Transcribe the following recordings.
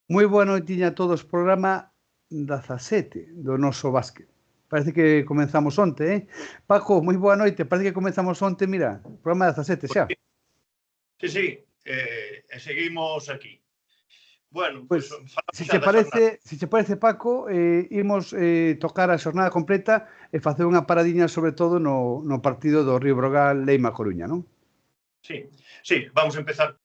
Moi boa noitiña a todos, programa 17 do noso básquet. Parece que comenzamos onte, Paco, moi boa noite, parece que comenzamos onte, mira, programa 17 xa. Sí, seguimos aquí. Bueno, Pois, falamos se xa da xornada. che parece, Paco, imos tocar a xornada completa e facer unha paradiña sobre todo no partido do Río Brogal Leima Coruña, non? Sí, vamos a empezar.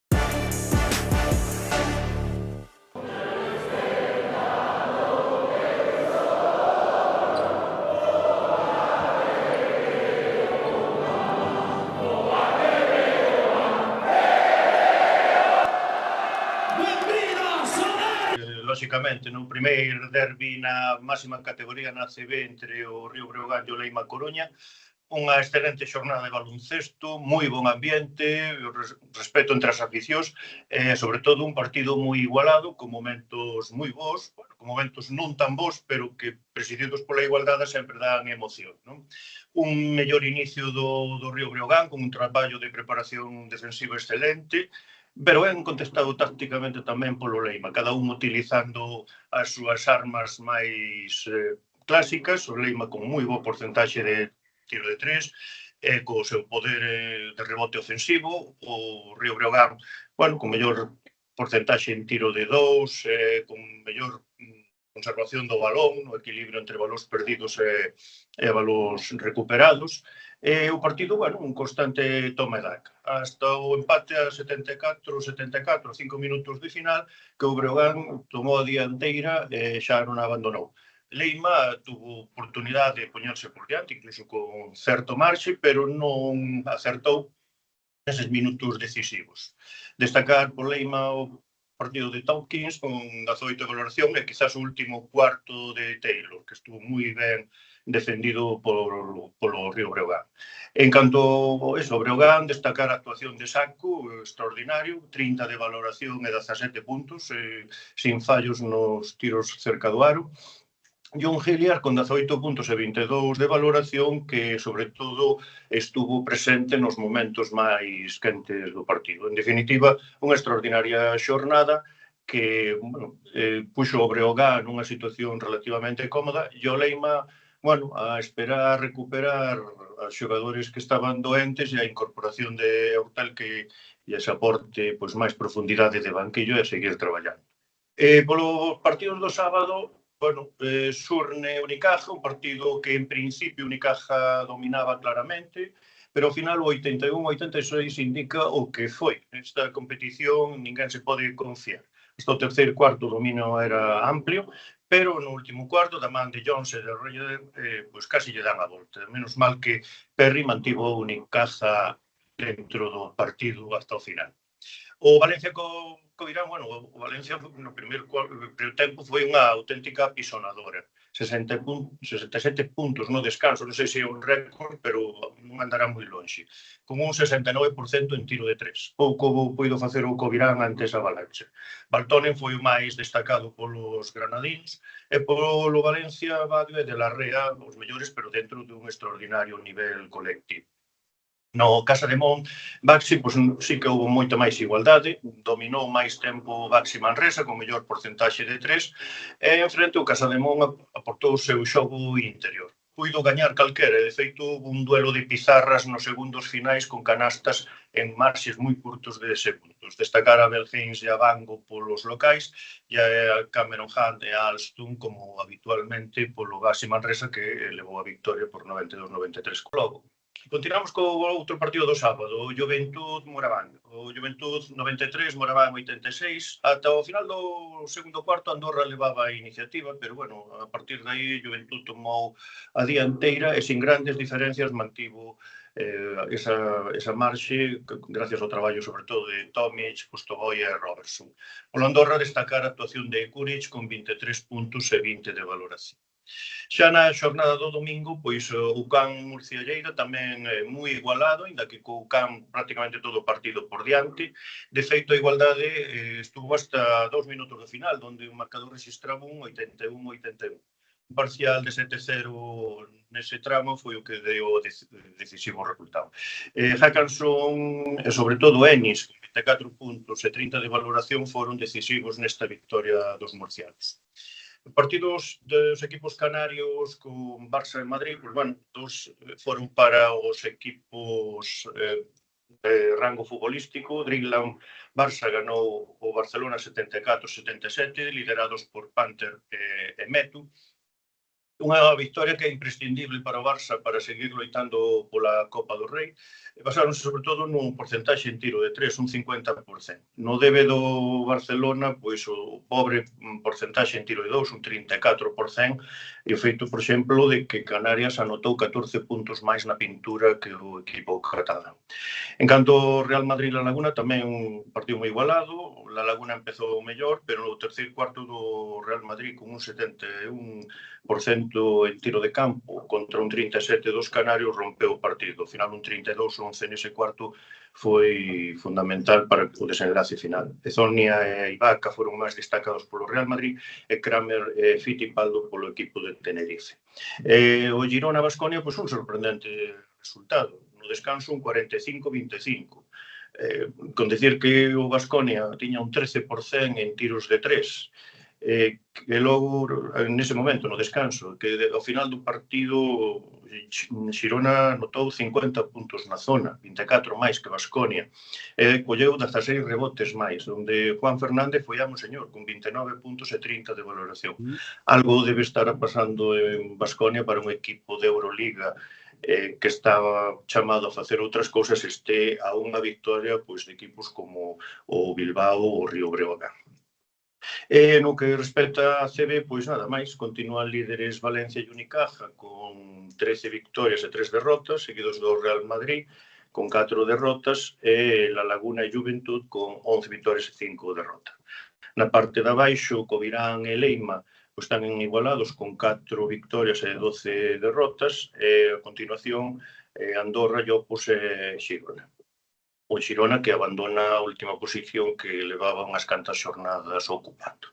Lóxicamente, no primeiro derbi na máxima categoría na CB entre o Río Breogán e o Leima Coruña, unha excelente xornada de baloncesto, moi bon ambiente, respeto entre as aficións, e sobre todo un partido moi igualado, con momentos moi bons, con momentos non tan bons, pero que presididos pola igualdade sempre dan emoción, non? Un mellor inicio do Río Breogán, con un traballo de preparación defensiva excelente, pero ben contestado tácticamente tamén polo Leima, cada un utilizando as súas armas máis clásicas, o Leima con moi bo porcentaxe de tiro de 3, co seu poder de rebote ofensivo, o Río Breogán, con mellor porcentaxe en tiro de 2, con mellor conservación do balón, no equilibrio entre balóns perdidos e balóns recuperados. O partido, un constante toma e daca. Hasta o empate a 74-74, 5 minutos de final, que o Breogán tomou a dianteira e xa non abandonou. Leima tuvo oportunidade de poñerse por diante, incluso con certo marxe, pero non acertou neses minutos decisivos. Destacar por Leima o partido de Tompkins con 18 de valoración e quizás o último cuarto de Taylor, que estuvo moi ben defendido polo Río Breogán. En canto ao Breogán, destacar a actuación de Saco, extraordinario, 30 de valoración e 17 puntos, sin fallos nos tiros cerca do aro. John Hilliard con 18 puntos e 22 de valoración que, sobre todo, estuvo presente nos momentos máis quentes do partido. En definitiva, unha extraordinaria xornada que puxo o Breogán nunha situación relativamente cómoda e o Leima, a esperar recuperar os xogadores que estaban doentes e a incorporación de Hortel que lles aporte máis profundidade de banquillo e seguir traballando. Polo partidos do sábado, Surne Unicaja, un partido que en principio Unicaja dominaba claramente, pero ao final o 81-86 indica o que foi. Nesta competición ninguén se pode confiar. Hasta o terceiro cuarto o dominio era amplio, pero no último cuarto, da man de Jones e de Roger, casi lle dan a volta. Menos mal que Perry mantivo o Unicaja dentro do partido hasta o final. O Valencia co Irán, o Valencia no primeiro tempo foi unha auténtica pisonadora. 67 puntos no descanso, non sei se é un récord, pero non andará moi longe. Con un 69% en tiro de 3. Pouco puido facer o Covirán ante esa Avalanche. Baltonen foi o máis destacado polos granadíns e polo Valencia Badio e de la Rea os mellores, pero dentro dun extraordinario nivel colectivo. No Casa de Mon, Baxi, sí que houve moita máis igualdade, dominou máis tempo Baxi Manresa, con mellor porcentaxe de 3, e en frente o Casa de Mon aportou o seu xogo interior. Puido gañar calquera, de feito, un duelo de pizarras nos segundos finais con canastas en marxes moi curtos de segundos. Destacar a Belgains e a Bango polos locais e a Cameron Hunt e a Alstom como habitualmente polo Baxi Manresa que levou a victoria por 92-93 co Lobo. Continuamos co outro partido do sábado, o Juventud-Moraván. O Juventud 93, Moraván 86. Ata o final do segundo cuarto Andorra levaba a iniciativa, pero, a partir de aí Juventud tomou a dianteira e sin grandes diferencias mantivo esa marxe, gracias ao traballo, sobre todo, de Tomic, Pustovoy e Robertson. Polo Andorra destacar a actuación de Kuric con 23 puntos e 20 de valoración. Xa na xornada do domingo, o UCAM Murcia Lleida tamén moi igualado, ainda que co UCAM prácticamente todo o partido por diante. De feito, a igualdade estuvo hasta 2 minutos do final, onde o marcador registraba un 81-81. Un parcial de 7-0 nese tramo foi o que deu o decisivo resultado. Hackanson e, sobre todo, Ennis, que 24 puntos e 30 de valoración foron decisivos nesta victoria dos murcianos. Partidos dos equipos canarios con Barça e Madrid, pues, bueno, dos foron para os equipos de rango futbolístico. Dreamland Barça ganou o Barcelona 74-77, liderados por Panther e Metu. Unha victoria que é imprescindible para o Barça para seguir loitando pola Copa do Rei. Basáronse sobre todo nun porcentaxe en tiro de 3, un 50%. No debe do Barcelona, pois o pobre porcentaxe en tiro de 2, un 34%, e o feito, por exemplo, de que Canarias anotou 14 puntos máis na pintura que o equipo catalán. En canto ao Real Madrid-La Laguna, tamén un partido moi igualado. La Laguna empezou mellor, pero no terceiro cuarto do Real Madrid con un 71% en tiro de campo contra un 37% dos canarios rompeu o partido. Ao final un 32-11 nese cuarto foi fundamental para o desenlace final. Ezonia e Ibaka foron máis destacados polo Real Madrid e Kramer e Fittipaldo polo equipo de Tenerife. O Girona-Baskonia, pois un sorprendente resultado. No descanso un 45-25. Con decir que o Baskonia tiña un 13% en tiros de 3. Que logo, nese momento, no descanso, que ao final do partido Xirona anotou 50 puntos na zona, 24 máis que Baskonia, colleu 16 rebotes máis, onde Juan Fernández foi amo señor, con 29 puntos e 30 de valoración. Algo debe estar pasando en Baskonia para un equipo de Euroliga que estaba chamado a facer outras cousas, este a unha victoria pois, de equipos como o Bilbao ou o Río Breogán. No que respecta a CB, pois nada máis, continúan líderes Valencia e Unicaja con 13 victorias e 3 derrotas, seguidos do Real Madrid con 4 derrotas e La Laguna e Juventud con 11 victorias e 5 derrotas. Na parte de abaixo, Covirán e Leima pois, están igualados con 4 victorias e 12 derrotas e a continuación Andorra, Llopos e Xirona. O Xirona que abandona a última posición que levaba unhas cantas xornadas ocupando.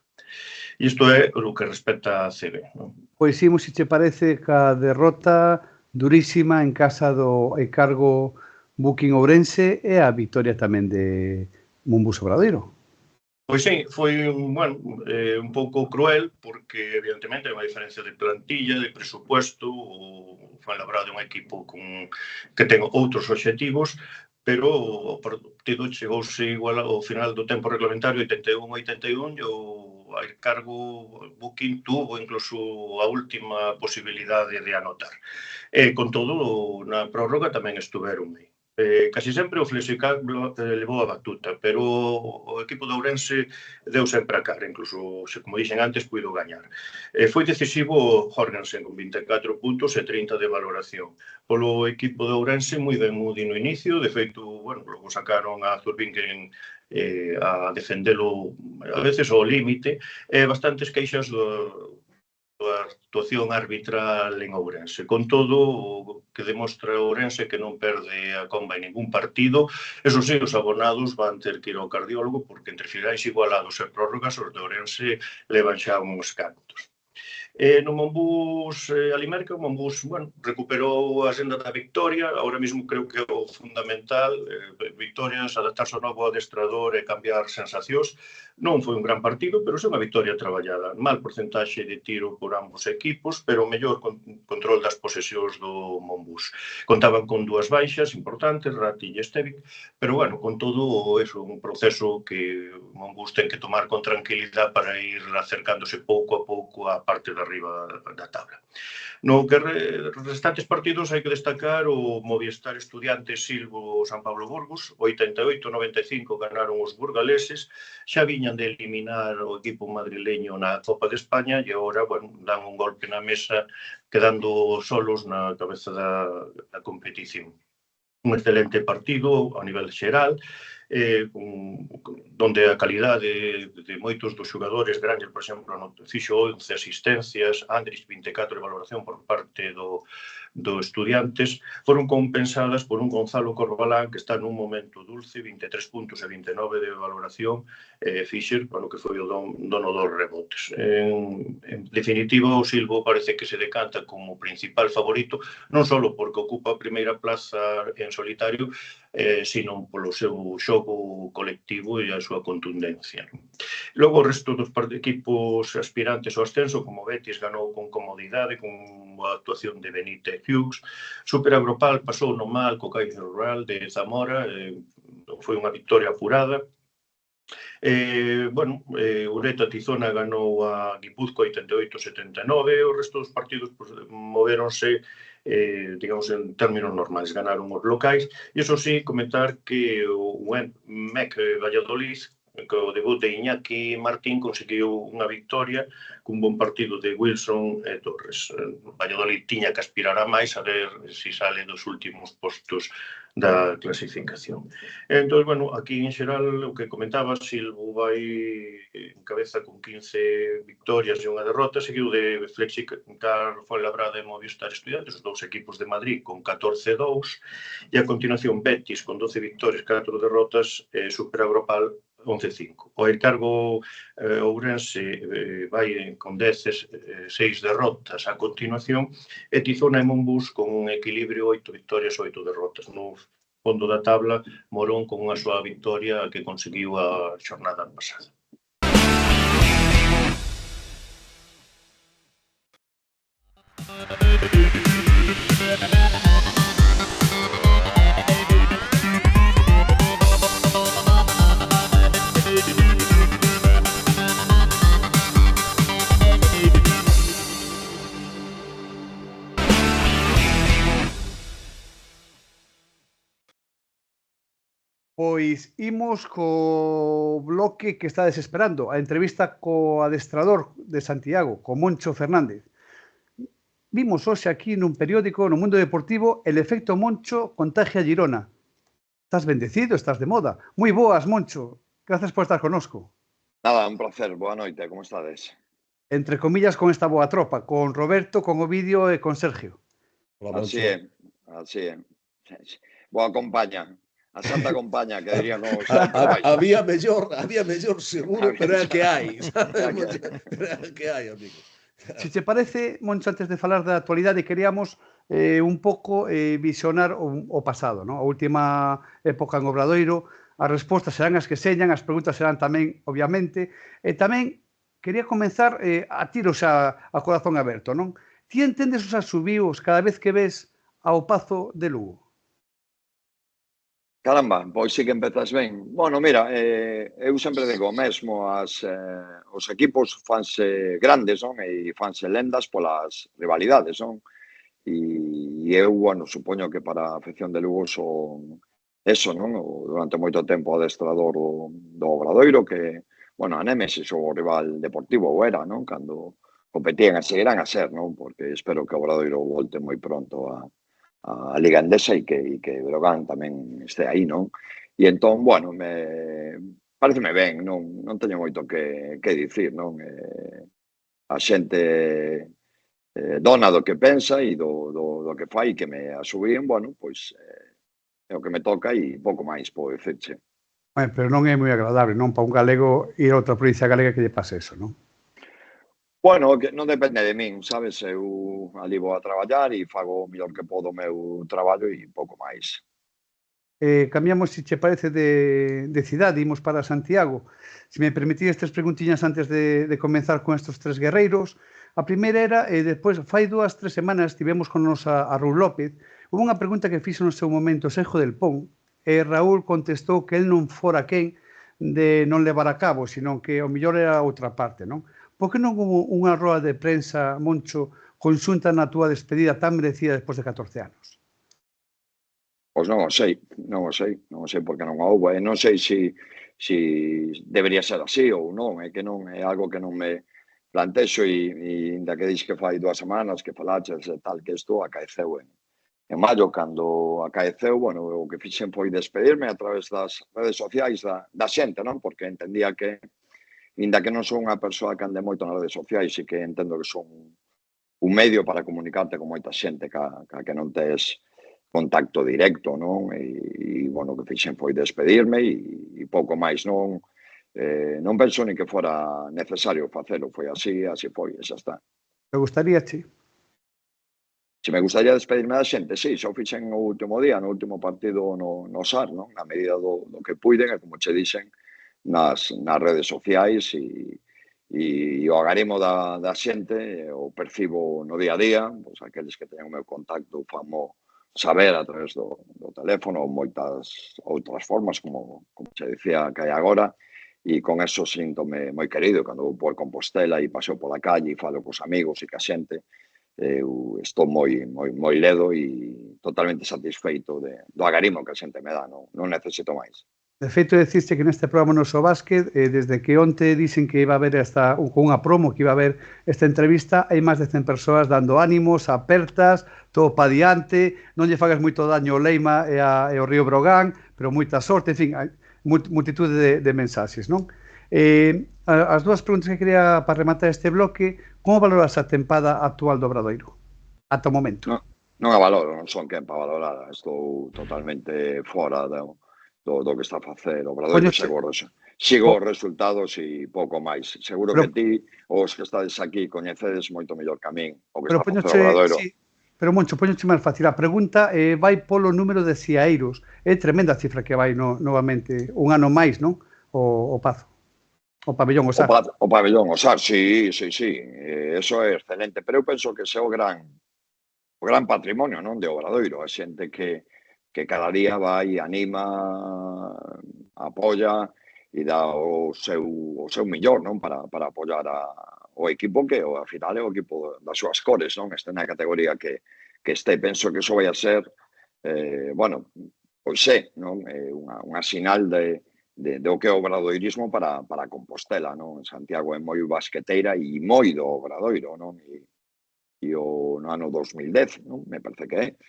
Isto é o que respecta a CB. Non? Pois imos, se che parece, ca derrota durísima en casa do Ecargo Booking Ourense e a victoria tamén de Mombús Obradoiro. Pois sí, foi un pouco cruel porque evidentemente hai unha diferencia de plantilla, de presupuesto, o Fuenlabrada é un equipo que ten outros obxectivos, pero o partido chegouse igual ao final do tempo reglamentario 81-81 e o Cargo Booking tuvo incluso a última posibilidade de anotar. Con todo, na prórroga tamén estuveron aí. Casi sempre o Flexicable levou a batuta, pero o equipo de Ourense deu sempre a cara, incluso, como dixen antes, puido gañar. Foi decisivo Jorgensen con 24 puntos e 30 de valoración. Polo equipo de Ourense, moi ben Moody no inicio, de feito, bueno, logo sacaron a Zurbinger a defendelo a veces ao límite, bastantes queixas a actuación arbitral en Ourense. Con todo, o que demostra Ourense que non perde a comba en ningún partido. Eso sí, os abonados van ter que ir ao cardiólogo porque entre finais igualados e prórrogas os de Ourense levan xa uns cantos. No Mombús Alimerca, o Mombús recuperou a senda da victoria. Ahora mesmo creo que é o fundamental, victorias, adaptarse ao novo adestrador e cambiar sensacións. Non foi un gran partido, pero é unha victoria traballada. Mal porcentaxe de tiro por ambos equipos, pero mellor control das posesións do Mombús. Contaban con dúas baixas importantes, Ratti e Estevic, pero, bueno, con todo, é un proceso que o Mombús ten que tomar con tranquilidade para ir acercándose pouco a pouco á parte de arriba da tabla. No que restantes partidos hai que destacar o Movistar Estudiantes Silvo San Pablo Burgos, 88-95 ganaron os burgaleses, xa viñan de eliminar o equipo madrileño na Copa de España e agora, dan un golpe na mesa quedando solos na cabeza da competición. Un excelente partido a nivel xeral, donde a calidade de moitos dos xogadores grandes, por exemplo, fixo 11 asistencias, Andrich 24 de valoración por parte do Estudiantes, foron compensadas por un Gonzalo Corbalán que está nun momento dulce, 23 puntos e 29 de valoración, Fischer, que foi o dono dos rebotes. En definitiva, o Silvo parece que se decanta como principal favorito, non só porque ocupa a primeira plaza en solitario, sino polo seu xogo xogo colectivo e a súa contundencia. Logo, o resto dos equipos aspirantes ao ascenso, como Betis, ganou con comodidade, con a actuación de Benítez Hughes. Super Agropal pasou no mal co Caixa Rural de Zamora, foi unha victoria apurada. Ureta Tizona ganou a Guipúzcoa 88-79, o resto dos partidos moveronse, digamos, en términos normais, ganaron os locais. E iso sí, comentar que o MEC Valladolid, co debut de Iñaki Martín, conseguiu unha victoria cun bon partido de Wilson e Torres. Valladolid tiña que aspirar a máis, a ver se sale dos últimos postos da clasificación. Entón, aquí en xeral, o que comentaba, Silvo vai en cabeza con 15 victorias e unha derrota, seguido de Flexicar, Fuenlabrada e Movistar Estudiantes, os dous equipos de Madrid con 14-2, e a continuación Betis con 12 victorias, 4 derrotas, Super Agropal 11-5. O encargo Ourense vai con 6 derrotas a continuación, e Tizona e Monbus con un equilibrio 8 victorias, 8 derrotas. No fondo da tabla, Morón con unha súa victoria que conseguiu a xornada pasada. Pois imos co bloque que está desesperando, a entrevista co adestrador de Santiago, co Moncho Fernández. Vimos hoxe aquí nun periódico, no Mundo Deportivo, el efecto Moncho contagia a Girona. Estás bendecido, estás de moda. Moi boas, Moncho. Gracias por estar connosco. Nada, un placer. Boa noite, como estades? Entre comillas, con esta boa tropa, con Roberto, con Ovidio e con Sergio. Así é, así é. Boa compañía. A Santa Compaña, que dirían os había mellor seguro, pero é que hai. É que hai, amigo. Se te parece, Moncho, antes de falar da actualidade, queríamos un pouco visionar o pasado, non? A última época en Obradoiro, as respostas serán as que señan, as preguntas serán tamén, obviamente, e tamén quería comenzar a tiros a corazón aberto, non? Ti entendes os asubíos cada vez que ves ao Pazo de Lugo? Caramba, pois sí que empezas ben. Bueno, mira, eu sempre digo o mesmo, os equipos fanse grandes, non? E fanse lendas polas rivalidades, non? E eu, supoño que para a afección de Lugo son eso, non? Durante moito tempo adestrador do Obradoiro, que, a Némesis o rival deportivo o era, non? Cando competían e seguirán a ser, non? Porque espero que o Obradoiro volte moi pronto a Liga Endesa e que Breogán tamén este aí, non? E entón, pareceme ben, non teño moito que dicir, non? A xente dona do que pensa e do que fai que me asubíen, pois é o que me toca e pouco máis podo dicirche. Pero non é moi agradable, non? Para un galego ir a outra provincia galega que lle pase eso, non? Que non depende de min, sabes? Eu ali vou a traballar e fago o mellor que podo o meu traballo e pouco máis. Cambiamos, se che parece, de cidade, imos para Santiago. Se me permitides 3 preguntiñas antes de comenzar con estes 3 guerreiros. A primeira era, despois, fai 2-3 semanas, tivemos con nos a Raúl López, houve unha pregunta que fixo no seu momento Sergio del Pon, e Raúl contestou que el non fora quen de non levar a cabo, senón que o mellor era outra parte, non? Por que non houve unha roda de prensa, Moncho, conxunta na túa despedida tan merecida despois de 14 anos? Pois non o sei porque non houve, e non sei se debería ser así ou non, é que non é algo que non me plantexo e ainda que dix que fai 2 semanas que falaches e tal, que isto acaeceu en maio, cando acaeceu, o que fixen foi despedirme a través das redes sociais da xente, non? Porque entendía que ainda que non son unha persoa que ande moito nas redes sociais e que entendo que son un medio para comunicarte con moita xente que non tes contacto directo, non? E que fixen foi despedirme e pouco máis, non penso ni que fora necesario facelo, foi así foi, e xa está. Me gustaría, che? Se me gustaría despedirme da xente, sí, xa o fixen no último día, no último partido no SAR, non? Na medida do que puiden, e como che dixen, nas redes sociais e o agarimo da xente, o percibo no día a día, pois aqueles que teñen o meu contacto famo saber a través do teléfono ou moitas outras formas, como che dicía que hai agora, e con eso síntome moi querido, cando vou por Compostela e paseo pola calle e falo cos amigos e ca xente, eu estou moi ledo e totalmente satisfeito do agarimo que a xente me dá, non necesito máis. De feito, deciste que neste programa Noso Básquet, desde que onte dixen que iba a haber unha promo, que iba a haber esta entrevista, hai máis de 100 persoas dando ánimos, apertas, todo pa diante, non lle fagas moito daño ao Leima e ao Río Brogán, pero moita sorte, en fin, hai multitude de mensaxes, non? As dúas preguntas que quería para rematar este bloque: como valoras a tempada actual do Obradoiro? Ata o momento. Non a valoro, non son quen para valorala. Estou totalmente fora do que está a facer o Obradoiro. Sigo os resultados e pouco máis. Seguro que ti, os que estades aquí, coñecedes moito mellor que a min o que está a facer o Obradoiro. Pero, Moncho, poñoche máis fácil. A pregunta vai polo número de ciaeiros. É tremenda a cifra que vai novamente un ano máis, non? O Pazo. O pabellón Osar. O pabellón Osar, sí. Eso é excelente. Pero eu penso que ese é o gran patrimonio, non, de Obradoiro. A xente que cada día vai, anima, apoia e dá o seu millor, non, para apoiar o equipo que, ao final, é o equipo das súas cores, non? Este na categoría que este. Penso que iso vai a ser, pois non? Unha sinal do que é o obradoirismo para Compostela, non? Santiago é moi basqueteira e moi do Obradoiro, non? E no ano 2010, non? Me parece que é.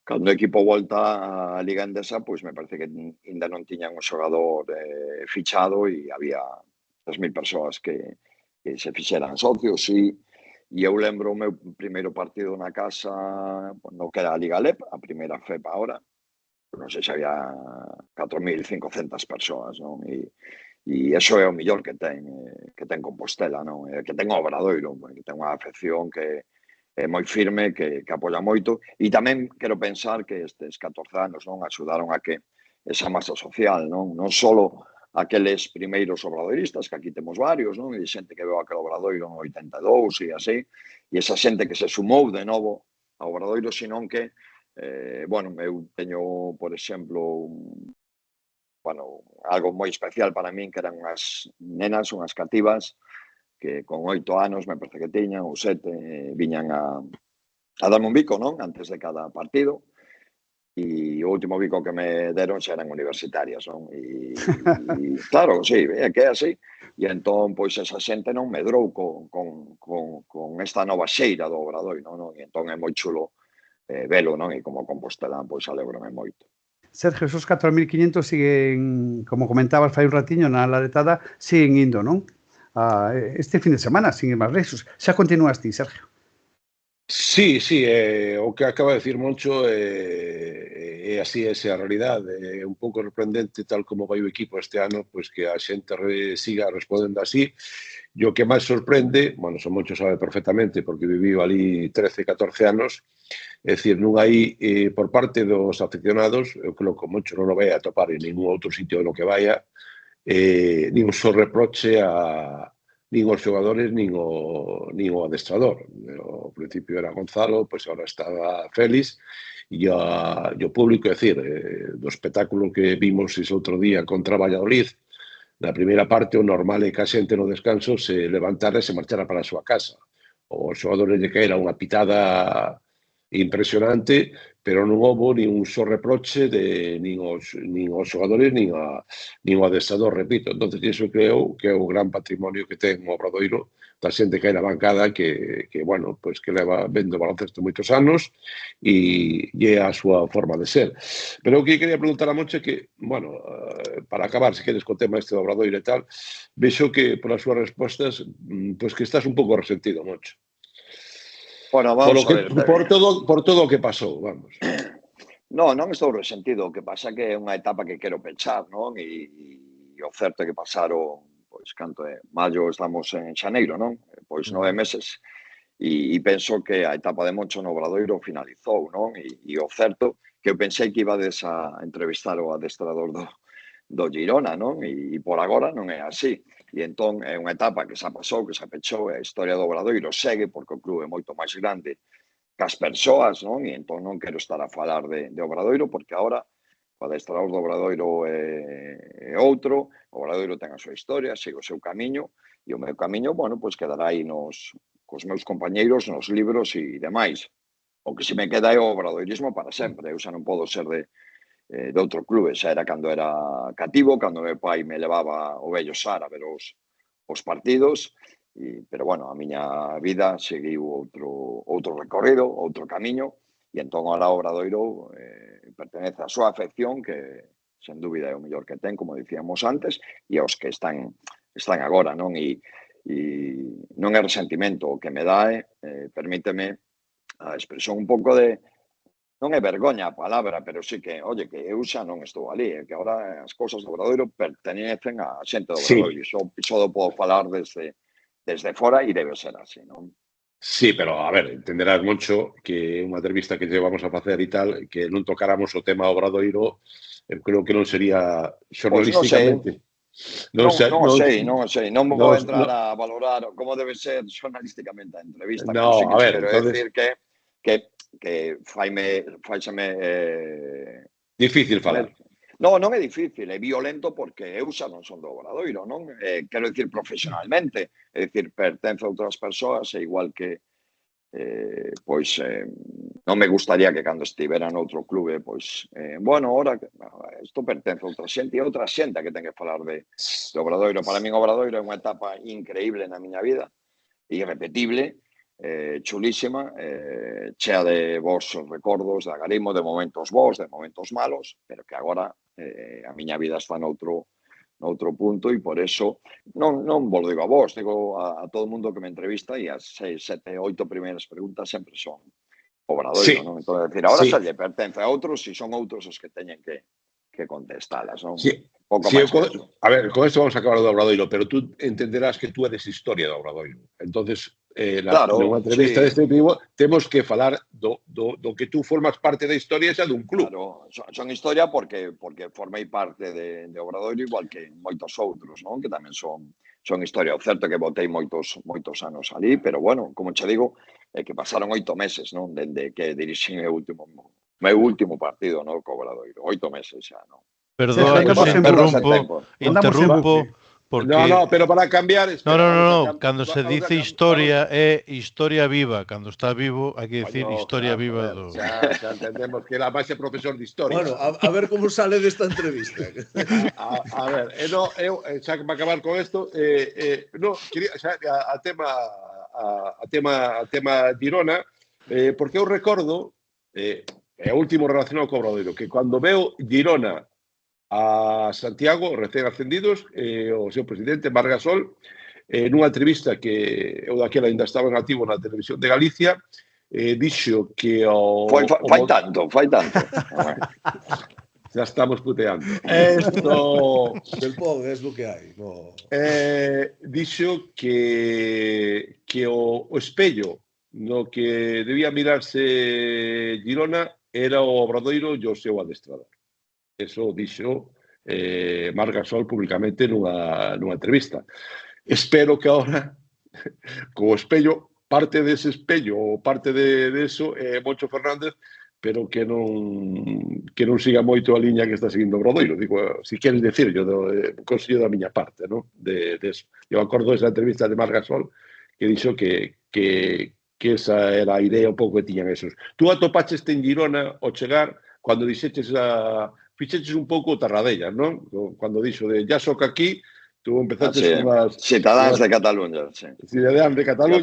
Cando o equipo volta a Liga Endesa, pois me parece que ainda non tiñan un xogador fichado e había 3.000 persoas que se fixeran socios e eu lembro o meu primeiro partido na casa no que era a Liga LEP, a primeira FEP ahora, non sei se había 4.500 persoas, non? E iso é o millor que ten Compostela, non? Que ten o Obradoiro, que ten unha afección que é moi firme, que apoia moito, e tamén quero pensar que estes 14 anos non axudaron a que esa masa social, non só aqueles primeiros obradoiristas, que aquí temos varios, non? E xente que veu aquel Obradoiro en 82 e así, e esa xente que se sumou de novo ao Obradoiro, senón que, eu teño, por exemplo, algo moi especial para min, que eran unhas nenas, unhas cativas, que con 8 anos, me parece que tiñan, ou 7, viñan a darme un bico, non? Antes de cada partido. E o último bico que me deron xa eran universitarias, non? E claro, sí, é que é así. E entón, pois, esa xente non medrou con esta nova xeira do Obradoiro, non? E entón é moi chulo velo, non? E como compostelán, pois, alégrome moito. Sergio, esos 4.500 siguen, como comentabas fai un ratiño na Laretada, siguen indo, non? Este fin de semana, sin ir máis lexos. Xa continúas ti, Sergio? Sí, o que acaba de decir Moncho é así, esa a realidade. É un pouco sorprendente tal como vai o equipo este ano, pois que a xente siga respondendo así. E o que máis sorprende, son Moncho sabe perfectamente, porque viviu ali 13, 14 anos, é dicir, non hai, por parte dos aficionados, eu creo que Moncho non o vai a topar en ningún outro sitio no que vaya, nin un só reproche nin os xogadores, nin o adestrador. Ao principio era Gonzalo, pois agora estaba Félix, e o público, é dicir, do espectáculo que vimos ese outro día contra Valladolid, na primeira parte o normal é que a xente no descanso se levantara e se marchara para a súa casa. Os xogadores lle caera unha pitada impresionante, pero non houve nin un só reproche nin os xogadores nin o adestrador, repito. Entón, iso creo que é o gran patrimonio que ten o Obradoiro da xente que hai na bancada que leva vendo baloncesto moitos anos e é a súa forma de ser. Pero o que quería preguntar a Monche que, para acabar, se queres co tema este do Obradoiro e tal, vexo que polas súas respostas, pois que estás un pouco resentido, Moncho. Bueno, vamos a ver. Por todo o que pasou, vamos. Non estou resentido. O que pasa que é unha etapa que quero pechar, non? E o certo é que pasaron, pois, canto é? Maio, estamos en xaneiro, non? Pois 9 meses. E penso que a etapa de Moncho no Obradoiro finalizou, non? E o certo que eu pensei que ibades a entrevistar o adestrador do Girona, non? E por agora non é así. E entón é unha etapa que xa pasou, que xa pechou, e a historia do Obradoiro segue porque o clube é moito máis grande que as persoas, non? E entón non quero estar a falar de Obradoiro porque agora o adestrador do Obradoiro é outro, o Obradoiro ten a súa historia, sigue o seu camiño, e o meu camiño, bueno, pois quedará aí cos meus compañeiros, nos libros e demais. O que se me queda é o obradoirismo para sempre. Eu xa non podo ser de outro clube. Xa era cando era cativo, cando meu pai me levaba o vello Sar a ver os partidos, pero, bueno, a miña vida seguiu outro recorrido, outro camiño, e entón ahora o Obradoiro pertenece á súa afección, que sen dúbida é o mellor que ten, como dicíamos antes, e aos que están agora, non? E non é resentimento, o que me dá permíteme a expresión un pouco de, non é vergoña a palabra, pero sí que, oye, que eu xa non estou ali, que agora as cousas do Obradoiro pertenecen á xente do Obradoiro, e só podo falar desde fora e debe ser así, non? Sí, pero, a ver, entenderás, Moncho, que unha entrevista que llevamos a facer e tal, que non tocáramos o tema Obradoiro, eu creo que non sería xornalísticamente. Non sei, non vou entrar a valorar como debe ser xornalísticamente a entrevista, no, sí que a ver, quero decir que faisame difícil falar. Non é difícil, é violento porque eu xa non son do Obradoiro, non? Quero dicir profesionalmente, é dicir, pertence a outras persoas, e igual que pois non me gustaría que cando estivera noutro clube, pois, bueno, ahora isto pertence a outra xente, e outra xente que ten que falar de Obradoiro. Para min o Obradoiro é unha etapa increíble na miña vida, irrepetible, chulísima, chea de bons recordos, de agarimo, de momentos bons, de momentos malos, pero que agora a miña vida está noutro punto, e por eso non vos digo a vos, digo a todo o mundo que me entrevista, e as 6, 7, 8 primeiras preguntas sempre son Obradoiro, non? Entón, decir, agora xa lle pertence a outros, e son outros os que teñen que contestalas, non? Sí. A ver, con esto vamos a acabar do Obradoiro, pero tú entenderás que tú eres historia do Obradoiro. Entonces, nunha entrevista deste tipo, temos que falar do que tú formas parte da historia xa dun club. Claro, son historia porque formei parte de Obradoiro, igual que moitos outros, non? Que tamén son historia. O certo que botei moitos anos ali, pero, bueno, como che digo, que pasaron 8 meses, non? Dende que dirixín meu último partido, non? Co Obradoiro. 8 meses xa, non? Perdón, interrumpo, porque... No, pero para cambiar... No, cando se dice historia é historia viva. Cando está vivo, hai que dicir historia viva do... Xa entendemos que era máis profesor de historia. Bueno, a ver como sale desta entrevista. A ver, xa que para acabar con isto, quería a tema Girona, porque eu recordo, é o último relacionado co Obradoiro, que cando veo Girona a Santiago, recén ascendidos, o seu presidente, Marc Gasol, nunha entrevista que eu daquela ainda estaba en activo na televisión de Galicia, dixo que Fai tanto. Já estamos puteando. El pon, é o que hai. Dixo que o espello no que debía mirarse Girona era o Obradoiro e o seu adestrador. Eso dixo Marc Gasol públicamente nunha entrevista. Espero que ahora, co espello, parte dese espello ou parte de eso é Moncho Fernández, pero que non siga moito a liña que está seguindo o Obradoiro. Digo, si queres decir, yo consigo da miña parte, ¿no? De eso. Eu acordo desa entrevista de Marc Gasol que dixo que esa era a idea un pouco que tiñan esos. Tú atopaches en Girona ao chegar, cando dixeches fixeches un pouco Tarradellas, non? Cando dixo de ya soca aquí, tú empezaste unhas... Cidadáns de Cataluña, sí. Cidadáns de Cataluña.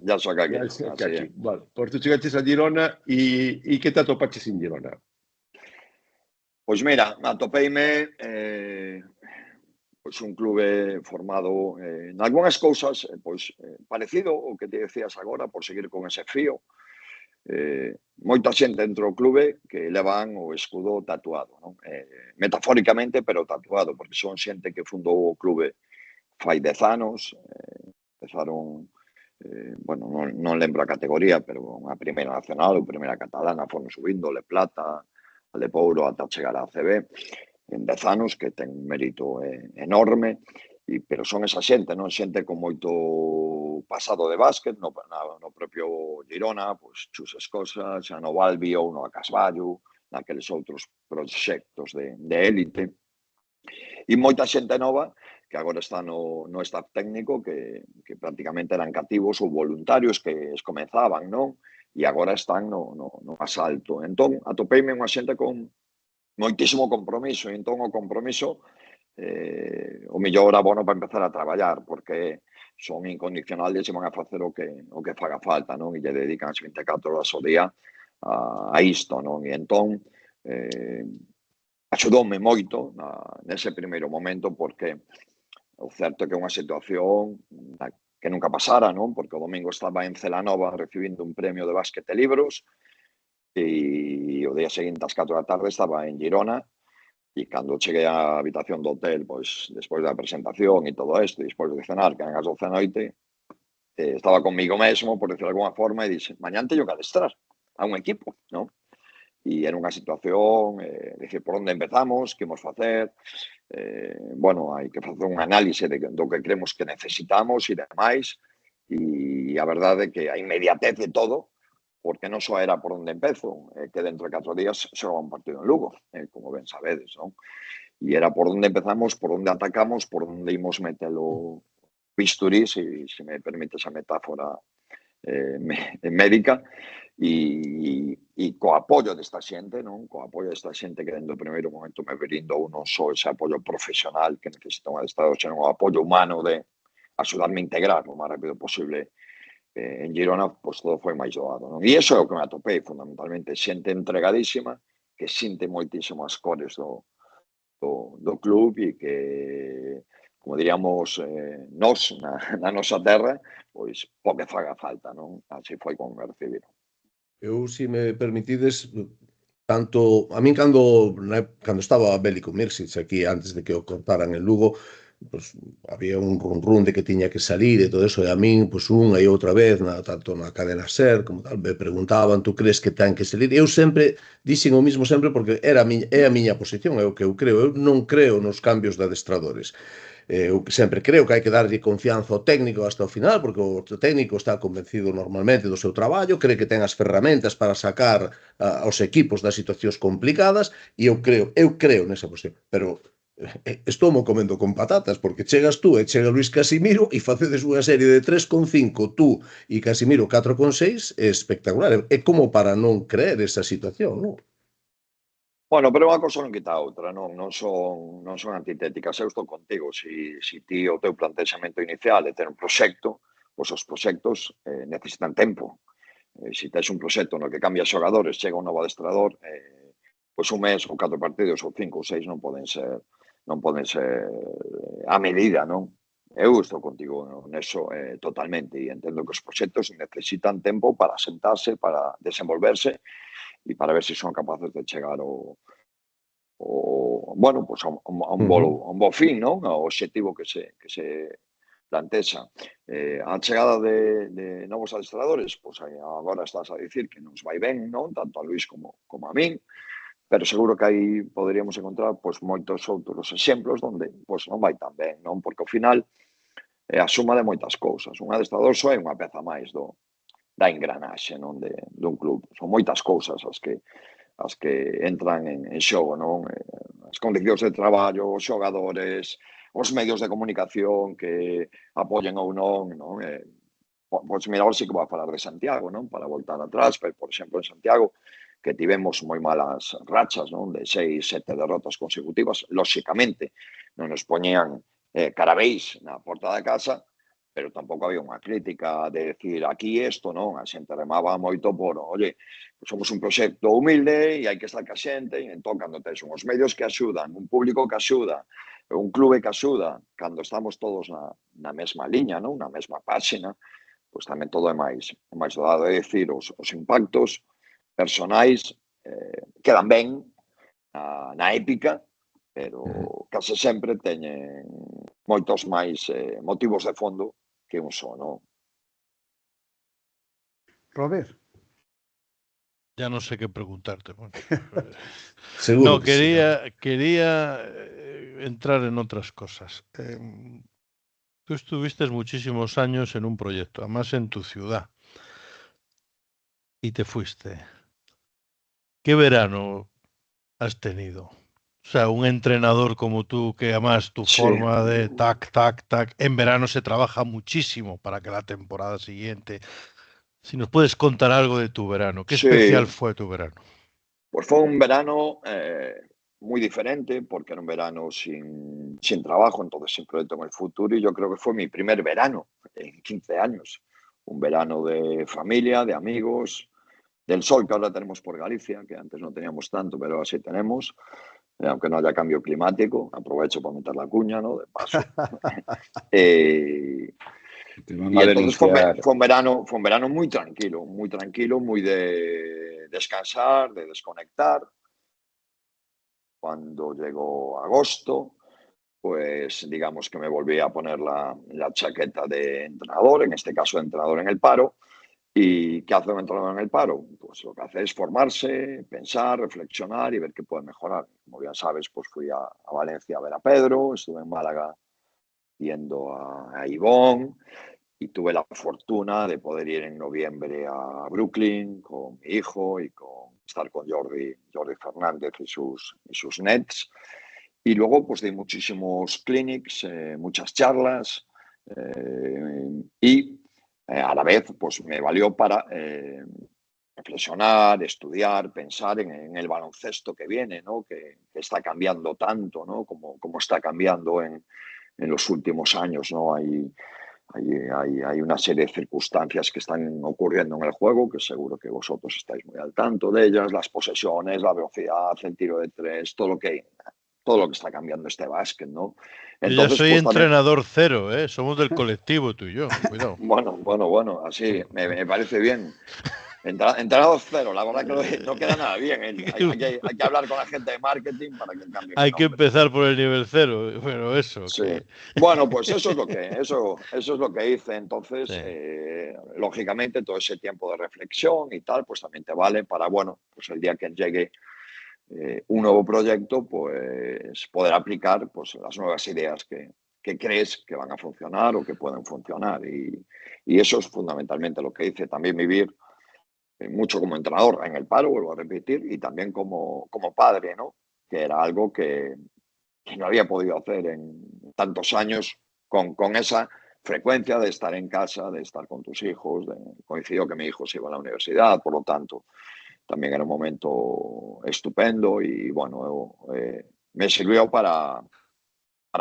Ya soca aquí. Vale, pois tú chegaches a Girona e que te atopaches en Girona? Pois mira, atopeime pois un clube formado en algunhas cousas parecido ao que te decías agora, por seguir con ese fío. Moita xente dentro do clube que levan o escudo tatuado, non? Metafóricamente, pero tatuado, porque son xente que fundou o clube fai 10 anos, empezaron bueno, non lembro a categoría, pero a primeira nacional ou primeira catalana foron subindo, Le Plata, a Le Pouro, ata chegar a ACB, en 10 anos, que ten un mérito enorme, pero son esa xente, non? Xente con moito pasado de básquet, no propio Girona, pois Chus Escosa, xa no Balbi ou no Acasballo, naqueles outros proxectos de élite, e moita xente nova que agora está no staff técnico que prácticamente eran cativos ou voluntarios que comenzaban, non? E agora están no asalto. Entón, atopeime unha xente con moitísimo compromiso, e entón o compromiso o mellor abono para empezar a traballar, porque son incondicionales e van a facer o que faga falta, non? E lle dedican as 24 horas ao día a isto, non? E entón, axudoume moito nese primeiro momento, porque o certo é que é unha situación que nunca pasara, non? Porque o domingo estaba en Celanova recibindo un premio de básquet e libros e o día seguinte ás 4 da tarde estaba en Girona e cando cheguei á habitación do hotel, pois, despois da presentación e todo isto, e despois de cenar, que eran as 12 da noite, estaba conmigo mesmo, por decirlo de alguna forma, e dixe, mañán teño que adestrar a un equipo, non? E era unha situación, dicir, por onde empezamos, que imos facer, bueno, hai que facer un análise do que creemos que necesitamos e demais, e a verdade é que a inmediatez de todo, porque non só era por onde empezo, que dentro de 4 días xoga un partido en Lugo, como ben sabedes, non? E era por onde empezamos, por onde atacamos, por onde imos metelo bisturí, se me permite esa metáfora médica, e co apoio desta xente, non? Co apoio desta xente que dentro do primeiro momento me brindou non só ese apoio profesional que necesita un adestrador, senón o apoio humano de axudarme a integrar o máis rápido posible en Girona, pois todo foi máis doado, non? E iso é o que me atopei, fundamentalmente, xente entregadísima, que xinte moitísimo as cores do club e que, como diríamos nós, na nosa terra, pois po que faga falta, non? Así foi como me recibiron. Eu, se me permitides, tanto a min cando estaba Bélico Mirsic aquí, antes de que o cortaran en Lugo, pues, había un run de que tiña que salir e todo eso, e a min, pues, unha e outra vez, tanto na cadena SER como tal, me preguntaban, tú crees que ten que salir? Eu sempre dixen o mismo sempre porque é a miña posición, é o que eu creo. Eu non creo nos cambios de adestradores. Eu sempre creo que hai que darlle confianza ao técnico hasta o final, porque o técnico está convencido normalmente do seu traballo, cree que ten as ferramentas para sacar aos equipos das situacións complicadas, e eu creo nesa posición, pero estou mo comendo con patatas, porque chegas tú e chega Luis Casimiro e facedes unha serie de 3,5 tú e Casimiro 4,6 é espectacular, é como para non creer esa situación, non? Bueno, pero unha cosa non quita a outra, non son antitéticas. Eu estou contigo. Si ti o teu plantexamento inicial é ter un proxecto, pois os proxectos necesitan tempo. Si tes un proxecto no que cambias xogadores, chega un novo adestrador, pois un mes ou 4 partidos ou 5 ou 6 non poden ser a medida, non? Eu estou contigo neso totalmente e entendo que os proxectos necesitan tempo para sentarse, para desenvolverse e para ver se son capaces de chegar bueno, pues a un bo fin, non? Ao obxectivo que se plantexa. A chegada de novos adestradores, pois agora estás a dicir que nos vai ben, non? Tanto a Luis como a min, pero seguro que aí poderíamos encontrar pois moitos outros exemplos onde pois non vai tan ben, non? Porque ao final é a suma de moitas cousas. Un adestrador só é unha peza máis da engranaxe, non? Dun club. Son moitas cousas as que entran en xogo, non? As condicións de traballo, os xogadores, os medios de comunicación que apoyen ou non? Pois mira, sí que vou a falar de Santiago, non? Para voltar atrás, pero, por exemplo, en Santiago, que tivemos moi malas rachas, non? De 6, 7 derrotas consecutivas, lóxicamente, non nos poñían carabéis na porta da casa, pero tampouco había unha crítica de decir aquí isto, non? A xente remaba moito por, oye, somos un proxecto humilde e hai que estar ca xente, e entón, cando tens unhos medios que axudan, un público que axuda, un clube que axuda, cando estamos todos na mesma liña, non? Na mesma páxina, pois tamén todo é máis doado. É dicir, os impactos personais quedan ben na épica, pero case sempre teñen moitos máis motivos de fondo que un só, non? Robert. Ya no sé qué preguntarte. Bueno, Seguro no, que sí. quería entrar en otras cosas. Tú estuviste muchísimos años en un proyecto, además en tu ciudad, y te fuiste. ¿Qué verano has tenido? O sea, un entrenador como tú, que además tu Sí. forma de tac, tac, tac, en verano se trabaja muchísimo para que la temporada siguiente. Si nos puedes contar algo de tu verano, ¿qué especial Sí, fue tu verano? pues fue un verano muy diferente, porque era un verano sin trabajo, entonces sin proyecto en el futuro, y yo creo que fue mi primer verano en 15 años. Un verano de familia, de amigos, del sol que ahora tenemos por Galicia, que antes no teníamos tanto, pero ahora sí tenemos, aunque no haya cambio climático. Aprovecho para meter la cuña, ¿no? De paso. Te van Y a entonces denunciar. fue un verano muy tranquilo, muy de descansar, de desconectar. Cuando llegó agosto, pues digamos que me volví a poner la chaqueta de entrenador, en este caso de entrenador en el paro. ¿Y qué hace un entrenador en el paro? Pues lo que hace es formarse, pensar, reflexionar y ver qué puede mejorar. Como bien sabes, pues fui a Valencia a ver a Pedro, estuve en Málaga yendo a Ivonne, y tuve la fortuna de poder ir en noviembre a Brooklyn con mi hijo y estar con Jordi Fernández y sus Nets. Y luego pues di muchísimos clinics, muchas charlas, y a la vez pues me valió para reflexionar, estudiar, pensar en el baloncesto que viene, ¿no? Que está cambiando tanto, ¿no? Como está cambiando en los últimos años, ¿no? Hay una serie de circunstancias que están ocurriendo en el juego, que seguro que vosotros estáis muy al tanto de ellas: las posesiones, la velocidad, el tiro de tres, todo lo que está cambiando este básquet, ¿no? Yo ya Entonces, soy pues también, entrenador cero, ¿eh? Somos del colectivo tú y yo, cuidado. bueno, así me parece bien. Entrenador cero, la verdad que no queda nada bien. Hay que hablar con la gente de marketing para que cambien el Hay que nombre. empezar por el nivel cero. Bueno, eso, Sí. que... Bueno, pues eso es lo que hice. Entonces, Sí. lógicamente, todo ese tiempo de reflexión y tal, pues también te vale para, bueno, pues el día que llegue un nuevo proyecto, pues poder aplicar pues las nuevas ideas que crees que van a funcionar o que pueden funcionar. Y eso es fundamentalmente lo que hice. También vivir mucho como entrenador en el paro, vuelvo a repetir, y también como padre, ¿no? Que era algo que no había podido hacer en tantos años con esa frecuencia de estar en casa, de estar con tus hijos. Coincidió que mi hijo se iba a la universidad, por lo tanto, también era un momento estupendo y, bueno, me sirvió para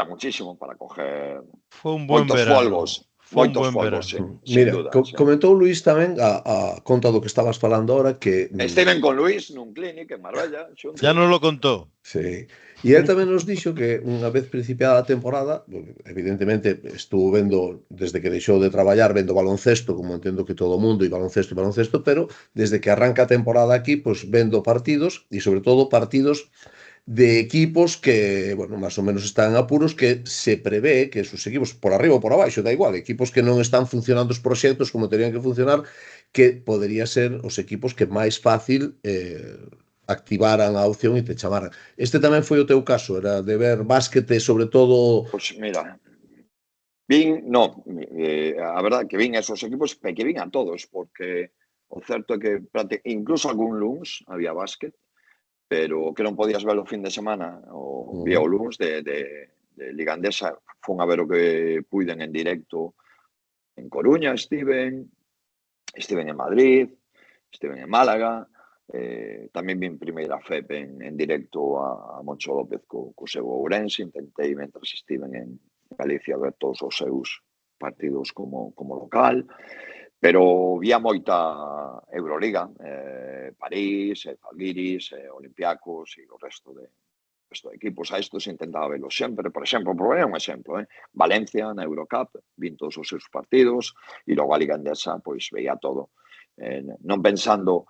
muchísimo, para coger Fue un buen verano. Fue un moitos buen folgos, sí, verano. sin Mira, duda, sí. comentou Luís tamén a conta do que estabas falando ahora que Estiven con Luis nun clinic en Marbella, xuntos. Ya nos lo contó. sí. E el tamén nos dixo que unha vez principiada a temporada, evidentemente estuvo vendo desde que deixou de traballar, vendo baloncesto, como entendo que todo o mundo, e baloncesto, pero desde que arranca a temporada aquí, pues vendo partidos e sobre todo partidos de equipos que, bueno, máis ou menos están en apuros, que se prevé que esos equipos, por arriba ou por abaixo, da igual, equipos que non están funcionando os proxectos como terían que funcionar, que podería ser os equipos que máis fácil activaran a opción e te chamaran. Este tamén foi o teu caso, era de ver básquete, sobre todo... Pues mira, a verdad que vin a esos equipos, que vin a todos, porque o certo é que incluso algún luns había básquet, pero que non podías ver o fin de semana, o vía o luns de Liga Andesa. Fun a ver o que puiden en directo en Coruña, estiven en Madrid, estiven en Málaga, tamén vin primeira FEP en directo a Moncho López co seu Ourense. Intentei, mentras estiven en Galicia, ver todos os seus partidos como local, pero vía moita Euroliga, París, Zalgiris, Olympiacos e o resto de equipos. A estos intentaba verlos sempre. Por exemplo, por un exemplo, Valencia na Eurocup, vin todos os seus partidos, e logo a Liga Endesa, pois veía todo, non pensando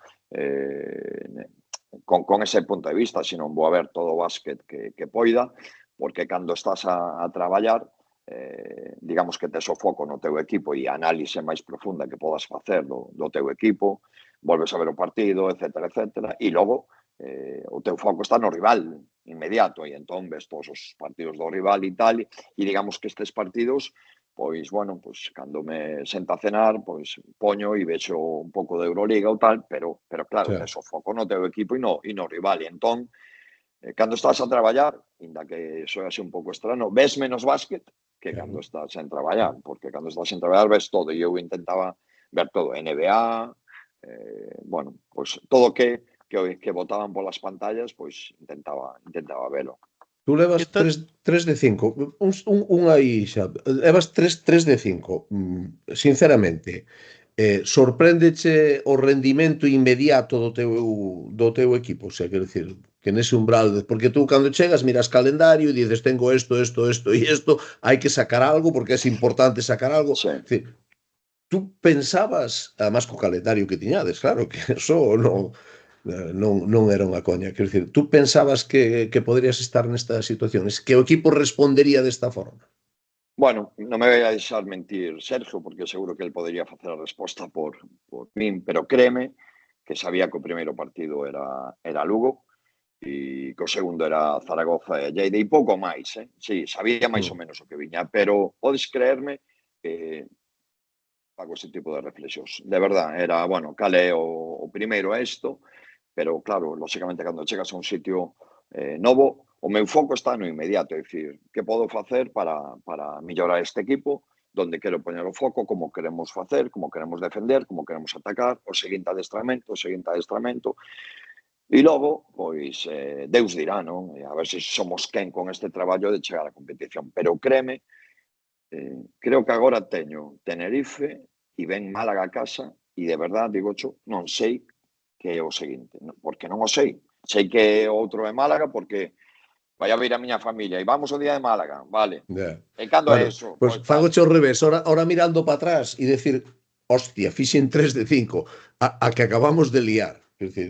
con ese punto de vista, sino vou a ver todo o básquet que poida, porque cando estás a traballar, digamos que tes o foco no teu equipo e a análise máis profunda que podas facer do teu equipo, volves a ver o partido, etcétera, etcétera, e logo o teu foco está no rival inmediato e entón ves todos os partidos do rival e tal, e digamos que estes partidos, pois, bueno, pois, cando me sento a cenar, pois, poño e vexo un pouco de Euroliga ou tal, pero claro, tes o foco no teu equipo e no rival, e entón, cando estás a traballar, inda que soe así un pouco estrano, ves menos básquet que cando estás en traballar, porque cando estás en traballar ves todo, e eu intentaba ver todo, NBA, bueno, pois todo que botaban polas pantallas, pois intentaba velo. Tú levas 3 de 5, un aí xa, levas 3 de 5, sinceramente, sorpréndeche o rendimento inmediato do teu equipo, o sea, quero dicir, que nese umbral, porque tú cando chegas miras calendario e dices, tengo isto e isto, hai que sacar algo porque é importante sacar algo. Sí. Decir, tú pensabas, además co calendario que tiñades, claro, que eso non era unha coña, quero dicir, tú pensabas que poderías estar nesta situación, que o equipo respondería desta forma? Bueno, non me vai a deixar mentir Sergio, porque seguro que el podería facer a resposta por min, pero créeme que sabía que o primeiro partido era Lugo e que o segundo era Zaragoza e Lleida e pouco máis, Sí, sabía máis ou menos o que viña, pero podes creerme que fago ese tipo de reflexións. De verdad, era, bueno, cal é o primeiro a isto, pero claro, lógicamente, cando chegas a un sitio novo, o meu foco está no inmediato, é dicir, que podo facer para mellorar este equipo, donde quero poñer o foco, como queremos facer, como queremos defender, como queremos atacar, o seguinte adestramento, e logo, pois, Deus dirá, non? A ver se somos quen con este traballo de chegar á competición. Pero créeme, creo que agora teño Tenerife e ven Málaga a casa e de verdad, digocho, non sei que é o seguinte, porque non o sei. Sei que outro é Málaga porque vai a vir a miña familia e vamos o día de Málaga, vale. E cando é eso? Pois fagoche ao revés, ora mirando para atrás e decir, hostia, fixen 3 de 5, a que acabamos de liar. Quer dicir,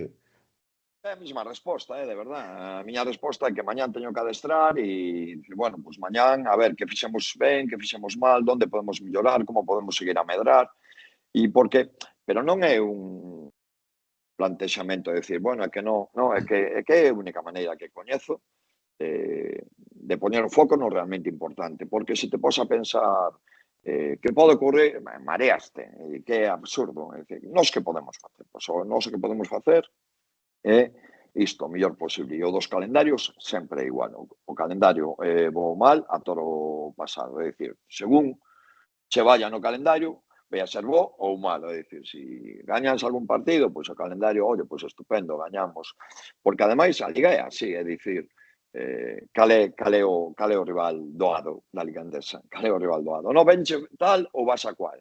é a mesma resposta, de verdad. A miña resposta é que mañán teño que adestrar e, bueno, pois mañán, a ver, que fixemos ben, que fixemos mal, onde podemos mellorar, como podemos seguir a medrar. E porque, pero non é un plantexamento de decir, bueno, é que non, é que é a única maneira que coñezo de poñer o foco no realmente importante, porque se te pos a pensar que pode ocurrir, mareaste, que é absurdo, é dicir, nós que podemos facer? Pois nós que podemos facer é isto, o mellor posible, e o dos calendarios sempre é igual, o calendario é bo ou mal a toro pasado, é dicir, según che vaya no calendario, vai a ser bo ou malo, é dicir, se gañas algún partido, pois o calendario, oye, pois estupendo, gañamos, porque ademais a Liga é así, é dicir, cal é o rival doado da Liga Endesa, cal é o rival doado, non venche tal ou vas a cual,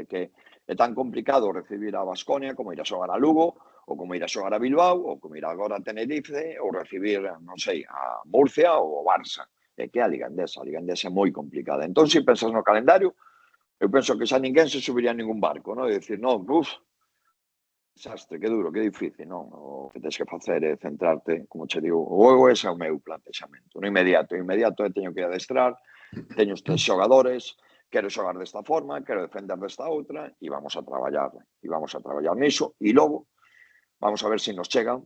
é que é tan complicado recibir a Baskonia como ir a xogar a Lugo, ou como ir a xogar a Bilbao, ou como ir agora a Tenerife, ou recibir, non sei, a Murcia ou o Barça, é que a Liga Endesa é moi complicada, entón se pensas no calendario, eu penso que xa ninguén se subiría a ningún barco, non? E dicir, non, desastre, que duro, que difícil, non? O que tens que facer é centrarte, como che digo, ese é o meu plantexamento. No inmediato, é teño que adestrar, teño estes xogadores, quero xogar desta forma, quero defender desta outra, e vamos a traballar niso, e logo vamos a ver se nos chegan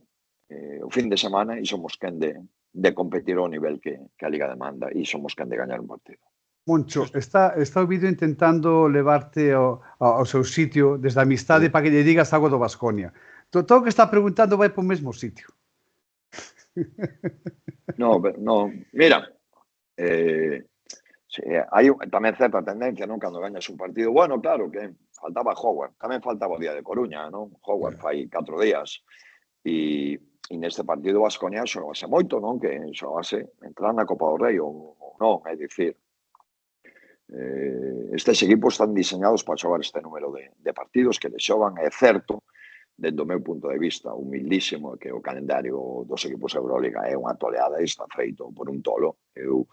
o fin de semana e somos quen de competir ao nivel que a Liga demanda e somos quen de gañar un partido. Moncho, está o vídeo intentando levarte ao seu sitio desde a amistade para que lle digas algo do Baskonia. Todo o que está preguntando vai para o mesmo sitio. No, mira, hai tamén certa tendencia, non? Cando gañas un partido, bueno, claro, que faltaba Howard, tamén faltaba o día de Coruña, non? Howard fai 4 días, e neste partido Baskonia xogase moito, non? Que xogase entrar na Copa do Rei ou non, é dicir, estes equipos están diseñados para xogar este número de partidos que les xogan, é certo, dentro do meu punto de vista, humildísimo, que o calendario dos equipos Euroliga é unha toleada e está feito por un tolo. Eu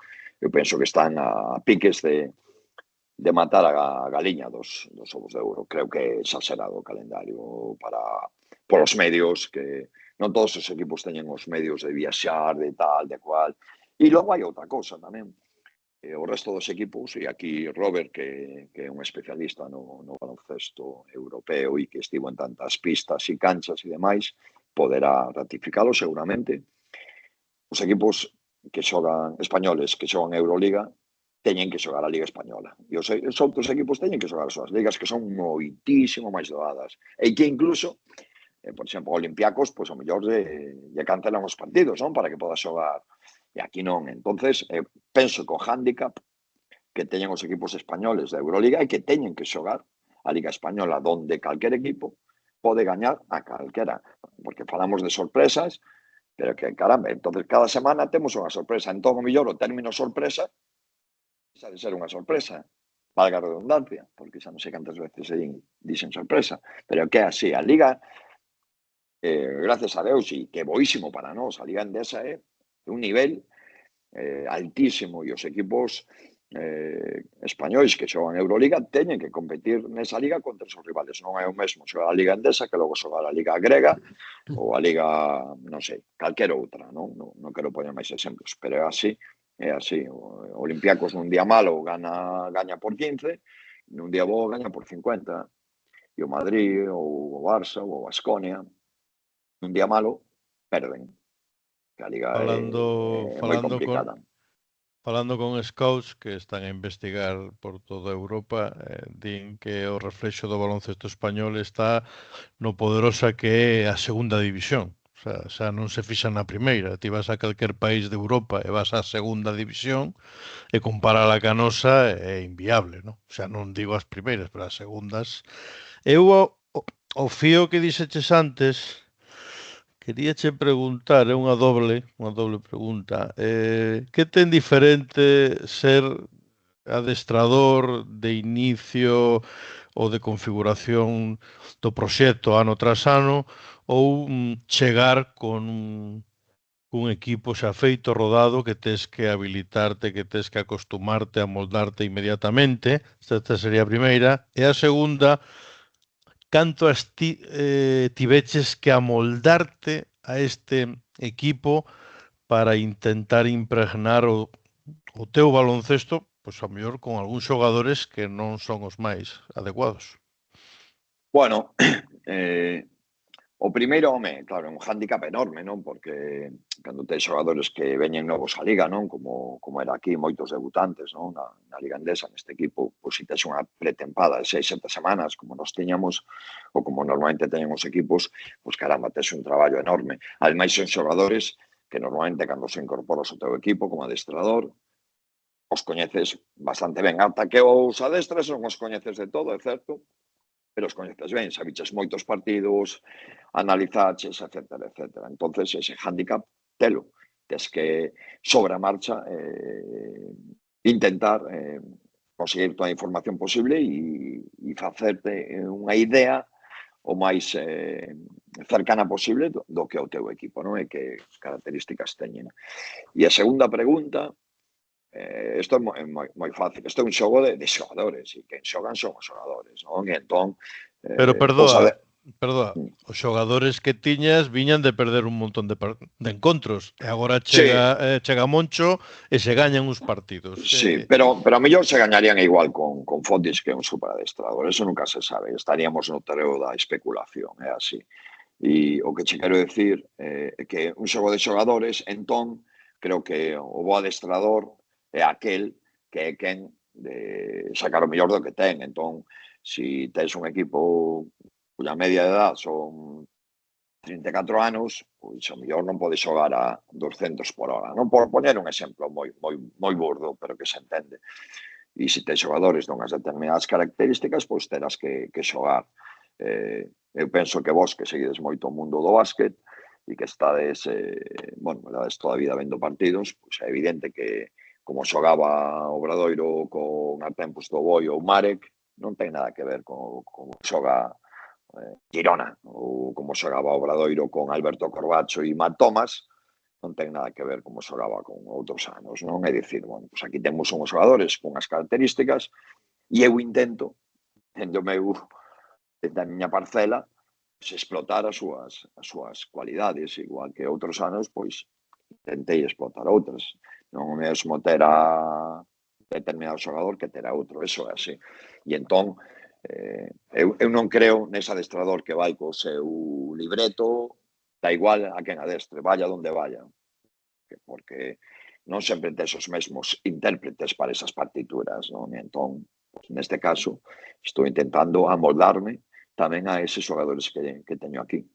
penso que están a piques de matar a galiña dos ovos de ouro. Creo que é exagerado o calendario por os medios, que non todos os equipos teñen os medios de viaxar, de tal, de cual. E logo hai outra cousa tamén. o resto dos equipos, e aquí Robert, que é un especialista no baloncesto europeo e que estivo en tantas pistas e canchas e demais, poderá ratificalo seguramente. Os equipos que xogan españoles, que xogan Euroliga, teñen que xogar a Liga Española. E os outros equipos teñen que xogar as súas ligas, que son moitísimo máis doadas. E que incluso, por exemplo, Olympiacos, pois, o mellor lle cancelan os partidos, non? Para que poda xogar. E aquí non. Entonces, penso que o hándicap que teñen os equipos españoles da Euroliga e que teñen que xogar a Liga Española, donde calquer equipo pode gañar a calquera. Porque falamos de sorpresas, pero que, caramba, entonces cada semana temos unha sorpresa. Entón, o mellor, o término sorpresa xa de ser unha sorpresa, valga a redundancia, porque xa non sei cantas veces dixen sorpresa, pero que é así, a Liga, gracias a Deus, e que é boísimo para nós, a Liga Endesa é un nivel altísimo, e os equipos españois que xogan Euroliga teñen que competir nesa liga contra os rivales. Non é o mesmo xogar a Liga Endesa que logo xogar a Liga Grega ou a Liga, non sei, calquera outra. Non quero poñer máis exemplos, pero é así. É así. O Olympiacos nun día malo gaña por 15, nun día bo gaña por 50. E o Madrid, ou o Barça, ou o Baskonia, nun día malo, perden. Que a liga é moi complicada. Falando con scouts que están a investigar por toda Europa, din que o reflexo do baloncesto español está no poderosa que é a segunda división. O sea, xa non se fixa na primeira. Ti vas a calquer país de Europa e vas á segunda división e comparala ca nosa é inviable, non? O sea, non digo as primeiras, pero as segundas. Eu o fío que dixeches antes, queríache preguntar, é unha doble pregunta. Que ten diferente ser adestrador de inicio ou de configuración do proxecto ano tras ano ou chegar con un equipo xa feito, rodado, que tes que habilitarte, que tes que acostumarte, a moldarte inmediatamente? Esta sería a primeira. E a segunda, canto tiveches que amoldarte a este equipo para intentar impregnar o teu baloncesto, pois a mellor con algúns xogadores que non son os máis adecuados. Bueno, o primeiro, claro, é un hándicap enorme, non? Porque cando tes xogadores que veñen novos á Liga, non? Como era aquí, moitos debutantes, non? Na Liga Endesa, neste equipo, pois se tes unha pretempada de 6-7 semanas, como nos tiñamos, ou como normalmente teñen os equipos, pois caramba, tes un traballo enorme. Ademais, son xogadores que normalmente cando se incorporas ao teu equipo como adestrador, os coñeces bastante ben. Ata que os adestras non os coñeces de todo, é certo, pero os coñeces ben, sabiches moitos partidos, analizaches, etcétera, etcétera. Entonces, ese hándicap, telo. Tes que, sobre a marcha, intentar conseguir toda a información posible e facerte unha idea o máis cercana posible do que é o teu equipo, non? E que características teñen. E a segunda pregunta, isto é moi fácil. Isto é un xogo de xogadores, e quen xogan son os xogadores, non? E entón, pero perdoa, os xogadores que tiñas viñan de perder un montón de encontros e agora chega Moncho e se gañan uns partidos. Sí, pero a mellor se gañarían igual con Fotis que un superadestrador. Eso nunca se sabe. Estaríamos no terreo da especulación, é así. E o que che quero decir é que un xogo de xogadores, entón, creo que o bo adestrador é aquel que é quen de sacar o mellor do que ten. Entón, se tes un equipo cuya media de edad son 34 anos, pois o mellor non pode xogar a 200 por hora. Non por poñer un exemplo moi burdo, pero que se entende. E se tes xogadores dunhas determinadas características, pois terás que xogar. Eu penso que vos que seguides moito o mundo do básquet e que estades, levades toda a vida vendo partidos, pois é evidente que como xogaba Obradoiro con Artempus do Boi ou Marek, non ten nada que ver con xoga Girona, ou como xogaba Obradoiro con Alberto Corbacho e Matt Thomas, non ten nada que ver como xogaba con outros anos, non? É dicir, pois aquí temos unhos xogadores con as características e eu intento, dende a miña parcela, explotar as súas cualidades, igual que outros anos, pois, intentei explotar outras. Non é mesmo ter a determinado xogador que terá outro, eso é así. E entón, eu non creo nese adestrador que vai co seu libreto, da igual a quen adestre, vaya donde vaya, porque non sempre tes os mesmos intérpretes para esas partituras, non? E entón, pues, neste caso, estou intentando amoldarme tamén a eses xogadores que teño aquí.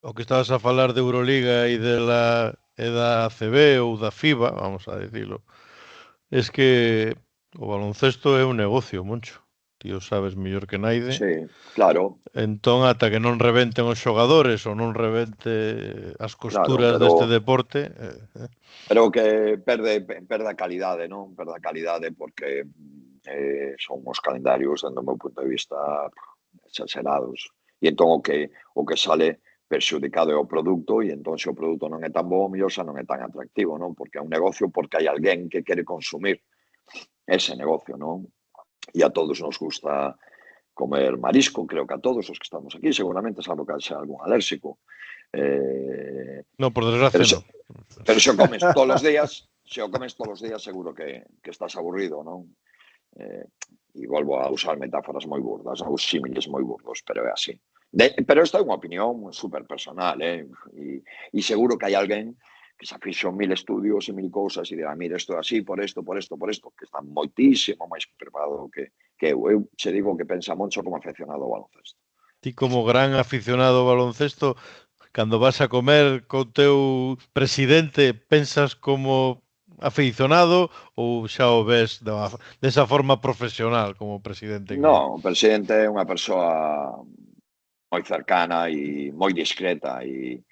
O que estabas a falar de Euroliga e da ACB ou da FIBA, vamos a dicilo, es que o baloncesto é un negocio, Moncho. Ti o sabes mellor que naide. Sí, claro. Entón, ata que non rebenten os xogadores ou non rebente as costuras Claro, deste deporte... Pero que perde a calidade, non? Perde a calidade porque son os calendarios, dentro do meu punto de vista, exagerados. E entón o que sale perxudicado é o produto, e entón se o produto non é tan bo, mellor xa non é tan atractivo, non? Porque é un negocio, porque hai alguén que quere consumir ese negocio, non? E a todos nos gusta comer marisco, creo que a todos os que estamos aquí, seguramente, salvo que haxa algún alérxico. Non, por desgracia non. Pero se o comes todos os días, seguro que estás aburrido, non? E volvo a usar metáforas moi burdas, ou símiles moi burdos, pero é así. Pero esta é unha opinión super personal, e seguro que hai alguén que se fixo 1000 estudios e 1000 cousas e dirá, mira, isto é así, por isto, que está moitísimo máis preparado que eu. Eu che digo que pensa Moncho como aficionado ao baloncesto. Ti como gran aficionado ao baloncesto, cando vas a comer co teu presidente, pensas como aficionado ou xa o ves desa forma profesional como presidente? Non, o presidente é unha persoa moi cercana e moi discreta e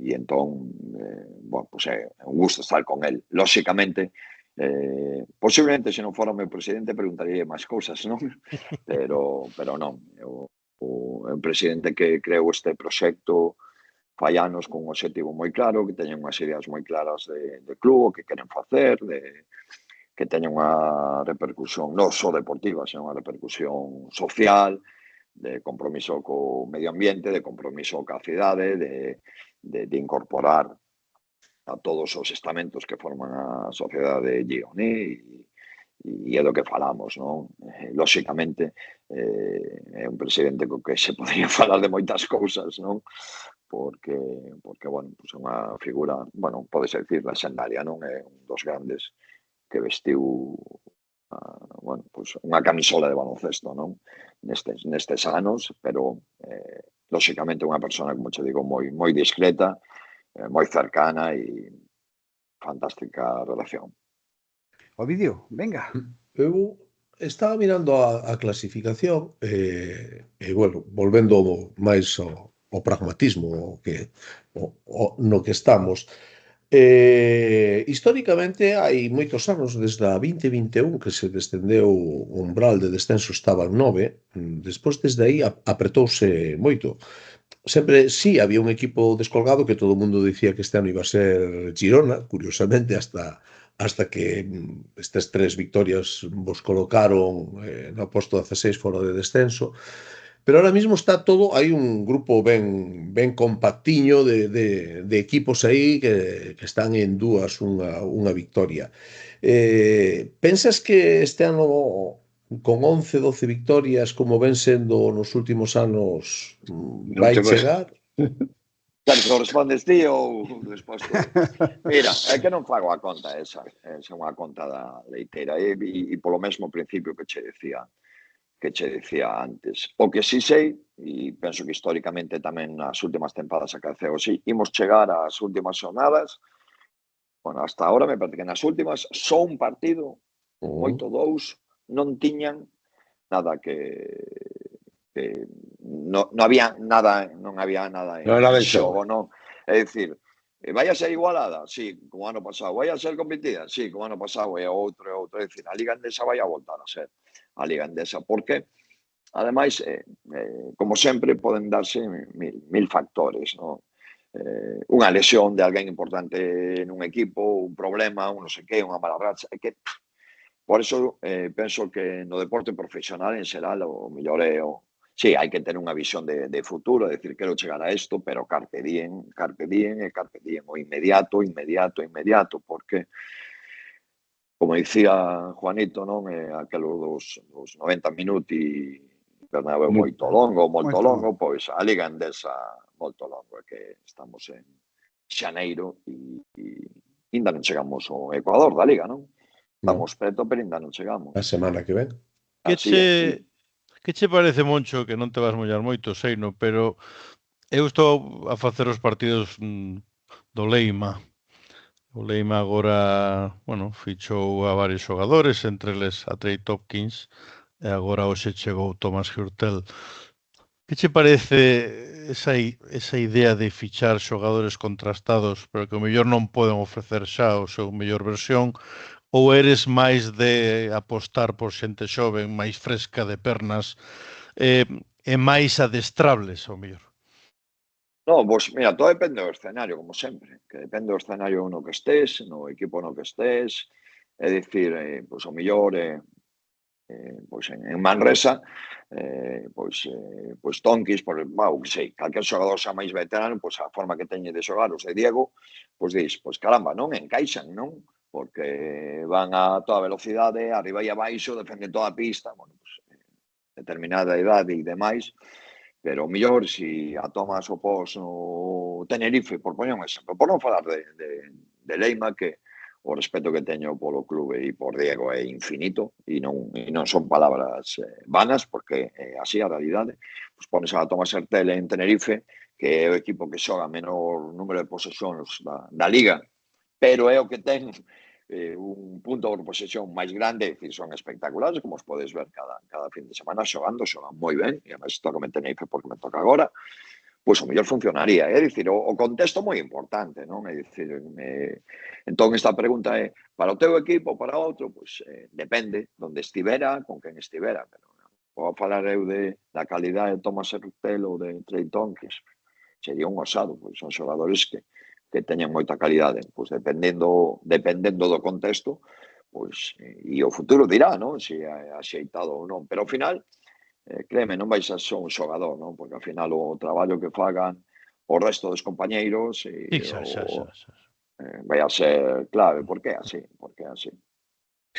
entón, bueno, pues é un gusto estar con él. Lóxicamente, posiblemente se non fora o meu presidente preguntaría máis cousas, non? Pero non, é un presidente que creou este proxecto fai anos con un objetivo moi claro, que teñen unhas ideas moi claras de club, que queren facer, que teñen unha repercusión non só deportiva, senón unha repercusión social, de compromiso co medio ambiente, de compromiso ca cidade, de incorporar a todos os estamentos que forman a sociedade guioní e é do que falamos, non? Lóxicamente, é un presidente co que se podría falar de moitas cousas, non? Porque bueno, pues é unha figura, bueno, podese dicir, lexendaria, non? É un dos grandes que vestiu bueno, pues unha camisola de baloncesto, non? Nestes anos, pero lóxicamente unha persona, como che digo, moi discreta, moi cercana e fantástica relación. Ovidio, venga. Eu estaba mirando a clasificación e bueno, volvendo máis ao pragmatismo no que estamos. Históricamente hai moitos anos, desde a 2021 que se descendeu o umbral de descenso, estaba en 9, despois desde aí apretouse moito. Sempre, sí, había un equipo descolgado que todo o mundo dicía que este ano iba a ser Girona, curiosamente, hasta que estas 3 victorias vos colocaron no posto 16 fora de descenso. Pero ahora mismo está todo, hai un grupo ben compactiño de equipos aí que están en dúas unha victoria. Pensas que este ano con 11, 12 victorias, como ven sendo nos últimos anos, vai chegar? Claro, respondes ti ou despois tú? Mira, é que non fago a conta esa é unha conta da leiteira e polo mesmo principio que che decía antes. O que sí sei, e penso que históricamente tamén nas últimas tempadas aconteceu así, imos chegar ás últimas jornadas, bueno, hasta ahora me parece que nas últimas só un partido, moito 2, non tiñan nada non había nada en xogo, non? É dicir, vai a ser igualada? Sí, como ano pasado. Vai a ser competida? Sí, como ano pasado. É outro. É dicir, a Liga Endesa vai a voltar a ser a Liga Endesa. Porque, ademais, como sempre, poden darse mil factores, non? Unha lesión de alguén importante nun equipo, un problema, un non sei que, unha mala racha. É que, por eso, penso que no deporte profesional, en xeral, o mellor é sí, hai que ter unha visión de futuro, decir, quero chegar a isto, pero carpe diem, o inmediato, porque como dicía Juanito, non? Aquelos dos 90 minutos e Bernabéu moito longo, pois a Liga Endesa moito longo, que estamos en xaneiro e ainda non chegamos ao Ecuador da Liga, non? Estamos preto, pero ainda non chegamos. A semana que ven. Que che parece, Moncho, que non te vas mollar moito, seino, pero eu estou a facer os partidos do Leima. O Leima agora, bueno, fichou a varios xogadores, entre eles a Trey Tompkins, e agora hoxe chegou Thomas Hurtel. Que che parece esa idea de fichar xogadores contrastados, pero que o mellor non poden ofrecer xa o seu mellor versión, ou eres máis de apostar por xente xoven, máis fresca de pernas, e máis adestrables, ao mellor? No, pois, mira, todo depende do escenario, como sempre, que depende do escenario no que estés, no equipo no que estés, é dicir, pois o mellor, pois en Manresa, pois Tonkis, que sei, calquer xogador xa máis veterano, pois a forma que teñe de xogar os de Diego, pois dis, pois caramba, non encaixan, non? Porque van a toda velocidade, arriba e abaixo, defenden toda a pista, bueno, pois determinada idade e demais, pero o mellor, si a tomas o pos no Tenerife, por poñer un exemplo, por non falar de Leima, que o respeto que teño polo clube e por Diego é infinito, e non son palabras vanas, porque é así a realidade. Pois pones a Thomas Hurtel en Tenerife, que é o equipo que xoga menor número de posesións da Liga, pero é o que ten un punto de posesión máis grande, é dicir, son espectaculares, como os podes ver cada fin de semana xogan moi ben, e además toca me Tenerife porque me toca agora, pois o mellor funcionaría, é dicir, o contexto moi importante, non? É dicir, entón esta pregunta é, para o teu equipo, para outro, pois depende donde estivera, con quen estivera, pero vou falar eu da calidade de Thomas Hurtel ou de Trey Tompkins, sería un osado, pois son xogadores que teñen moita calidade, pois dependendo do contexto, pois e o futuro dirá, non? Se é axeitado ou non, pero ao final, créeme, non vais a ser un xogador, non? Porque ao final o traballo que fagan o resto dos compañeiros vai a ser clave, porque é así,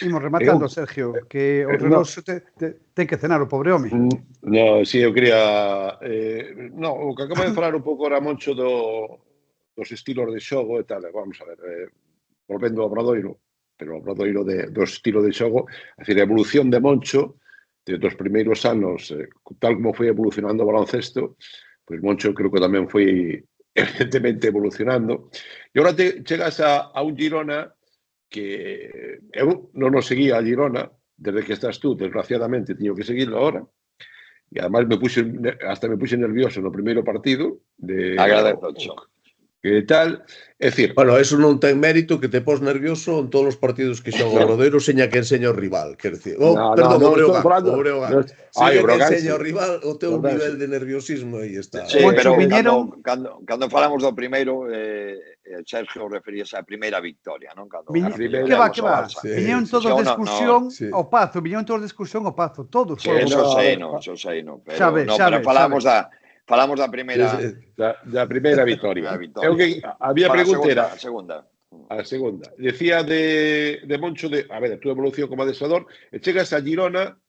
Imos rematando, Sergio, que o reloxo ten que cenar o pobre home. No, si, eu quería... o que acabo de falar un pouco ahora, Moncho, dos estilos de xogo e tal, vamos a ver, volvendo ao Obradoiro, pero o Obradoiro do estilo de xogo, é dicir, a evolución de Moncho dos primeiros anos, tal como foi evolucionando o baloncesto, pois Moncho creo que tamén foi evidentemente evolucionando, e agora chegas a un Girona que eu non o seguía a Girona desde que estás tú, desgraciadamente teño que seguirlo ahora, e además hasta me puxe nervioso no primeiro partido agradezo. Que tal, é dicir... Bueno, eso non ten mérito que te pos nervioso en todos os partidos que xoga o Obradoiro seña que enseña o rival, quer dicir, perdón, o Breogán. Se que enseña o rival, o teu nivel de nerviosismo aí está. Sí, pero cando falamos do primeiro, Sergio referíase á primeira victoria, non? Que va? Viñeron todos de excursión ao Pazo, todos. Eso sei, pero falamos da primeira... Da primeira victoria. Había pregunta era... A segunda. Decía de Moncho, a ver, a túa evolución como adestrador, e chegas a Girona,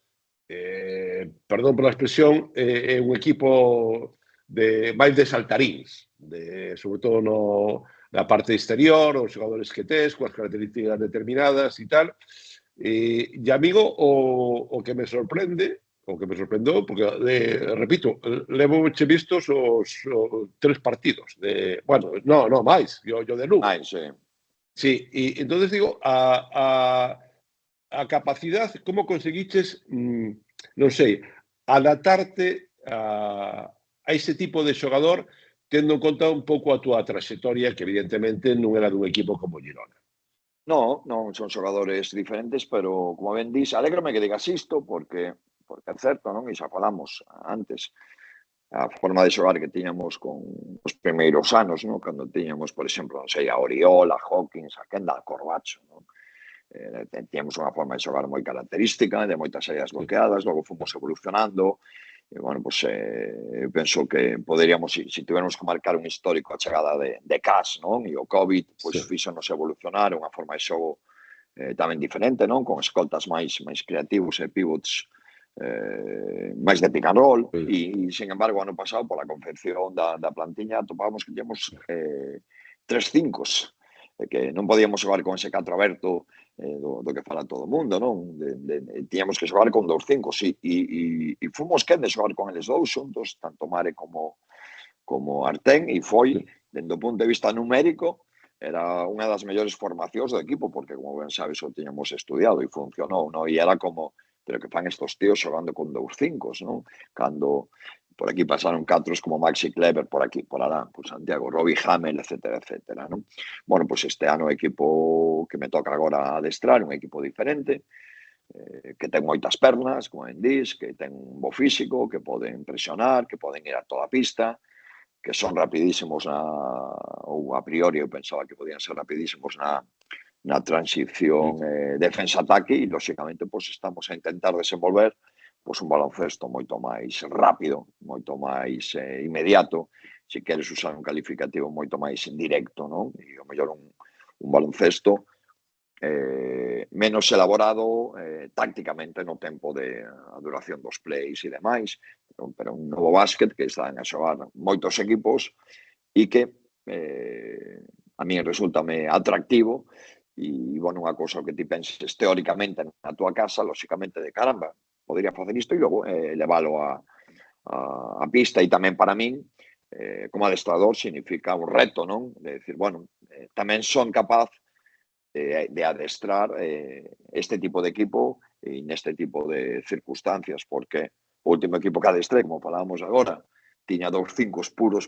perdón pola expresión, é un equipo máis de saltaríns, sobre todo na parte exterior, os xogadores que tes, coas características determinadas e tal. E, amigo, o que me sorprende, porque, repito, levo che vistos os 3 partidos. Bueno, no, máis, yo de Lugo. Sí, e entonces digo, a capacidade, como conseguiches, non sei, adaptarte a ese tipo de xogador, tendo en conta un pouco a túa trayectoria, que evidentemente non era dun equipo como Girona. Non, son xogadores diferentes, pero, como ben dís, alégrame que digas isto, porque é certo, non? E xa falamos antes, a forma de xogar que tiñamos con os primeiros anos, non? Cando tiñamos, por exemplo, non sei, a Oriol, a Hawkins, a Kendall Corbacho, non? Tiñamos unha forma de xogar moi característica, de moitas áreas bloqueadas, logo fomos evolucionando, e, bueno, pois, eu penso que poderíamos, se tivermos que marcar un histórico a chegada de Cas, non? E o COVID, pois, fíxonos evolucionar, unha forma de xogo tamén diferente, non? Con escoltas máis creativos e pivots máis de pick and roll, e, sin embargo, ano pasado, pola confección da plantiña, topábamos que tínhamos 3-5s, que non podíamos xogar con ese 4 aberto do que fala todo o mundo, non? Tiñamos que xogar con 2-5s, e fomos quen de xogar con eles dous xuntos, tanto Mare como Artén, e foi, dende o punto de vista numérico, era unha das mellores formacións do equipo, porque, como ben sabes, o tiñamos estudiado e funcionou, non? E era como, pero que fan estos tíos xogando con 2-5s, non? Cando por aquí pasaron 4s como Maxi Kleber, por aquí, por alá, por Santiago, Robbie Hamel, etcétera, non? Bueno, pois este ano o equipo que me toca agora adestrar, un equipo diferente, que ten moitas pernas, como en dis, que ten un bo físico, que poden presionar, que poden ir a toda a pista, que son rapidísimos ou a priori eu pensaba que podían ser rapidísimos na transición defensa-ataque, e, lóxicamente, pois estamos a intentar desenvolver pois un baloncesto moito máis rápido, moito máis inmediato, se queres usar un calificativo moito máis indirecto, non? E, ao mellor, un baloncesto menos elaborado tácticamente no tempo de a duración dos plays e demais, pero un novo básquet que están a xogar moitos equipos e que a mí resultame atractivo. E, bueno, unha cousa que ti penses teóricamente na tua casa, lóxicamente, de caramba, podría facer isto, e logo leválo a pista. E tamén para min, como adestrador, significa un reto, non? De decir, bueno, tamén son capaz de adestrar este tipo de equipo e neste tipo de circunstancias, porque o último equipo que adestré, como falábamos agora, tiña 2-5s puros,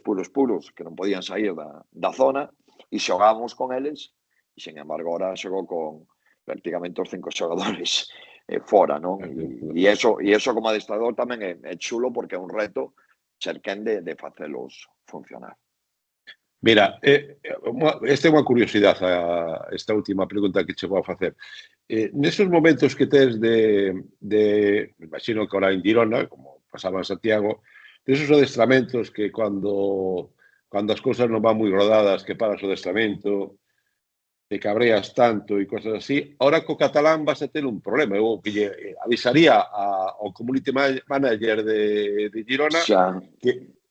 que non podían sair da zona, e xogábamos con eles, e, sin embargo, agora xogou con prácticamente os 5 xogadores fora, non? E eso como adestrador tamén é chulo, porque é un reto ser quen de facelos funcionar. Mira, esta é unha curiosidade, esta última pregunta que che vou a facer. Nesos momentos que tes me imagino que ahora en Girona, como pasaba en Santiago, desos adestramentos que cando as cousas non van moi rodadas, que paras o adestramento, te cabreas tanto e cosas así, ahora co catalán vas a ter un problema. Eu que lle avisaría ao community manager de Girona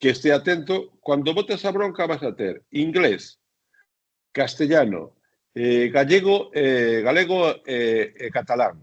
que este atento, cando botes a bronca vas a ter inglés, castellano, galego e catalán.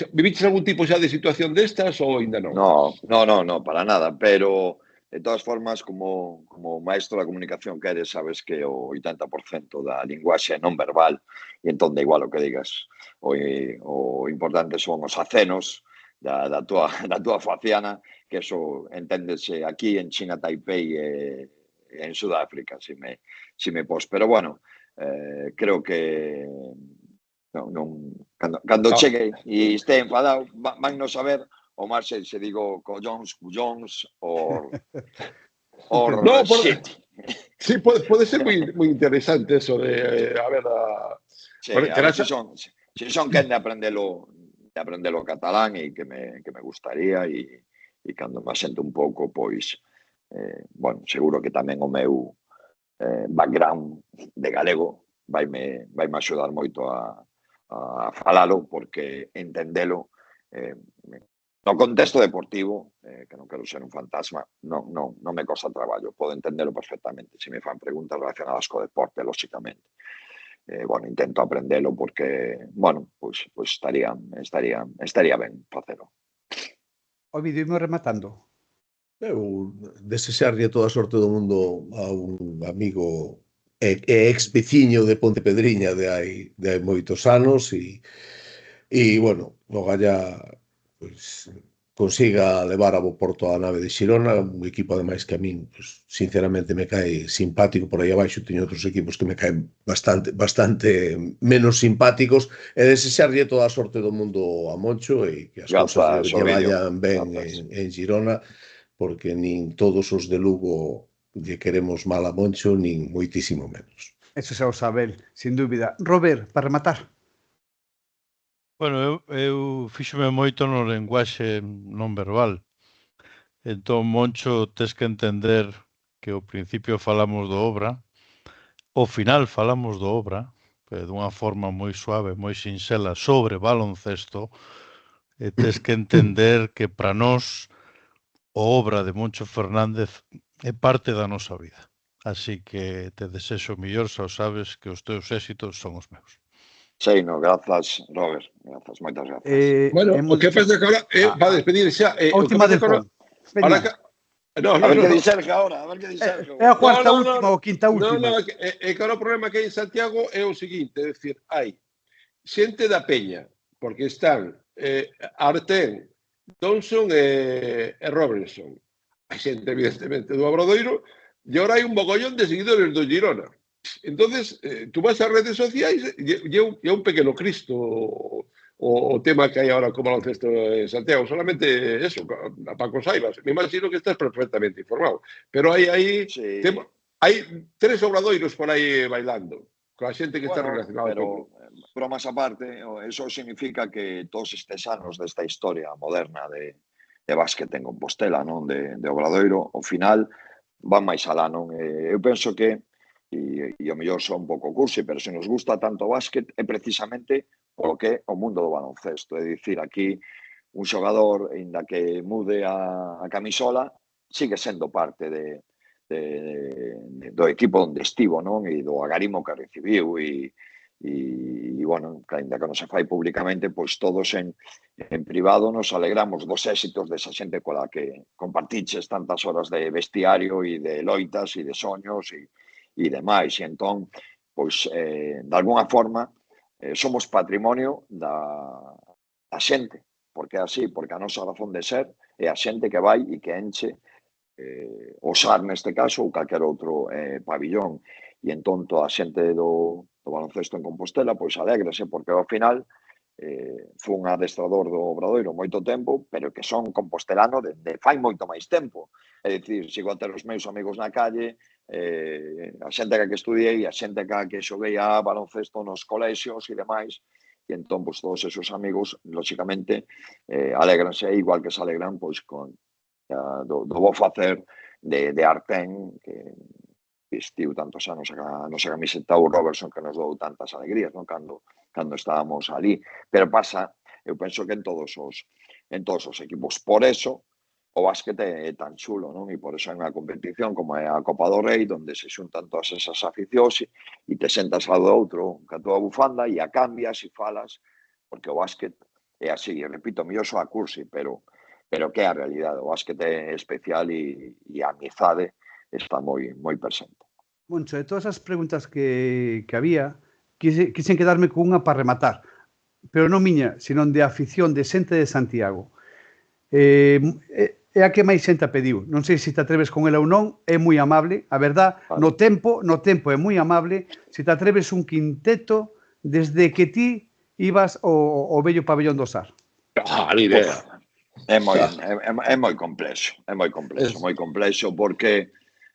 Viviches algún tipo xa de situación destas ou ainda non? No, para nada, pero de todas formas, como maestro da comunicación que eres, sabes que o 80% da linguaxe non verbal, e entón da igual o que digas. O importante son os acenos da tua faciana, que eso enténdese aquí en China, Taipei e en Sudáfrica, si me pos. Pero, bueno, creo que cando chegue e este enfadado, van non saber o Marcel se digo collóns, or shit. Sí, pode ser moi interesante eso de, a ver, Sí, a ver se son quen de aprendelo catalán, e que me gustaría, e cando me asento un pouco, pois, bueno, seguro que tamén o meu background de galego vaime axudar moito a falalo, porque entendelo no contexto deportivo, que non quero ser un fantasma, non me cosa traballo, podo entendelo perfectamente. Se me fan preguntas relacionadas co deporte, lóxicamente. Bueno, intento aprendelo porque, bueno, pois estaría ben facelo. Ovidio, imos rematando. Eu desexarlle toda a sorte do mundo a un amigo e ex-veciño de Pontepedriña de hai moitos anos, e bueno, ogalla pois consiga levar a bo porto a nave de Xirona, un equipo ademais que a min, pues, sinceramente, me cae simpático. Por aí abaixo teño outros equipos que me caen bastante menos simpáticos, e desexarlle toda a sorte do mundo a Moncho, e que as cousas lle vayan ben en Girona, porque nin todos os de Lugo lle queremos mal a Moncho, nin moitísimo menos. Eso xa o sabe, sin dúbida. Robert, para rematar. Bueno, eu fíxome moito no lenguaxe non verbal. Entón, Moncho, tes que entender que ao principio falamos do obra, ao final falamos do obra, dunha forma moi suave, moi sinxela, sobre baloncesto, e tes que entender que para nós a obra de Moncho Fernández é parte da nosa vida. Así que te desexo mellor, xa sabes que os teus éxitos son os meus. Sí, no, grazas, Robert. Grazas, moitas grazas. Bueno, o que pasa que ahora va a despedir xa. A última del pon. Ahora no, A ver que no. di Sergio ahora, a ver que di Sergio. É a cuarta No, última ou quinta última. É que ahora o problema que hai en Santiago é o seguinte, é dicir, hai xente da Peña, porque están Artén, Thompson e Robertson. Hai xente, evidentemente, do Obradoiro, e ahora hai un mogollón de seguidores do Girona. Entonces, tú vas ás redes sociais e é un pequeno Cristo o tema que hai ahora co baloncesto en Santiago. Solamente eso, a Paco Saibas. Me imagino que estás perfectamente informado. Pero hai Sí. hai 3 obradoiros por aí bailando, coa xente que está Bueno, relacionada pero con... bromas aparte, eso significa que todos estes anos desta historia moderna de básquet en Compostela, non, de Obradoiro, ao final van máis alá, non? Eu penso que, e o mellor son un pouco cursi, pero se nos gusta tanto o básquet é precisamente polo que é o mundo do baloncesto. É dicir, aquí un xogador, ainda que mude a camisola, sigue sendo parte do equipo onde estivo, non? E do agarimo que recibiu e bueno, ainda que non se fai públicamente, pois todos en privado nos alegramos dos éxitos desa xente cola que compartiches tantas horas de vestiario e de loitas e de soños e demais. E entón, pois, de alguna forma, somos patrimonio da xente, porque é así, porque a nosa razón de ser é a xente que vai e que enche o SAR neste caso ou calquer outro pabillón. E entón toda a xente do baloncesto en Compostela pois alégrase, porque ao final foi un adestrador do Obradoiro moito tempo, pero que son compostelano de fai moito máis tempo. É dicir, sigo a ter os meus amigos na calle, a xente que estudiei, a xente que xoguei a baloncesto nos colexios e demais, e entón, pois, todos esos amigos, lóxicamente, alegranse, igual que se alegran, pois, con do bo facer de Artén, que vestiu tantos anos a nosa camiseta, o Robertson, que nos dou tantas alegrías, non? Cando estábamos ali. Pero pasa, eu penso que en todos os equipos. Por eso, o básquet é tan chulo, non? E por eso hai unha competición como é a Copa do Rei, onde se xuntan todas esas aficións e te sentas ao do outro ca túa bufanda e a cambias e falas, porque o básquet é así. E repito, mellor só a cursi, pero que é a realidade. O básquet é especial e a amizade está moi presente. Moncho, de todas as preguntas que había, quixen quedarme con unha para rematar, pero non miña, senón de afición de xente de Santiago. É a que máis xente a pediu. Non sei se te atreves con ela ou non, é moi amable, a verdad, no tempo é moi amable. Se te atreves un quinteto desde que ti ibas ao vello pabellón do SAR. Ni idea. É moi complexo, moi complexo, porque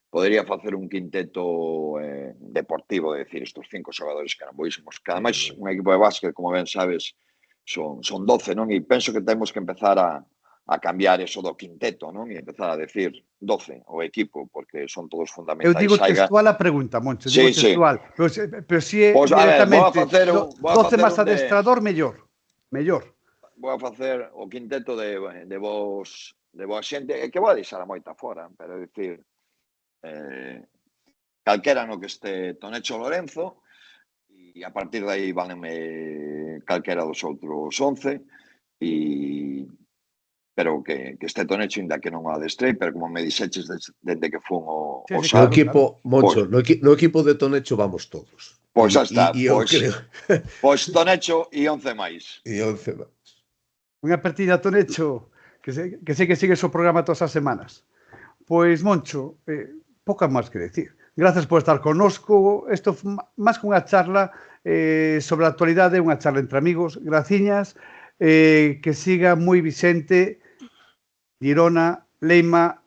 podería facer un quinteto deportivo, de decir, estos 5 xogadores que eran boísimos. Que ademais, un equipo de básquet, como ben sabes, son 12, non? E penso que temos que empezar a cambiar eso do quinteto, non? E empezar a decir 12 o equipo, porque son todos fundamentais. Eu digo textual a pregunta, Moncho, digo textual. Pero se é directamente 12 máis adestrador, mellor. Vou a facer o quinteto de boa xente, que vou a deixar a moita fora, pero é dicir, calquera no que este Tonecho Lorenzo, e a partir de aí vaneme calquera dos outros 11, pero que este Tonecho, inda que non o adestrei, pero como me dixeches desde que fun o SAR... No equipo, Moncho, no equipo de Tonecho vamos todos. Pois xa está, pois Tonecho e 11 máis. E 11 máis. Unha partida, Tonecho, que sei que sigues o programa todas as semanas. Pois, Moncho, pouca máis que decir. Gracias por estar connosco. Isto máis que unha charla sobre a actualidade, unha charla entre amigos. Graciñas, que siga moi vixente Girona, Leima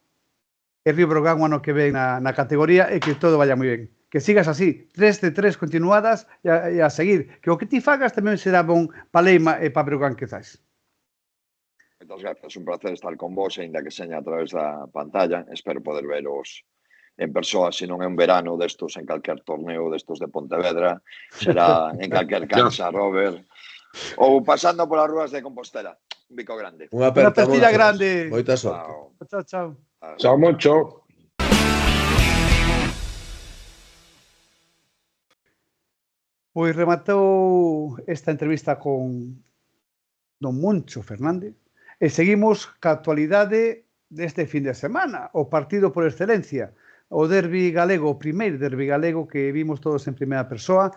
e Río Breogán o ano que ven na categoría e que todo vaya moi ben. Que sigas así, 3 de 3 continuadas e a seguir. Que o que ti fagas tamén será bon para Leima e para Breogán, quizás. Moitas grazas, un placer estar con vos, ainda que seña a través da pantalla. Espero poder veros en persoa, se non é un verano destos en calquer torneo destos de Pontevedra, será en calquer cancha, Robert, ou pasando polas rúas de Compostela. Un bico grande. Unha Unha aperta, apertilla Moncho. grande. Moita sorte. Chao, chao. Chao, Moncho. Pois rematou esta entrevista con don Moncho Fernández e seguimos ca actualidade deste fin de semana, o partido por excelencia, o derbi galego, o primeiro derbi galego que vimos todos en primeira persoa.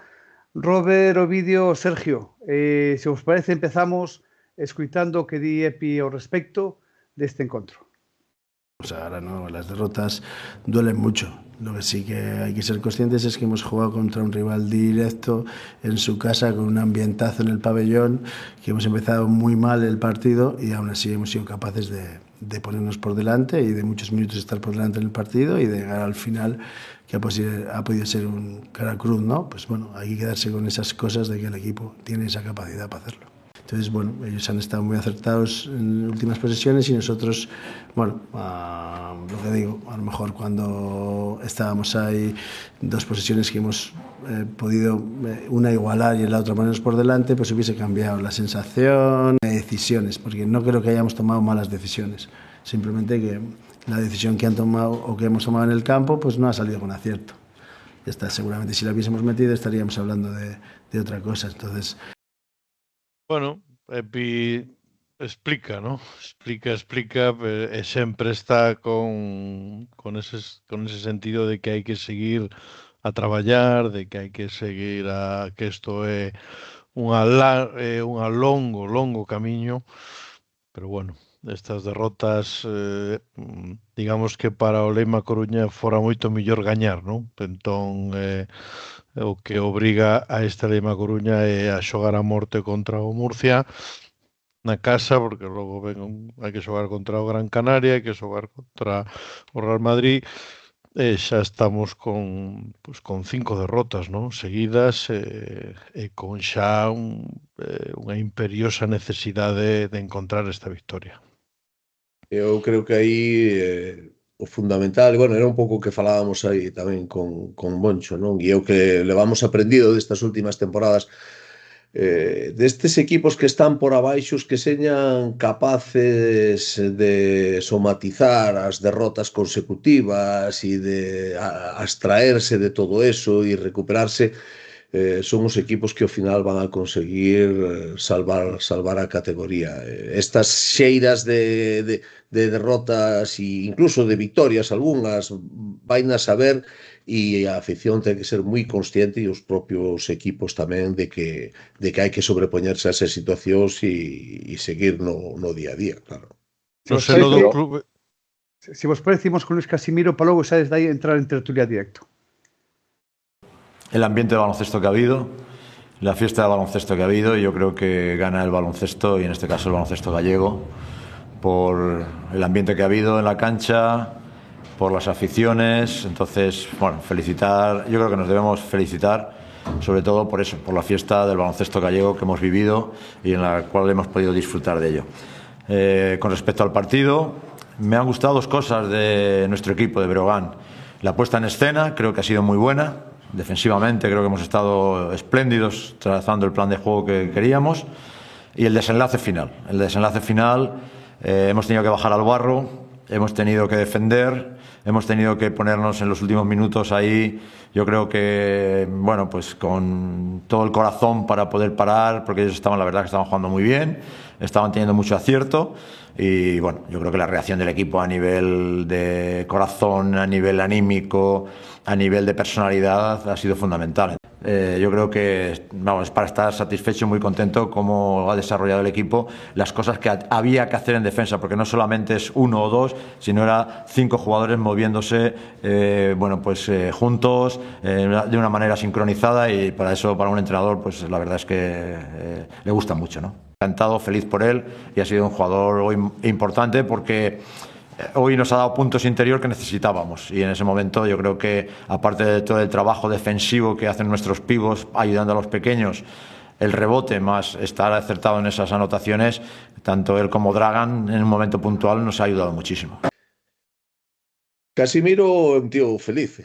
Robert, Ovidio, Sergio, se os parece empezamos escuitando o que di Epi ao respecto deste encontro. Pues ahora no, las derrotas duelen mucho. Lo que sí que hay que ser conscientes es que hemos jugado contra un rival directo en su casa con un ambientazo en el pabellón, que hemos empezado muy mal el partido y aún así hemos sido capaces de ponernos por delante y de muchos minutos estar por delante en el partido y de llegar al final, que ha podido ser un cara cruz, ¿no? Pues bueno, hay que quedarse con esas cosas de que el equipo tiene esa capacidad para hacerlo. Entonces, bueno, ellos han estado muy acertados en últimas posesiones y nosotros, bueno, lo que digo, a lo mejor cuando estábamos ahí, dos posesiones que hemos podido una igualar y la otra ponernos por delante, pues hubiese cambiado la sensación de decisiones, porque no creo que hayamos tomado malas decisiones, simplemente que la decisión que han tomado o que hemos tomado en el campo, pues no ha salido con acierto. Ya está, seguramente si la hubiésemos metido estaríamos hablando de otra cosa, entonces... Bueno, Epi explica, ¿no? Explica, e sempre está con ese sentido de que hai que seguir a traballar, de que hai que seguir que isto é unha longo camiño, pero bueno, estas derrotas, digamos que para o Leima Coruña fora moito mellor gañar, non? Entón, o que obriga a esta Leima Coruña é a xogar a morte contra o Murcia na casa, porque logo hai que xogar contra o Gran Canaria, hai que xogar contra o Real Madrid, e xa estamos con 5 derrotas, non? Seguidas, e con xa unha imperiosa necesidade de encontrar esta victoria. Eu creo que aí o fundamental, bueno, era un pouco o que falábamos aí tamén con Moncho, non? E o que levamos aprendido destas últimas temporadas, destes equipos que están por abaixo, que señan capaces de somatizar as derrotas consecutivas e de abstraerse de todo eso e recuperarse, son os equipos que ao final van a conseguir salvar a categoría. Estas xeiras de derrotas e incluso de victorias, algunhas vainas a ver, e a afición ten que ser moi consciente e os propios equipos tamén de que hai que sobrepoñerse a esas situacións e seguir no día a día, claro. No seno do clube... Se vos parecimos con Luis Casimiro, para logo xa desde aí entrar en tertulia directo. El ambiente de baloncesto que ha habido, la fiesta de baloncesto que ha habido, y yo creo que gana el baloncesto, y en este caso el baloncesto gallego, por el ambiente que ha habido en la cancha, por las aficiones. Entonces, bueno, felicitar, yo creo que nos debemos felicitar, sobre todo por eso, por la fiesta del baloncesto gallego que hemos vivido y en la cual hemos podido disfrutar de ello. Con respecto al partido, me han gustado dos cosas de nuestro equipo de Breogán. La puesta en escena creo que ha sido muy buena. Defensivamente creo que hemos estado espléndidos trazando el plan de juego que queríamos. Y el desenlace final. El desenlace final, hemos tenido que bajar al barro, hemos tenido que defender, hemos tenido que ponernos en los últimos minutos ahí, yo creo que, bueno, pues con todo el corazón para poder parar, porque ellos estaban, la verdad que estaban jugando muy bien, estaban teniendo mucho acierto. Y bueno, yo creo que la reacción del equipo a nivel de corazón, a nivel anímico, a nivel de personalidad ha sido fundamental. Yo creo que vamos, para estar satisfecho y muy contento cómo ha desarrollado el equipo las cosas que había que hacer en defensa, porque no solamente es uno o dos, sino era 5 jugadores moviéndose bueno, pues, juntos, de una manera sincronizada, y para eso, para un entrenador, pues la verdad es que le gusta mucho, ¿no? Encantado, feliz por él, y ha sido un jugador hoy importante porque hoy nos ha dado puntos interior que necesitábamos, y en ese momento yo creo que, aparte de todo el trabajo defensivo que hacen nuestros pivos ayudando a los pequeños, el rebote más estar acertado en esas anotaciones, tanto él como Dragan en un momento puntual nos ha ayudado muchísimo. Casimiro é un tío feliz,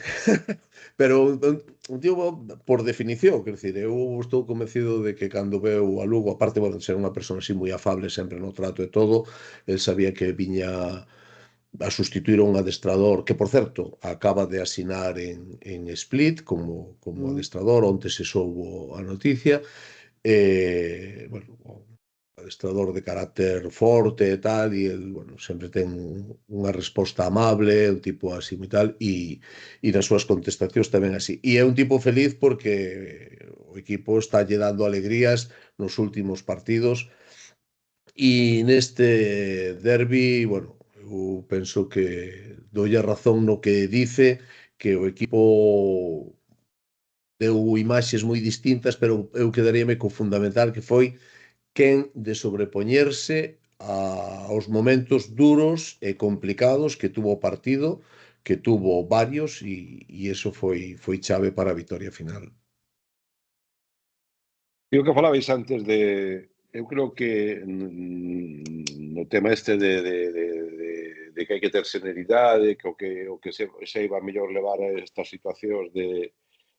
pero un tío por definición, quer dicir, eu estou convencido de que cando veu a Lugo, aparte, bueno, de ser unha persona así moi afable sempre no trato e todo, el sabía que viña a sustituir a un adestrador que, por certo, acaba de asinar en Split como adestrador, onte se soubo a noticia, bueno, adestrador de carácter forte e tal, e el, bueno, sempre ten unha resposta amable, un tipo así e tal, e nas súas contestacións tamén así. E é un tipo feliz porque o equipo está lle dando alegrías nos últimos partidos, e neste derbi, bueno, eu penso que dolle a razón no que dice, que o equipo deu imaxes moi distintas, pero eu quedaríame co fundamental que foi quen de sobrepoñerse aos momentos duros e complicados que tuvo o partido, que tuvo varios, e eso foi chave para a vitoria final. E o que falabais antes de... Eu creo que no tema este de que hai que ter serenidade, que o que se iba mellor levar a estas situacións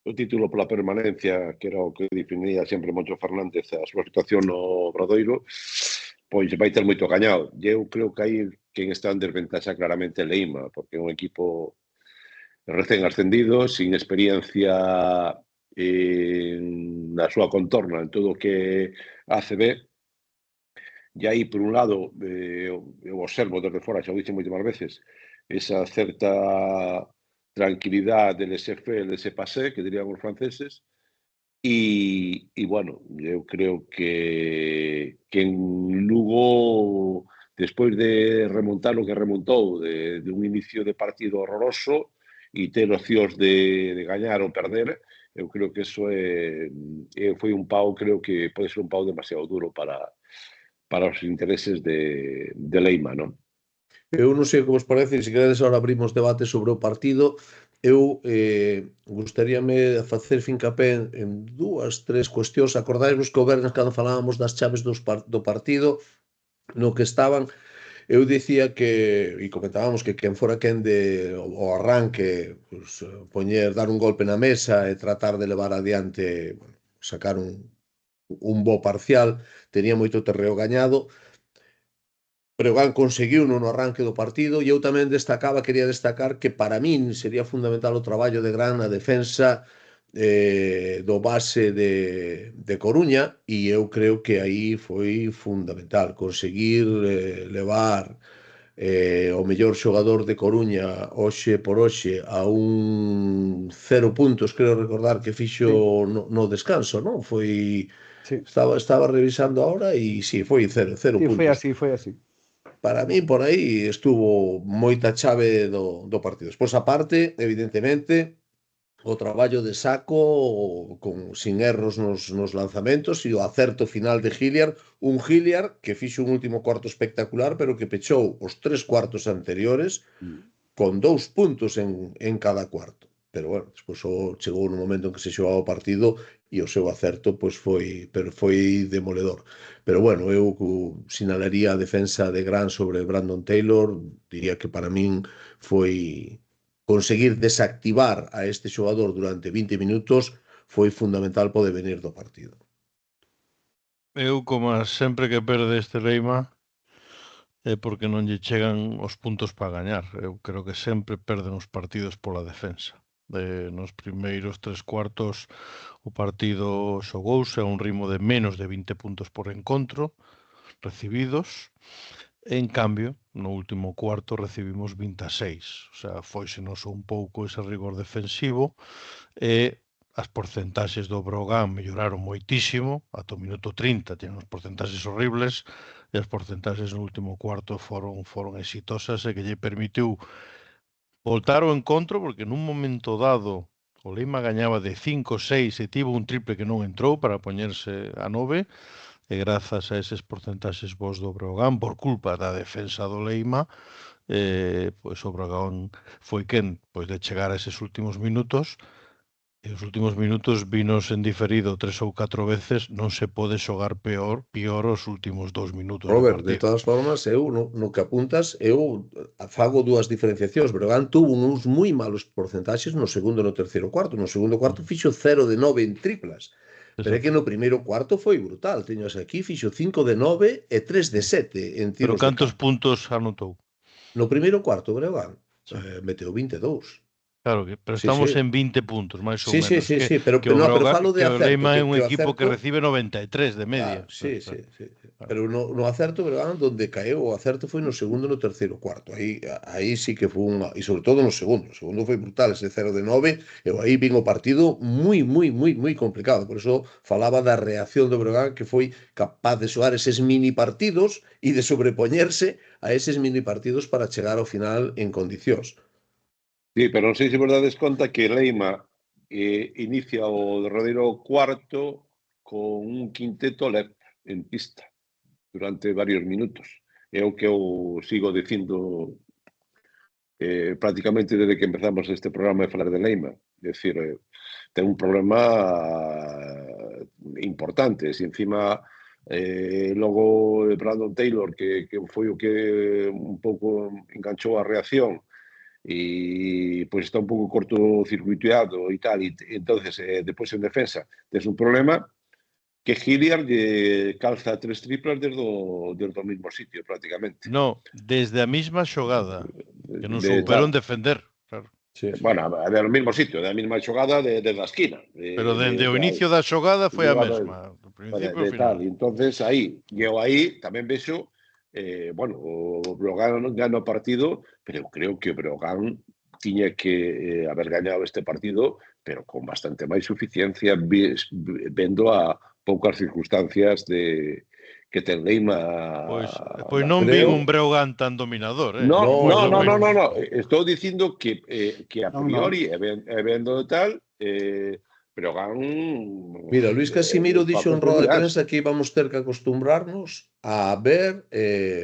do título pola permanencia, que era o que definía sempre Moncho Fernández a súa situación no Obradoiro, pois vai ter moito gañado. E eu creo que aí quen está en desventaxa claramente é Leima, porque é un equipo recén ascendido, sin experiencia na súa contorna, en todo o que ACB. E aí, por un lado, eu observo desde fora, xa o dixen moitas veces, esa certa tranquilidade, laissez-faire, laissez-passer, que dirían os franceses, e bueno, eu creo que en Lugo, despois de remontar o que remontou, de un inicio de partido horroroso, e ter opcións de gañar ou perder, eu creo que eso foi un pau, creo que pode ser un pau demasiado duro para os intereses de Leima, non? Eu non sei como os parece, se queredes agora abrimos debate sobre o partido. Eu gustaríame facer fincapé en dúas, tres cuestións. Acordaisvos que o vernes cando falábamos das chaves do partido, no que estaban, eu dicía que, e comentábamos que quen fora quen de o arranque, pues, dar un golpe na mesa e tratar de levar adiante, bueno, sacar un bo parcial, tenía moito terreo gañado. Breogán conseguiu no arranque do partido, e eu tamén quería destacar que para min sería fundamental o traballo de Gran na defensa do base de Coruña, e eu creo que aí foi fundamental conseguir levar o mellor xogador de Coruña hoxe por hoxe a un 0 puntos, creo recordar que fixo no descanso, non? Foi... Sí. Estaba revisando ahora e sí, foi 0 puntos. Foi así. Para mí, por aí, estuvo moita chave do partido. Despois, aparte, evidentemente, o traballo de Saco sin erros nos lanzamentos e o acerto final de Hilliard, un Hilliard que fixo un último cuarto espectacular, pero que pechou os 3 cuartos anteriores con 2 puntos en cada cuarto. Pero, bueno, despois chegou no momento en que se xogaba o partido e o seu acerto foi demoledor. Pero, bueno, eu sinalaría a defensa de Gran sobre Brandon Taylor. Diría que para min foi conseguir desactivar a este xogador durante 20 minutos foi fundamental para o devenir do partido. Eu, como sempre que perde este Leima, é porque non lle chegan os puntos para gañar. Eu creo que sempre perden os partidos pola defensa. Nos primeiros 3 cuartos o partido xogouse a un ritmo de menos de 20 puntos por encontro recibidos. En cambio, no último cuarto recibimos 26. O sea, foisenos un pouco ese rigor defensivo e as porcentaxes do Brogan melloraron moitísimo. Ata o minuto 30 tienen os porcentaxes horribles e as porcentaxes no último cuarto foron exitosas e que lle permitiu voltar ao encontro, porque nun momento dado o Leima gañaba de 5-6 e tivo un triple que non entrou para poñerse a 9, e grazas a eses porcentaxes vos do Breogán, por culpa da defensa do Leima, pois o Breogán foi quen de chegar a eses últimos minutos E os últimos minutos vinos en diferido 3 ou 4 veces, non se pode xogar peor os últimos 2 minutos do Robert, de partido. todas formas, eu no que apuntas, eu fago dúas diferenciacións. Breogán tuvo uns moi malos porcentaxes no segundo e no terceiro cuarto. No segundo cuarto fixo 0 de 9 en triplas. Pero é que no primeiro cuarto foi brutal. Teños aquí, fixo 5 de 9 e 3 de 7 en Pero tiros de cantos campo. puntos anotou? No primeiro cuarto, Breogán, meteu 22. Claro, pero estamos en 20 puntos, máis ou menos. Sí, pero que falo de o acerto. Leima é un que o equipo que acerto- recibe 93 de media. Sí. Pero no acerto, Breogán, donde caeu o acerto foi no segundo e no terceiro cuarto. Aí sí que foi unha... E sobre todo no segundo. O segundo foi brutal, ese 0 de 9. E aí vin o partido moi complicado. Por eso falaba da reacción do Breogán, que foi capaz de xogar eses mini partidos e de sobrepoñerse a eses mini partidos para chegar ao final en condicións. Sí, pero non sei se vos dades conta que Leima inicia o derradeiro cuarto con un quinteto lep en pista durante varios minutos. É o que eu sigo dicindo prácticamente desde que empezamos este programa de falar de Leima. É dicir, ten un problema importante. Se encima logo Brandon Taylor, que foi o que un pouco enganchou a reacción, y pues está un pouco cortocircuiteado e tal, y entonces despois en defensa tes un problema que Hilliard calza 3 triplas desde o mismo sitio prácticamente. No, desde a mesma xogada, que non souperon defender, claro. Sí. Bueno, del mismo sitio, da mesma xogada desde a esquina. Pero dende o inicio da xogada foi a mesma, do principio ao final. Entonces aí, eu aí tamén vexo bueno, o Breogán gana o partido, pero eu creo que o Breogán tiña que haber gañado este partido, pero con bastante máis suficiencia, vendo a poucas circunstancias que ten Leima. Pois non vi un Breogán tan dominador. No. Estou dicindo que a priori, e vendo tal, Breogán... Mira, Luis Casimiro dixo en roda de prensa que íbamos ter que acostumbrarnos a ver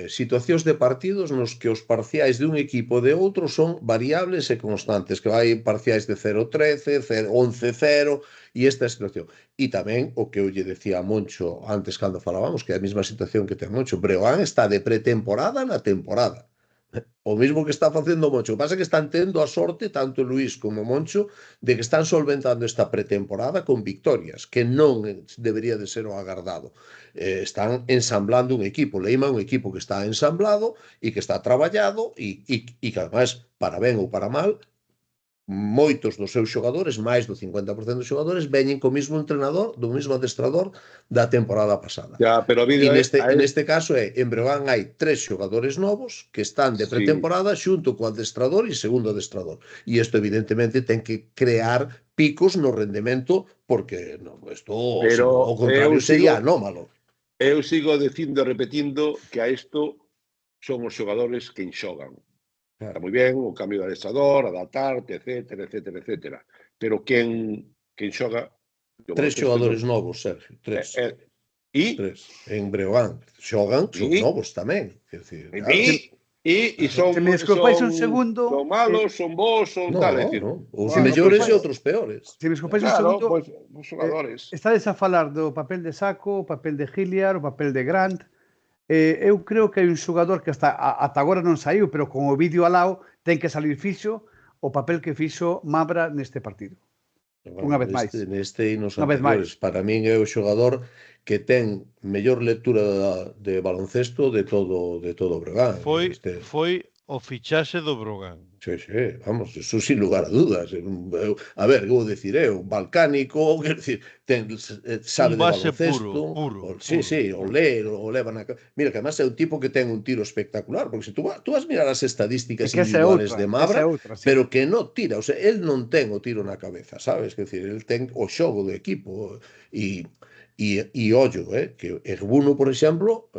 situacións de partidos nos que os parciais de un equipo de outro son variables e constantes, que hai parciais de 0-13, 11-0 e esta situación. E tamén o que eu lle decía a Moncho antes cando falábamos, que é a mesma situación que ten Moncho, Breogán está de pretemporada na temporada. O mismo que está facendo Moncho. O que pasa é que están tendo a sorte, tanto Luís como Moncho, de que están solventando esta pretemporada con victorias, que non debería de ser o agardado. Están ensamblando un equipo. Leima é un equipo que está ensamblado e que está traballado e que, además, para ben ou para mal, moitos dos seus xogadores, máis do 50% dos xogadores, veñen co mismo entrenador, do mismo adestrador da temporada pasada. Pero e neste caso en Breogán hai 3 xogadores novos que están de pretemporada xunto co adestrador e segundo adestrador. E isto evidentemente ten que crear picos no rendemento, porque o contrario sería anómalo. Eu sigo dicindo e repetindo que a isto son os xogadores que enxogan. Está moi ben o cambio de adestrador, adaptarte, etcétera. Pero quen xoga... 3 xogadores novos, Sergio. 3. En Breogán. Xogan, son novos tamén. E son malos, son bons, son tal. Os mellores e outros peores. Se me escopais un segundo, os xogadores. Estades a falar do papel de Sacco, o papel de Hilliard, o papel de Grant. Eu creo que hai un xogador que ata agora non saiu, pero con o vídeo al lado ten que salir fixo o papel que fixo Mabra neste partido. Unha vez máis. Neste e nos anteriores. Para min é o xogador que ten mellor lectura de baloncesto de todo o Breogán. Foi o fichaxe do Breogán. Sí, vamos, eso sin lugar a dudas. A ver, vou dicir, balcánico, quer dicir, sabe de baloncesto. Puro. Sí, o leva na... Mira, que además é un tipo que ten un tiro espectacular, porque se tú vas mirar as estadísticas individuales de Mabra, pero que non tira, o sea, él non ten o tiro na cabeza, sabes? Quer dicir, él ten o xogo do equipo e ollo, que Egbuno, por exemplo,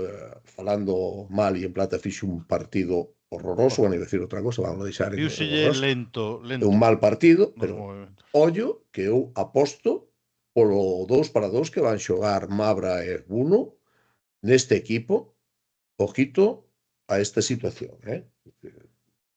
falando mal e en plata, fixe un partido horroroso, van a decir outra cosa, van a deixar lento. Un mal partido, pero ollo que eu aposto polo 2-2 que van xogar Mabra e Egbuno neste equipo, ojito a esta situación,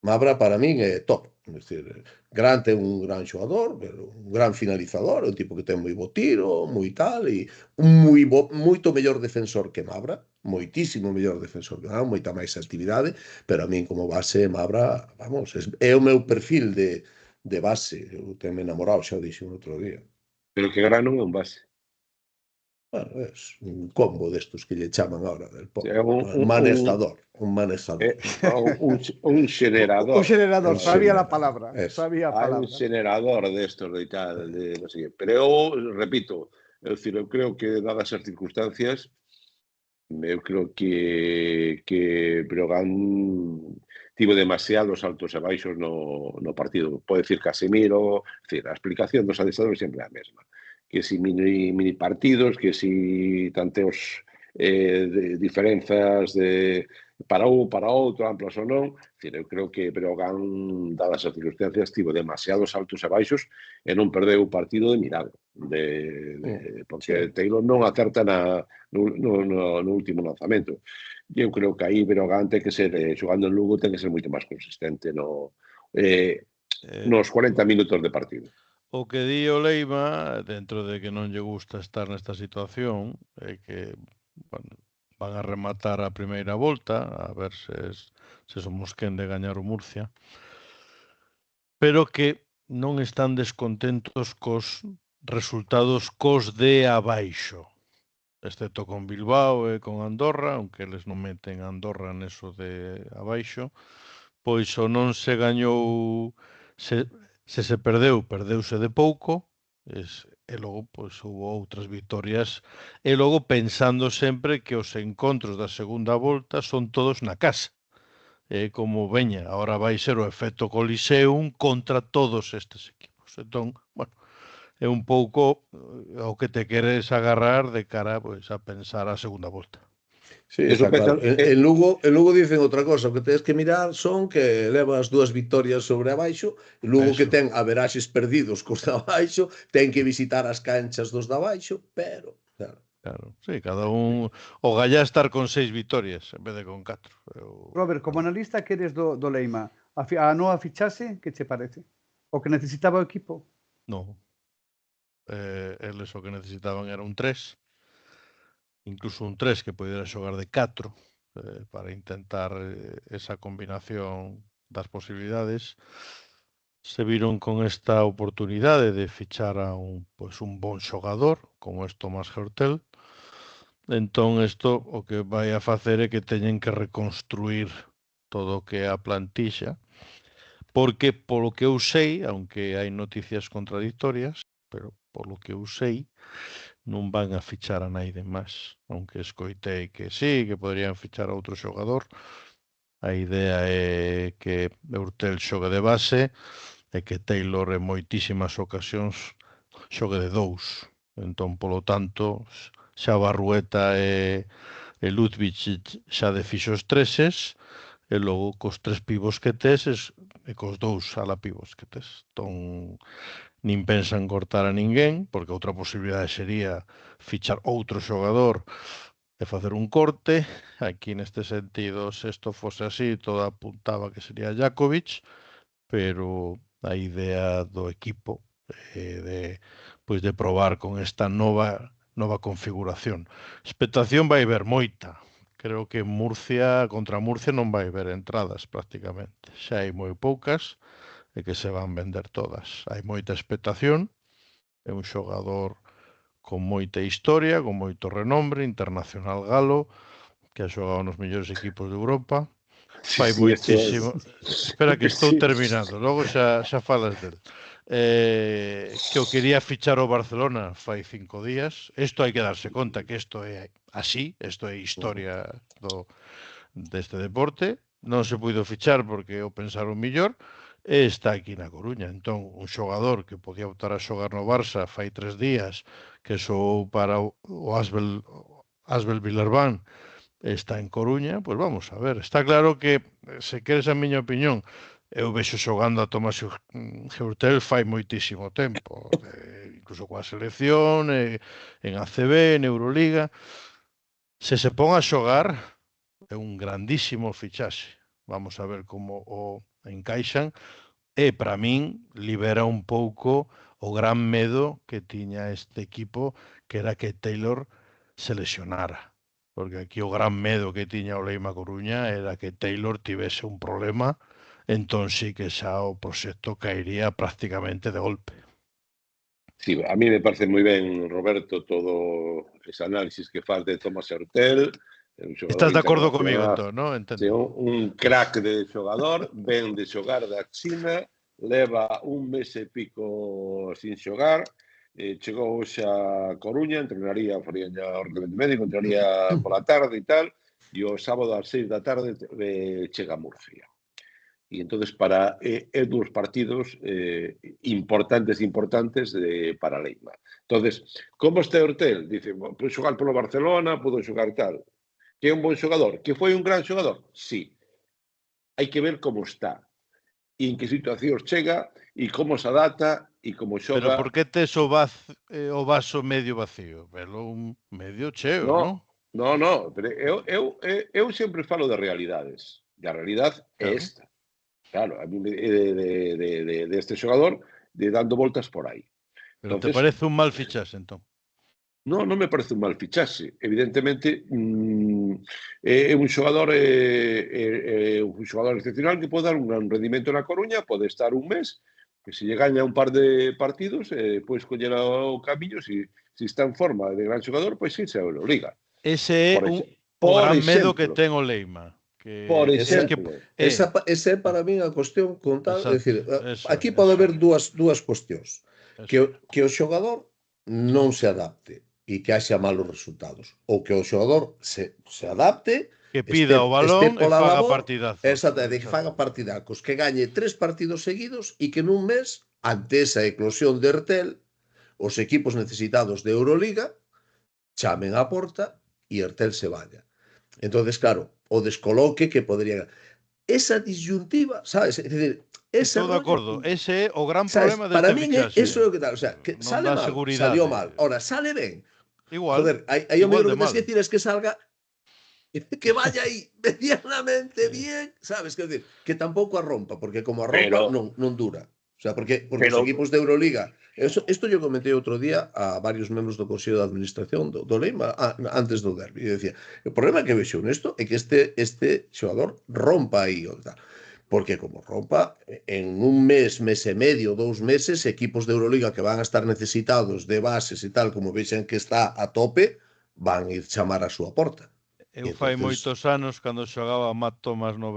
Mabra para min é top. É dicir, Grant é un gran xogador, un gran finalizador, un tipo que ten moi bo tiro, moi tal, e moito mellor defensor que Mabra, moitísimo mellor defensor que Mabra, moita máis actividade, pero a min como base Mabra, vamos, é o meu perfil de base. Eu tenme enamorado, xa o dixen outro día. Pero que gran non é un base. Bueno, es un combo destos que lle chaman ahora del pop. É un manejador. un xenerador. Un xenerador, Un sabía xenerador, a palabra. eso. Sabía a Hai un palabra. xenerador destos de tal, de non sei que. Pero eu, repito, é dicir, eu creo que dadas as circunstancias, eu creo que Breogán tivo demasiados altos e baixos no partido. Pode decir Casemiro, decir, a explicación dos adestradores sempre é a mesma. Que si mini partidos, que si tanteos de diferenzas de para un, para outro, amplas ou non. Decir, eu creo que Breogán, dadas as circunstancias, tivo demasiados altos e baixos e non perdeu o partido de milagro. Porque Taylor non acerta no último lanzamento. Eu creo que aí Breogán ten que ser, xogando en Lugo, ten que ser moito máis consistente nos 40 minutos de partido. O que di o Leima, dentro de que non lle gusta estar nesta situación, é que bueno, van a rematar a primeira volta, a ver se somos quen de gañar o Murcia, pero que non están descontentos cos resultados cos de abaixo, excepto con Bilbao e con Andorra, aunque eles non meten Andorra neso de abaixo, pois o non se gañou, se perdeu, perdeuse de pouco, e logo pois houve outras vitorias, e logo pensando sempre que os encontros da segunda volta son todos na casa. Como veña, agora vai ser o efecto Coliseum contra todos estes equipos. Entón, bueno, é un pouco o que te queres agarrar de cara pois, a pensar a segunda volta. Sí, está claro. En Lugo dicen outra cosa, o que tens que mirar son que levas 2 victorias sobre abaixo, e Lugo que ten averaxes perdidos cos de abaixo, ten que visitar as canchas dos de abaixo, pero Claro, sí, cada un o gallá estar con 6 vitorias en vez de con 4. Robert, como analista que eres do Leima, a nova fichase, que che parece? O que necesitaba o equipo? Non. Eles o que necesitaban era un 3, incluso un 3 que pudera xogar de 4 para intentar esa combinación das posibilidades. Se viron con esta oportunidade de fichar a un bon xogador, como é Tomás Hertel. Entón, isto o que vai a facer é que teñen que reconstruir todo o que é a plantixa, porque, polo que eu sei, aunque hai noticias contradictorias, pero polo que eu sei, non van a fichar a naide máis, aunque escoitei que sí, que poderían fichar a outro xogador. A idea é que Hertel xogue de base e que Taylor en moitísimas ocasións xogue de 2. Entón, polo tanto, xa Barrueta e Ludwig xa de fixos 3 e logo cos 3 pivos que tes e cos 2 ala pivos que tes. Entón, nin pensan cortar a ninguén, porque outra posibilidade sería fichar outro xogador e facer un corte. Aquí, neste sentido, se isto fose así, todo apuntaba que sería Jakovic, pero a idea do equipo de probar con esta nova configuración. Expectación vai haber moita. Creo que contra Murcia non vai haber entradas prácticamente. Xa hai moi poucas e que se van vender todas. Hai moita expectación. É un xogador con moita historia, con moito renombre, internacional galo, que ha xogado nos mellores equipos de Europa. Fai moitísimo. Espera que estou terminando, logo xa falas del. Que o quería fichar o Barcelona fai 5 días. Isto hai que darse conta que isto é así, isto é historia deste deporte. Non se puido fichar porque o pensaron mellor e está aquí na Coruña. Entón, un xogador que podía optar a xogar no Barça fai 3 días, que xoou para o Asbel Villarban, está en Coruña, pois vamos a ver. Está claro que, se queres a miña opinión, eu vexo xogando a Tomás Hertel fai moitísimo tempo, incluso coa selección, en ACB, en Euroliga. Se se pon a xogar, é un grandísimo fichaxe. Vamos a ver como encaixan, e para min libera un pouco o gran medo que tiña este equipo, que era que Taylor se lesionara. Porque aquí o gran medo que tiña o Leima Coruña era que Taylor tivese un problema, entón sí que xa o proxecto caería prácticamente de golpe. Sí, a mí me parece moi ben, Roberto, todo ese análisis que faz de Tomás Hertel. Estás de acordo comigo, entón, non? Entendo. Un crack de xogador, ven de xogar da China, leva un mes e pico sin xogar, chegou xa a Coruña, entrenaría, faría o ordenamento médico, entraría pola tarde e tal, e o sábado ás 6 da tarde chega a Murcia. E entonces para dous partidos importantes para a Leima. Entonces, como está Hortel? Dice, pudo xogar polo Barcelona, pudo xogar tal. Que é un bon xogador? Que foi un gran xogador? Sí. Hai que ver como está, e en que situacións chega, e como se adapta, e como xoga. Pero por que tes o vaso medio vacío? Velo un medio cheo, non? No, pero eu sempre falo de realidades. E a realidade é esta. Claro, a mí de este xogador de dando voltas por aí. Pero entonces, te parece un mal fichaxe, entón? Non me parece un mal fichaxe. Evidentemente, é un xogador excepcional que pode dar un gran rendimento na Coruña, pode estar un mes, que se lle gaña un par de partidos, pois coller o camiño, se está en forma de gran xogador, pois irse a Euroliga. Ese é o gran medo que ten o Leima. Por exemplo, esa é para min a cuestión contada. É dicir, aquí pode haber dúas cuestións. Que o xogador non se adapte e que haxa malos resultados, ou que o xogador se adapte, que pida o balón e faga partidazos. Exactamente, que faga partidacos, que gañe 3 partidos seguidos e que nun mes, ante esa eclosión de Hertel, os equipos necesitados de Euroliga chamen á porta e Hertel se vaya. Entonces, claro, o descoloque que podría... Esa disyuntiva, sabes? É dicir, estou de acordo, ese é o gran problema deste fichaxe. Para min, eso é o que tal, o sea, que sale mal, salió mal. Ahora, sale ben. Igual. Joder, aí o mellor que tens que decir es que salga, que vaya aí medianamente bien, sabes? Que decir, que tampouco a rompa, porque como a rompa non dura. O sea, porque os equipos de Euroliga, isto yo comenté outro día a varios membros do Consello de Administración do Leima antes do derbi, e decía, o problema que vexo nesto é que este xogador rompa aí, porque como rompa, en un mes e medio, 2 meses, equipos de Euroliga que van a estar necesitados de bases e tal, como vexen que está a tope, van a ir chamar a súa porta. Eu fai moitos anos, cando xogaba Matt Thomas no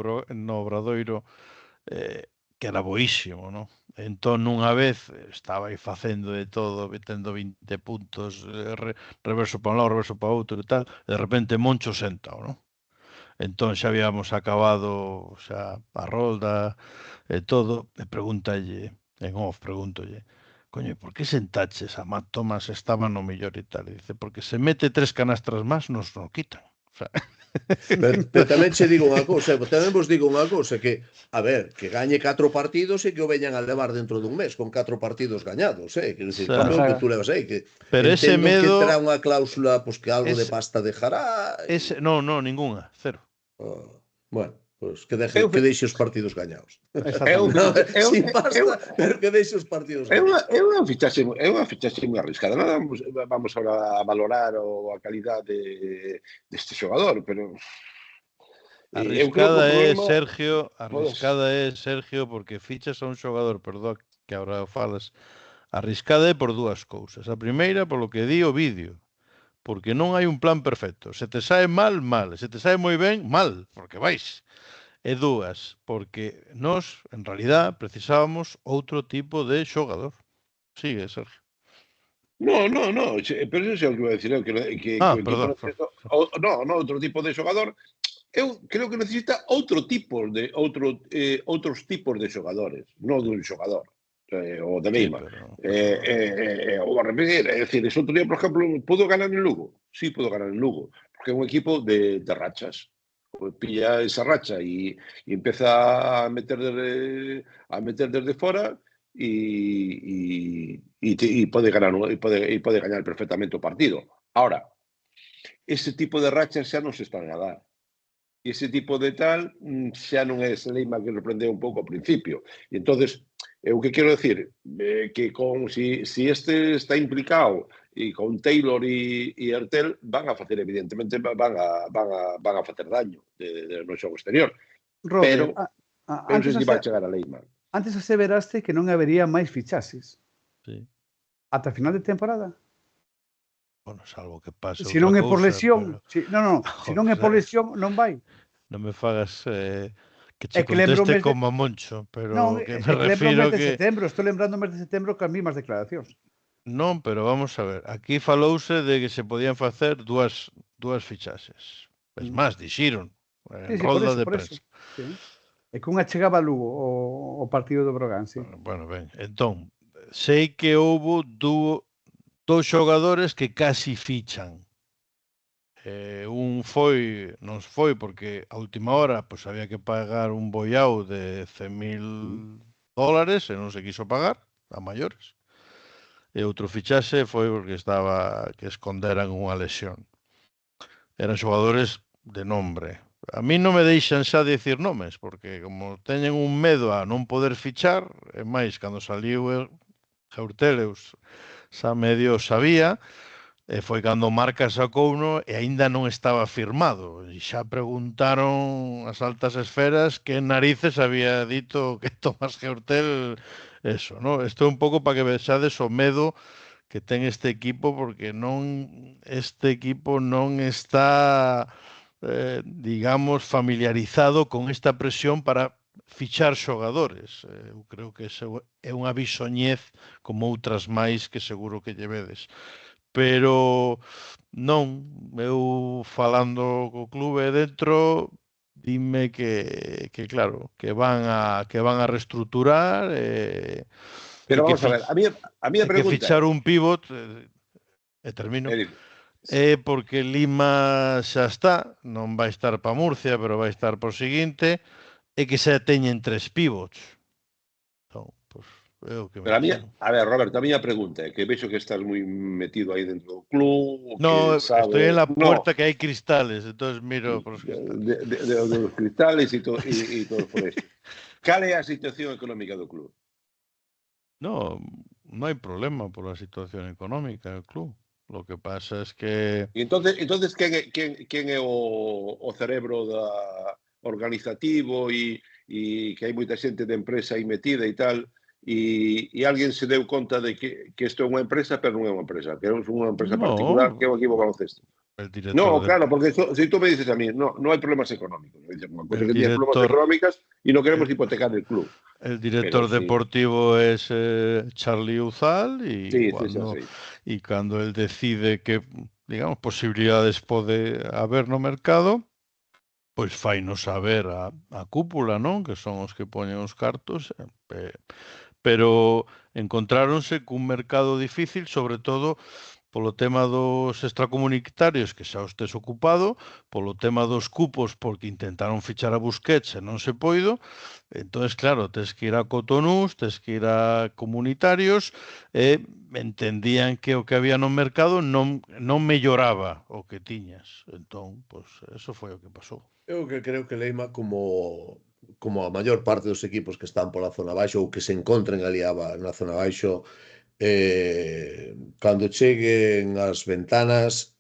Obradoiro, que era boísimo, non? Entón, nunha vez, estaba aí facendo de todo, tendo 20 puntos, reverso para un lado, reverso para outro e tal, de repente Moncho sentao, non? Entón xa habíamos acabado xa a rolda e todo, e pregúntalle, en off, pregúntolle, coño, por que sentaches a Matt Thomas, estaba no mellor e tal? E dice, porque se mete 3 canastras máis, nos non quitan. O sea... pero tamén che digo unha cousa, tamén vos digo unha cousa, que, a ver, que gañe 4 partidos e que o veñan a levar dentro dun mes, con 4 partidos gañados, quero dicir, que tú levas aí, que pero ese medo... que terá unha cláusula, pues que algo de pasta dejará... Non, ninguna, cero. Bueno, pues que deixe os partidos gañados. Sin pasta, pero que deixe os partidos gañados. É unha fichaxe moi arriscada. Nada, vamos ahora a valorar a calidade deste xogador, pero... Arriscada é, Sergio, porque fichas a un xogador, perdón, que agora falas, arriscada é por dúas cousas. A primeira, polo que di o vídeo, porque non hai un plan perfecto. Se te sae mal, mal. Se te sae moi ben, mal, porque vais. E dúas, porque nós, en realidad, precisábamos outro tipo de xogador. Sigue, Sergio. No, pero eso é o que vou dicir. Perdón. No, outro tipo de xogador. Eu creo que necesita outros tipos de xogadores, non dun xogador. O de Leima. O a repetir, é dicir, ese outro día, por exemplo, pudo ganar en Lugo? Sí, pudo ganar en Lugo, porque é un equipo de rachas. Pilla esa racha e empeza a meter desde fora e pode ganar perfectamente o partido. Ahora, ese tipo de rachas xa non se están a dar. ese tipo de tal xa non é ese Leima que sorprendeu un pouco ao principio. E entonces, o que quero decir, que si este está implicado e con Taylor e Ertel van a facer, evidentemente, van a facer daño no xogo exterior. Robert, Pero non sei se vai chegar a Leima. Antes aseveraste que non habería máis fichases. Sí. Ata final de temporada. Bueno, salvo que pase Se non é por cousa, lesión, pero... se non é por lesión, non vai. Non me fagas que É che que lembro o conteste mes de- como a Moncho, pero Non, que é me que lembro o refiro mes de que... setembro, estou lembrando o mes de setembro que as mismas declaracións. Non, pero vamos a ver. Aquí falouse de que se podían facer dúas fichaxes. Es máis, dixiron en Sí, por rolda eso, de por eso. prensa. Sí. E que unha chegaba a Lugo, o partido do Brogan, sí. Bueno, ben, entón, sei que houbo dous xogadores que casi fichan. Un non foi porque a última hora pois había que pagar un boiao de $100,000 e non se quiso pagar a maiores. E outro fichaxe foi porque estaba que esconderan unha lesión. Eran xogadores de nombre. A mí non me deixan xa dicir nomes, porque como teñen un medo a non poder fichar, e máis, cando saliu Geurteleus xa medio sabía, e foi cando Marca sacouno e aínda non estaba firmado. E xa preguntaron as altas esferas que narices había dito que Tomás Geurtel eso, ¿no? Isto é un pouco para que vexades o medo que ten este equipo, porque este equipo non está digamos familiarizado con esta presión para fichar xogadores. Eu creo que é unha bisoñez como outras máis que seguro que lle vedes. Pero non, eu falando co clube dentro, dime que claro, que van a reestruturar Pero vamos a ver, a mí a pregunta que fichar un pivot e termino. Porque Lima xa está, non vai estar para Murcia, pero vai estar por seguinte, e que xa teñen 3 pivots. Entón, pois, é o que me Pero a ver, Roberto, a miña pregunta é que vexo que estás moi metido aí dentro do club. No, que sabe... estoy en la puerta que hai cristales, entonces miro por os cristales. De los cristales e todo por eso. Cal é a situación económica do club? No, non hai problema por a situación económica do club. Lo que pasa es que... Entonces quen é o cerebro organizativo e que hai moita xente de empresa aí metida e tal, e alguén se deu conta de que isto é unha empresa, pero non é unha empresa, que é unha empresa particular, que é o equipo baloncesto. Claro, porque se tú me dices a mí, no hai problemas económicos. Unha cosa que tiene problemas económicas e non queremos hipotecar el club. El director deportivo es Charlie Uzal y cuando él decide que, digamos, posibilidades pode haber no mercado, pois fainos saber a cúpula, non? Que son os que poñen os cartos, pero encontráronse cun mercado difícil, sobre todo polo tema dos extracomunitarios que xa os tes ocupado, polo tema dos cupos porque intentaron fichar a Busquets e non se poido, entonces claro, tes que ir a Cotonús, tes que ir a comunitarios e entendían que o que había no mercado non melloraba o que tiñas. Entón, pois, eso foi o que pasou. Eu que creo que Leima como a maior parte dos equipos que están pola zona baixo ou que se encontren ali na zona baixo, cando cheguen as ventanas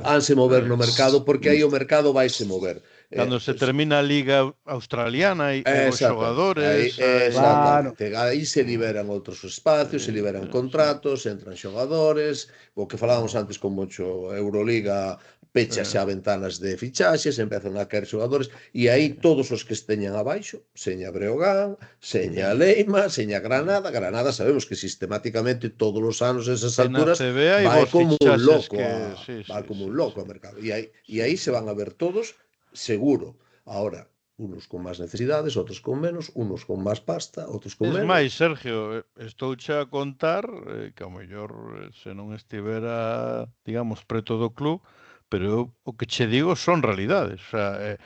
hanse mover no mercado, porque aí o mercado vaise mover. Cando se termina a Liga Australiana e os xogadores... Exactamente. Aí se liberan outros espacios, se liberan contratos, entran xogadores, o que falábamos antes con moito Euroliga, pecha xa ventanas de fichaxes, empezan a caer xogadores, e aí todos os que esteñan abaixo, seña Breogán, seña Leima, seña Granada sabemos que sistemáticamente todos os anos esas alturas vai como un loco ao mercado, e aí se van a ver todos seguro. Ahora, unos con máis necesidades, outros con menos, unos con máis pasta, outros con menos. Es máis, Sergio, estouche a contar que ao mellor se non estivera, digamos, preto do club, pero o que che digo son realidades. O sea,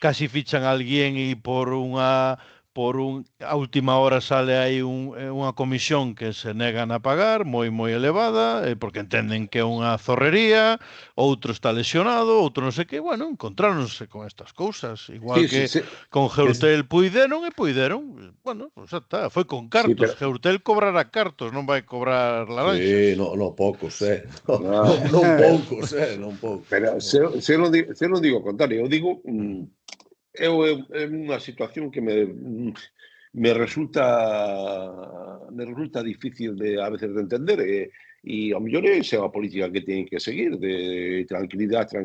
casi fichan a alguén e por a última hora sale aí unha comisión que se negan a pagar, moi elevada, porque entenden que é unha zorrería, outro está lesionado, outro non sei que, bueno, encontráronse con estas cousas, igual que con Geurtel puideron, bueno, pues xa está, foi con cartos, Geurtel cobrará cartos, non vai cobrar laranxas. Sí, non poucos, non poucos. Pero se non digo contrario, eu digo... É unha situación que me resulta difícil a veces de entender e ao mellor esa é a política que teñen que seguir de tranquilidade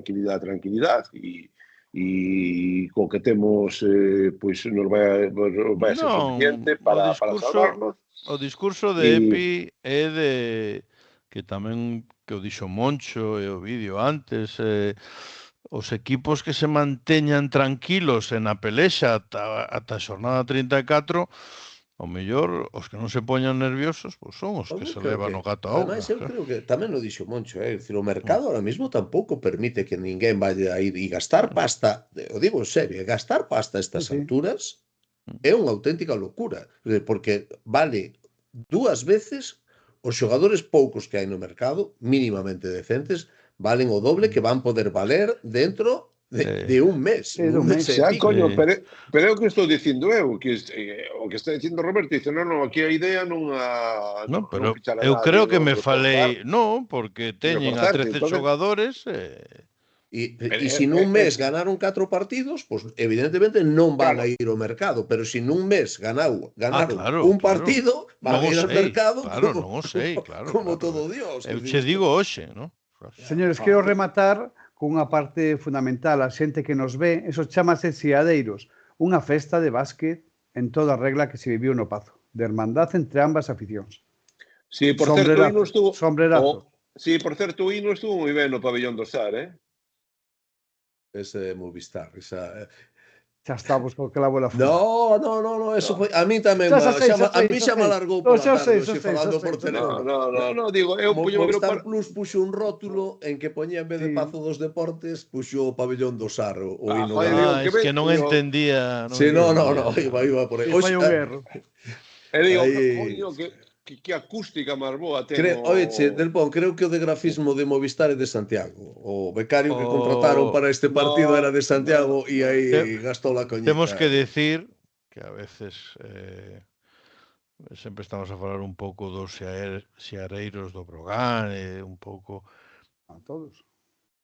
e co que temos pois nos vai a ser suficiente para salvarnos. O discurso de Epi é de que tamén que o dixo Moncho e o vídeo antes os equipos que se manteñan tranquilos en a pelexa ata a xornada 34, ao mellor os que non se poñan nerviosos pois son os que se levan o gato a auga. Ademais, eu creo que tamén o dixo Moncho, decir, o mercado ahora mismo tampouco permite que ninguén vaya a ir e gastar pasta, o digo en serio, gastar pasta a estas alturas é unha auténtica locura, porque vale 2 veces os xogadores poucos que hai no mercado, mínimamente decentes, valen o doble que van poder valer dentro de un mes. Coño, pero é o que estou dicindo eu, que o que está dicindo Roberto, dice, non, aquí a idea non a... Non, pero eu creo que me falei, non, porque teñen a 13 xogadores... E se nun mes ganaron 4 partidos, pues evidentemente non van a ir ao mercado, pero se nun mes ganaron un partido, van a ir ao mercado como todo Dios. Eu che digo hoxe, non? Señores, quero rematar cunha parte fundamental. A xente que nos ve, eso chamase Ciadeiros, unha festa de básquet en toda regla que se viviu no Pazo, de hermandad entre ambas aficións. Sí, por certo, o hino estuvo... Sombrerazo. Sí, por certo, o hino estuvo moi ben no pabellón do Sar, Ese Movistar, esa... Xa estamos con que la bola fora. No, eso foi... A mí tamén a mí xa me alargou por a tarde, falando por teléfono. No, digo, eu puño... Movistar Plus puxo un rótulo en que poñía en vez de Pazo dos Deportes, puxo o pabellón do Sar, o hino. Es que non entendía... Sí, no, iba por aí. Foi un erro. E digo, coño, que acústica máis boa ten. Oiche, Del Pon, creo que o de grafismo de Movistar é de Santiago. O becario que contrataron para este partido era de Santiago e aí gastou la coñita. Temos que decir que a veces sempre estamos a falar un pouco dos xeareiros do Brogan un pouco a todos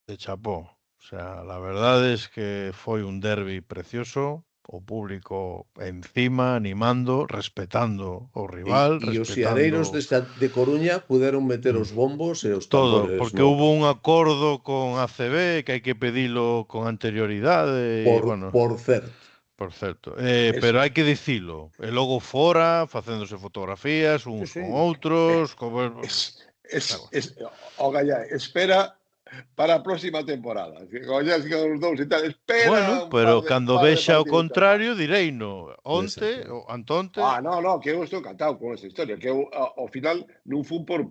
de chapó. O sea, la verdade es que foi un derbi precioso, o público encima, animando, respetando o rival. E os xeareiros de Coruña puderon meter os bombos e os Todo, tambores. porque hubo un acordo con ACB que hai que pedilo con anterioridade. Por certo. Por certo. Pero hai que dicilo. E logo fora, facéndose fotografías, uns con outros. Espera para a próxima temporada. Os dous e tal, espera. Bueno, pero cando vexa o contrario, direino. Antonte... No, que eu estou encantado con esa historia, que eu, ao final, non fun por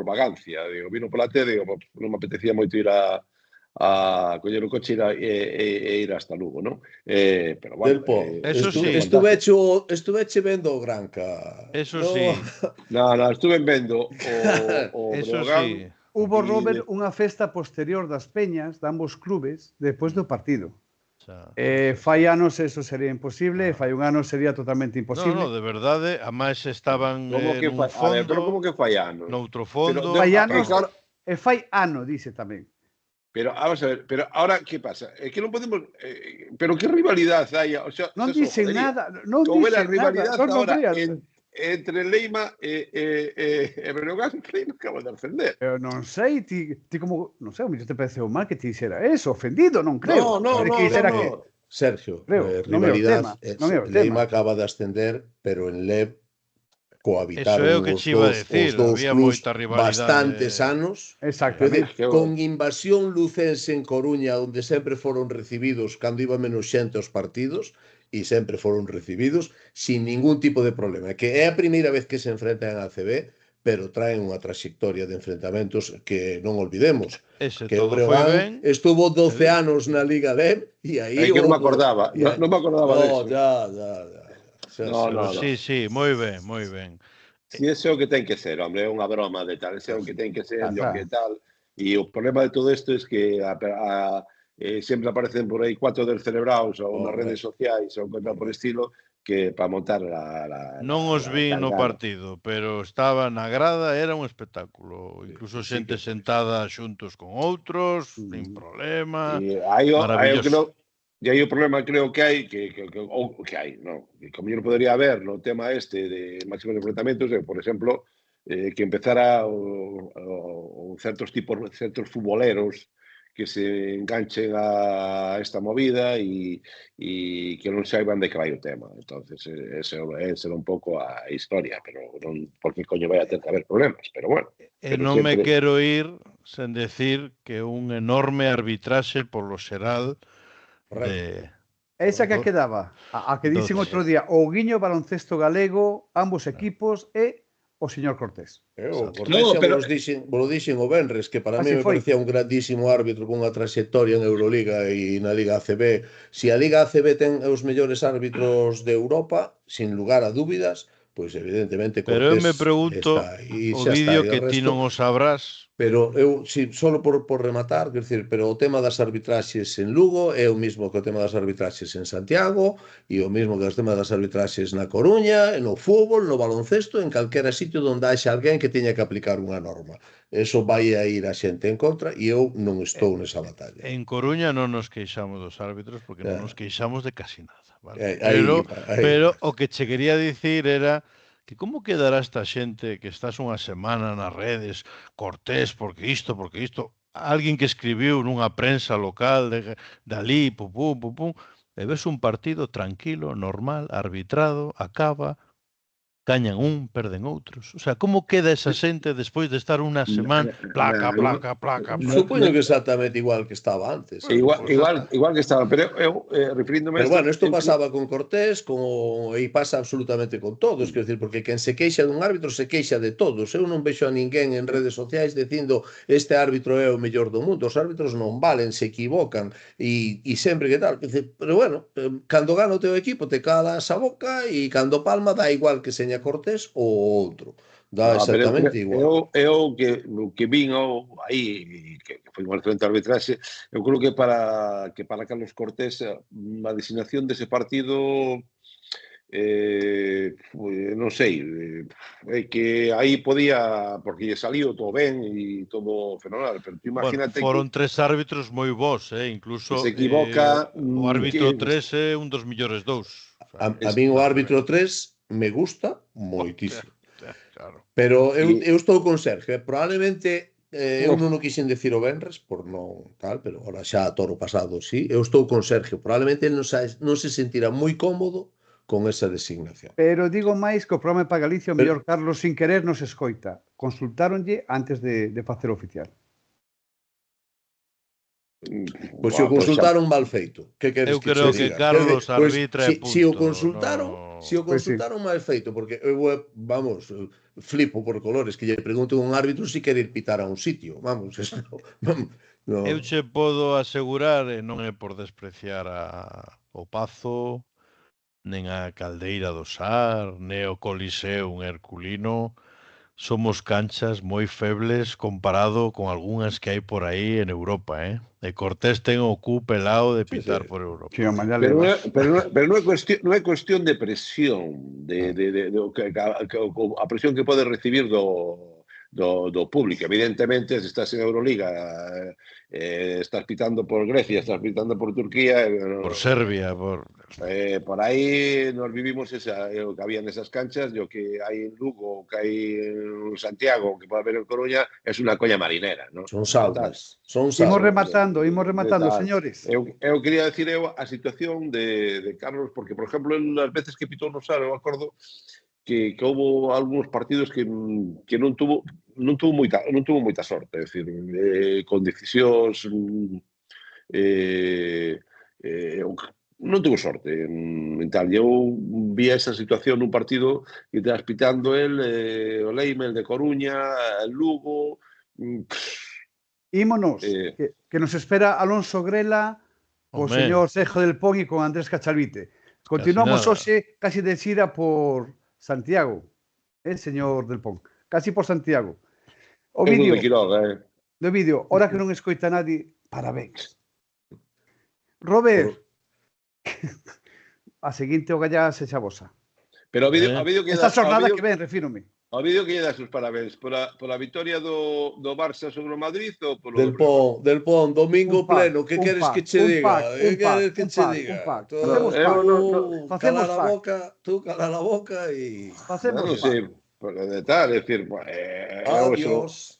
vagancia. Digo, vino pola tele, non me apetecía moito ir a coller o coche e ir hasta Lugo, non? Pero bueno... Eso sí. Estuveche vendo o Granca. Eso sí. No, estuve vendo o Eso Brogan. sí. Hubo, Robert, unha festa posterior das peñas de ambos clubes despois do partido. Fai anos eso sería imposible, fai un ano sería totalmente imposible. No, de verdade, a máis estaban nun fondo, pero como que fai anos? Noutro fondo. Fai anos, e fai ano, dice tamén. Pero, vamos a ver, pero ahora, que pasa? É que non podemos... pero que rivalidade hai? O sea, non dicen nada, non dicen nada. Entre Leima e Breogán, Leima acaba de defender. Pero non sei, ti como... Non sei, me te pareceu mal que ti dixera eso, ofendido, non creo. No. Sergio, rivalidade. Leima acaba de ascender, pero en LEB cohabitaron os dous clubs bastantes anos. Exactamente. Con invasión lucense en Coruña, onde sempre foron recibidos cando iba menos xente aos partidos, e sempre foron recibidos sin ningún tipo de problema. Que é a primeira vez que se enfrentan a ACB, pero traen unha trayectoria de enfrentamentos que non olvidemos. Que o Breogán estuvo 12 anos na Liga LEB e aí... É que non me acordaba. Non me acordaba de eso. Sí, moi ben. Si ese é o que ten que ser, hombre, é unha broma de tal, ese é o que ten que ser, o que tal. E o problema de todo isto é que sempre aparecen por aí 4 descerebrados ou nas redes sociais ou coisa por estilo que para montar non os vi no partido, pero estaba na grada, era un espectáculo. Incluso xente sentada xuntos con outros, sin problema, maravilloso. E aí o problema creo que hai, que como yo podría haber no tema este de máximos enfrentamentos, por exemplo, que empezara certos futboleros que se enganchen a esta movida e que non saiban de que vai o tema. Entonces, esa é un pouco a historia, pero non porque coño vai a ter que haber problemas, pero bueno. Non me quero ir sen decir que un enorme arbitraxe polo xeral de... Esa que quedaba, a que dicen outro día, o Guiño baloncesto galego, ambos equipos e o señor Cortés. O Cortés vos dixen o Benres, que para mí me parecía un grandísimo árbitro con unha trayectoria en Euroliga e na Liga ACB. Si a Liga ACB ten os mellores árbitros de Europa, sin lugar a dúbidas, pois evidentemente Cortés. Pero eu me pregunto o vídeo que ti non o sabrás. Pero eu, solo por rematar, quer dizer, pero o tema das arbitraxes en Lugo é o mismo que o tema das arbitraxes en Santiago e o mismo que o tema das arbitraxes na Coruña, no fútbol, no baloncesto, en calquera sitio onde haxa alguén que teña que aplicar unha norma. Eso vai a ir a xente en contra e eu non estou nesa batalla. En Coruña non nos queixamos dos árbitros porque non nos queixamos de casi nada. Vale? Pero o que che quería dicir era que como quedará esta xente que estás unha semana nas redes, Cortés, porque isto, alguén que escribiu nunha prensa local de ali, pum, e ves un partido tranquilo, normal, arbitrado, acaba, gañan un, perden outros. O sea, como queda esa xente despois de estar unha semana placa. Supoño que exactamente igual que estaba antes. Igual que estaba, pero eu refirindome... Pero bueno, isto pasaba con Cortés e pasa absolutamente con todos, quero dicir, porque quen se queixa dun árbitro se queixa de todos. Eu non vexo a ninguén en redes sociais dicindo este árbitro é o mellor do mundo. Os árbitros non valen, se equivocan e sempre que tal. Pero bueno, cando gana o teu equipo te calas a boca e cando palma dá igual que seña Cortés ou outro. Dá exactamente igual. Eu que vin aí, que foi unha excelente arbitraxe, eu creo que para Carlos Cortés a designación dese partido non sei, que aí podía, porque lle saliu todo ben e todo fenomenal, pero tú imagínate foron 3 árbitros moi bons, incluso se equivoca o árbitro 3 é un dos millores 2. A min o árbitro 3 me gusta moitísimo. Claro. Pero eu estou con Sergio, probablemente eu non o quixen decir o Benres por non tal, pero ahora xa a toro pasado, sí, eu estou con Sergio, probablemente non se sentirá moi cómodo con esa designación. Pero digo máis que o programa para Galicia, o mellor Carlos sin querer nos escoita. Consultáronlle antes de facer oficial. Pois se o consultaron mal feito. Que queres que creo que Carlos arbitra e punto. Se o consultaron mal feito, porque eu, vamos, flipo por colores, que lle pregunten a un árbitro se quere ir pitar a un sitio. Vamos, eso no. Eu che podo asegurar, e non é por despreciar o Pazo, nen a Caldeira do Sar, nen o Coliseum Herculino, somos canchas moi febles comparado con algunhas que hai por aí en Europa, E Cortés ten o cu pelado de pitar por Europa. Sí, pero non é cuestión de presión, a presión que pode recibir do público. Evidentemente, se estás en Euroliga, estás pitando por Grecia, estás pitando por Turquía, por Serbia, por aí nos vivimos o que había nesas canchas, e o que hai en Lugo, o que hai en Santiago, o que pode haber en Coruña, é unha coña marinera, non? Son saudas. Imos rematando, señores. Eu quería decir a situación de Carlos, porque, por exemplo, as veces que pitou no Sar, eu acordo que houve algúns partidos que non tuvo moita sorte, é dicir, con decisións non tuvo sorte en tal. Eu vi esa situación nun partido que estás pitando o Leime, el de Coruña, el Lugo. Ímonos, que nos espera Alonso Grela, o señor Sejo del Pon e con Andrés Cachalvite. Continuamos nada. hoxe casi de xira por Santiago, señor Del Pon, casi por Santiago. O Eu vídeo, de Quiroga, do vídeo, ora que non escoita nadie, parabéns. Robert, a seguinte o gallá sexa vosa. Pero a vídeo que Esta das, xornada que ven, refírome. ao vídeo que lle das os parabéns pola vitoria do Barça sobre o Madrid ou polo Del Pon, domingo Un pack, pleno, que un queres pack, que che un diga? pack, Que un queres pack, que un che pack, diga? un pack. Tú Facemos pack. Facemos cala la pack. boca, tú cala la boca e... Facemos non pack. sei, de tal, é dicir, Adiós.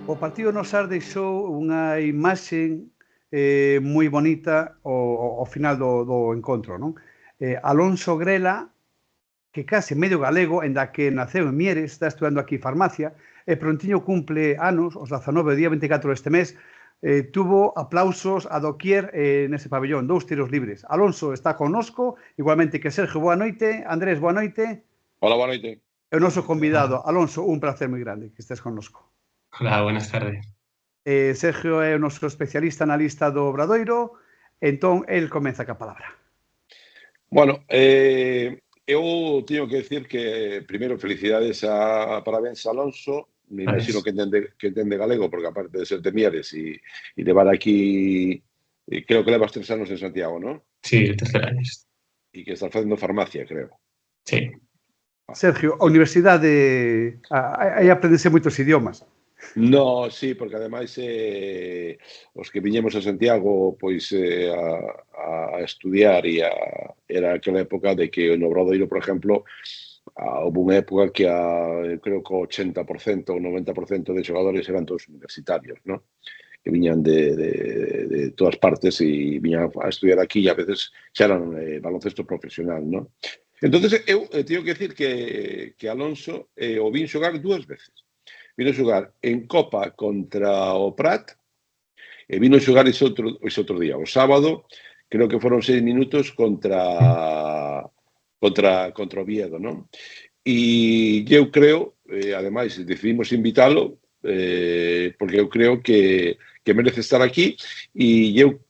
O partido nos Sar deixou unha imaxe moi bonita ao final do encontro, non? Alonso Grela, que case medio galego, enda que naceu en Mieres, está estudando aquí farmacia, e prontiño cumple anos, os 19, día 24 deste mes, tuvo aplausos a doquier nese pabellón, 2 tiros libres. Alonso está connosco, igualmente que Sergio, boa noite. Andrés, boa noite. Hola, boa noite. E o noso convidado, Alonso, un placer moi grande que estés connosco. Hola, buenas tardes. Sergio é o noso especialista na lista do Obradoiro, entón, el comeza ca palabra. Bueno, eu teño que decir que, primeiro, felicidades parabéns a Alonso. Me imagino que entende galego, porque aparte de ser de Mieres e levar aquí, creo que levas 3 anos en Santiago, non? Sí, 3 anos. E que estás facendo farmacia, creo. Sí. Sergio, a universidade, aí aprendense moitos idiomas. No, sí, porque ademais os que viñemos a Santiago pois a estudiar era aquela época de que no Obradoiro, por exemplo, houve unha época que creo que o 80% ou 90% de xogadores eran todos universitarios, ¿no? Que viñan de todas partes e viñan a estudiar aquí e a veces xa eran baloncesto profesional, ¿no? Entonces, eu teño que decir que Alonso o vin xogar 2 veces. Vino xogar en Copa contra o Prat e vino xogar ese outro día, o sábado, creo que foron 6 minutos contra Oviedo, non? E eu creo, ademais, decidimos invitalo porque eu creo que merece estar aquí e eu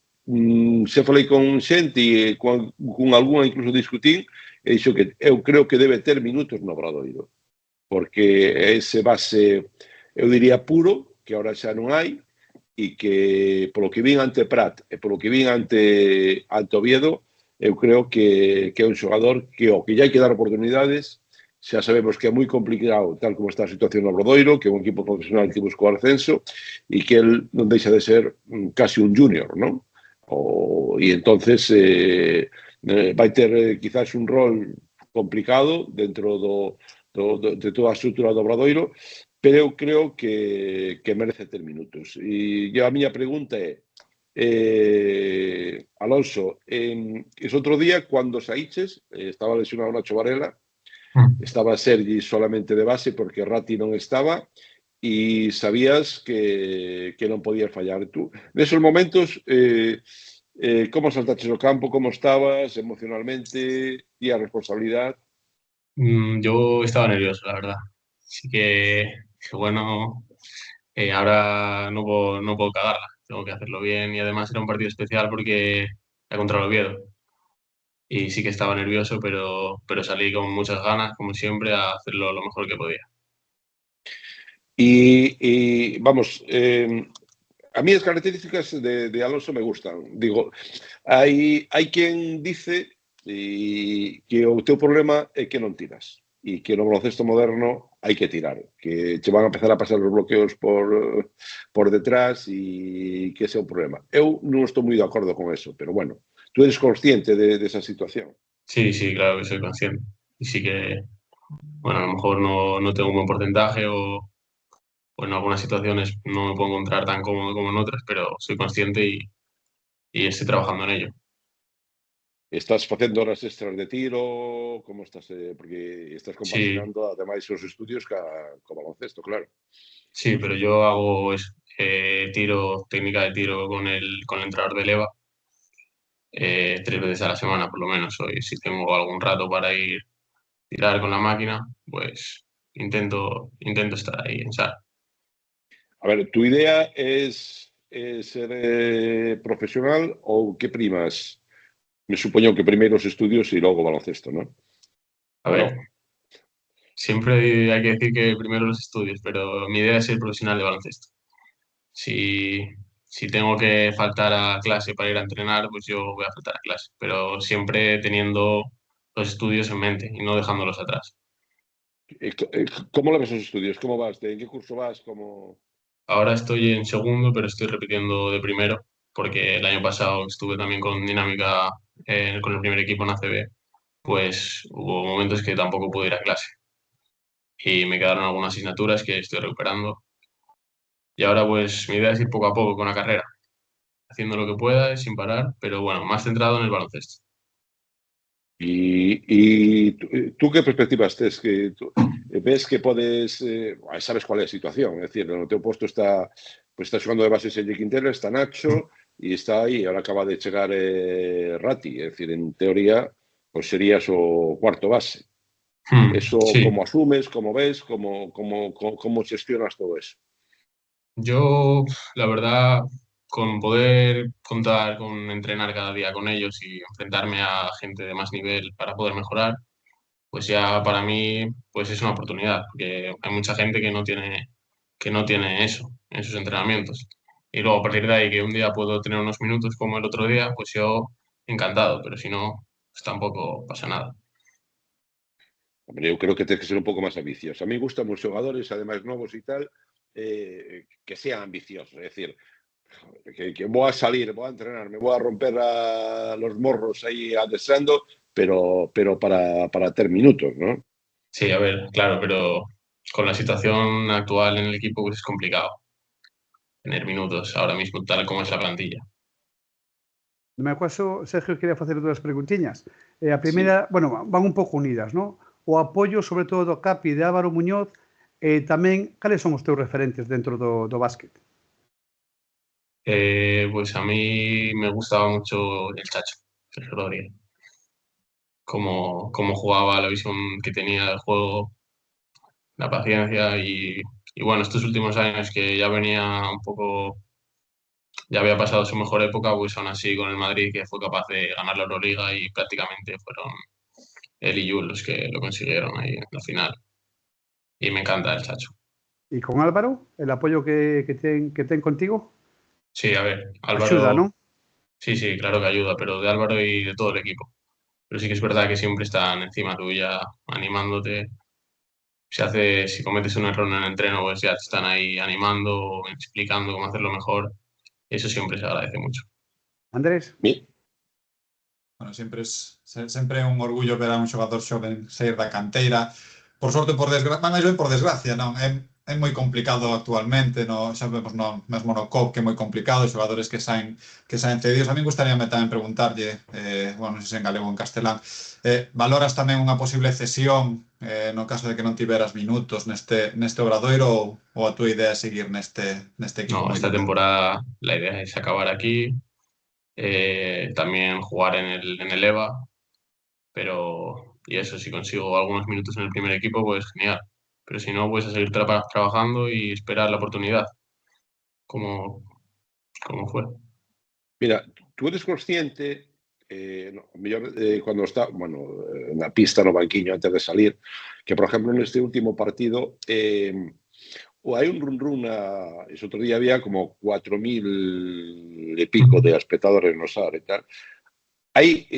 se falei con xente e con algunha incluso discutín e dixo que eu creo que debe ter minutos no Obradoiro, porque ese base, eu diría puro, que ahora xa non hai, e que polo que vin ante Prat e polo que vin ante Oviedo, eu creo que é un xogador que hai que dar oportunidades. Xa sabemos que é moi complicado, tal como está a situación no Obradoiro, que é un equipo profesional que busca o ascenso e que el non deixa de ser casi un junior, non? E entonces vai ter quizás un rol complicado dentro de toda a estrutura do Obradoiro, pero eu creo que merece ter minutos. E a miña pregunta é, Alonso, ese outro día, cando saíches, estaba lesionado Nacho Varela, estaba Sergi solamente de base porque Ratti non estaba, e sabías que non podías fallar. Tú, nesos momentos, como saltaches o campo, como estabas emocionalmente, e a responsabilidad? Yo estaba nervioso, la verdad. Así que bueno, ahora no puedo cagarla. Tengo que hacerlo bien y además era un partido especial porque era contra el Oviedo. Y sí que estaba nervioso, pero salí con muchas ganas, como siempre, a hacerlo lo mejor que podía. Y vamos, a mí as características de Alonso me gustan. Digo, hai quen dice que o teu problema é que non tiras e que no baloncesto moderno hai que tirar, que che van a empezar a pasar os bloqueos por detrás e que ese é o problema. Eu non estou moi de acordo con eso, pero bueno, tú eres consciente de esa situación. Sí, claro que soy consciente. Y sí que, bueno, a lo mejor no tengo un buen porcentaje o en algunas situaciones no me puedo encontrar tan cómodo como en otras, pero soy consciente y estoy trabajando en ello. Estás facendo horas extras de tiro? Como estás? Porque estás compaginando ademais os estudios co baloncesto, claro. Sí, pero yo hago técnica de tiro con el entrenador de Leva 3 veces a la semana, por lo menos. Hoy si tengo algún rato para ir tirar con la máquina, pues intento estar ahí en SAR. A ver, ¿tu idea es ser profesional o qué primas? Me supongo que primero los estudios y luego baloncesto, ¿no? A ¿O ver, no? siempre hay que decir que primero los estudios, pero mi idea es ser profesional de baloncesto. Si, si tengo que faltar a clase para ir a entrenar, pues yo voy a faltar a clase, pero siempre teniendo los estudios en mente y no dejándolos atrás. ¿Cómo lo ves los estudios? ¿Cómo vas? ¿En qué curso vas? Ahora estoy en segundo, pero estoy repitiendo de primero, porque el año pasado estuve también con dinámica con el primer equipo en ACB, pues hubo momentos que tampoco pude ir a clase y me quedaron algunas asignaturas que estoy recuperando. Y ahora pues mi idea es ir poco a poco con la carrera, haciendo lo que pueda sin parar, pero bueno, más centrado en el baloncesto. ¿Y tú qué perspectivas tes? ¿Ves que podes... sabes cuál é a situación? É dicir, no teu posto está xogando de base Selle Quintero, está Nacho e está aí, ahora acaba de chegar Rati. É dicir, en teoría, pues serías o cuarto base. Eso, Sí, como asumes, como ves, como gestionas todo eso? yo la verdad con poder contar con entrenar cada día con ellos y enfrentarme a gente de más nivel para poder mejorar, pues ya para mí pues es una oportunidad, porque hay mucha gente que no tiene eso en sus entrenamientos. Y luego a partir de ahí que un día puedo tener unos minutos como el otro día, pues yo encantado, pero si no, pues tampoco pasa nada. Hombre, eu creo que tens que ser un pouco máis ambicioso. A mí gustan os xogadores, ademais novos e tal, que sean ambiciosos. É dicir, que voy a salir, voy a entrenar, me voy a romper los morros ahí adesando, pero para tener minutos, ¿no? Sí, a ver, claro, pero con la situación actual en el equipo pues es complicado tener minutos ahora mismo, tal como es la plantilla. No meu caso, Sergio, quería facer dúas preguntiñas. A Sí. primeira, bueno, van un pouco unidas, non? O apoio, sobre todo, do Capi de Álvaro Muñoz, e tamén, cales son os teus referentes dentro do básquet? Pues a mí me gustaba mucho el Chacho, Sergio Rodríguez. Cómo jugaba, la visión que tenía del juego, la paciencia y bueno, estos últimos años que ya venía un poco, ya había pasado su mejor época, pues aún así con el Madrid que fue capaz de ganar la Euroliga y prácticamente fueron él y Jules los que lo consiguieron ahí en la final. Y me encanta el Chacho. E con Álvaro, el apoio que ten contigo? Sí, a ver, Axuda, Álvaro, non? sí, claro que ayuda, pero de Álvaro y de todo el equipo. Pero sí que es verdad que siempre están encima tuya, animándote. Si cometes un error en el entreno, pues ya te están ahí animando, explicando cómo hacerlo mejor. Eso siempre se agradece mucho. Andrés? Bueno, sempre é un orgullo ver a un xogador xoven sair da canteira. Por sorte, por desgracia, máis ben por desgracia, non? É moi complicado actualmente, no, xa vemos no, mesmo no COP que é moi complicado, xogadores que saen cedidos. A mí gustaríame tamén preguntarlle, bueno, non sei se en galego ou en castelán, valoras tamén unha posible cesión no caso de que non tiveras minutos neste Obradoiro ou a túa idea é seguir neste equipo? No, esta temporada la idea es acabar aquí, también jugar en el EVA, y eso, si consigo algunos minutos en el primer equipo, pues genial. Pero si no, pues a seguir trabajando y esperar la oportunidad, como fue. Mira, tú eres consciente, mellor, cuando está, bueno, na pista, no banquiño, antes de salir, que, por exemplo, neste último partido, hai un run ese outro día había como 4.000 e pico de espectadores no SAR e tal. Aí,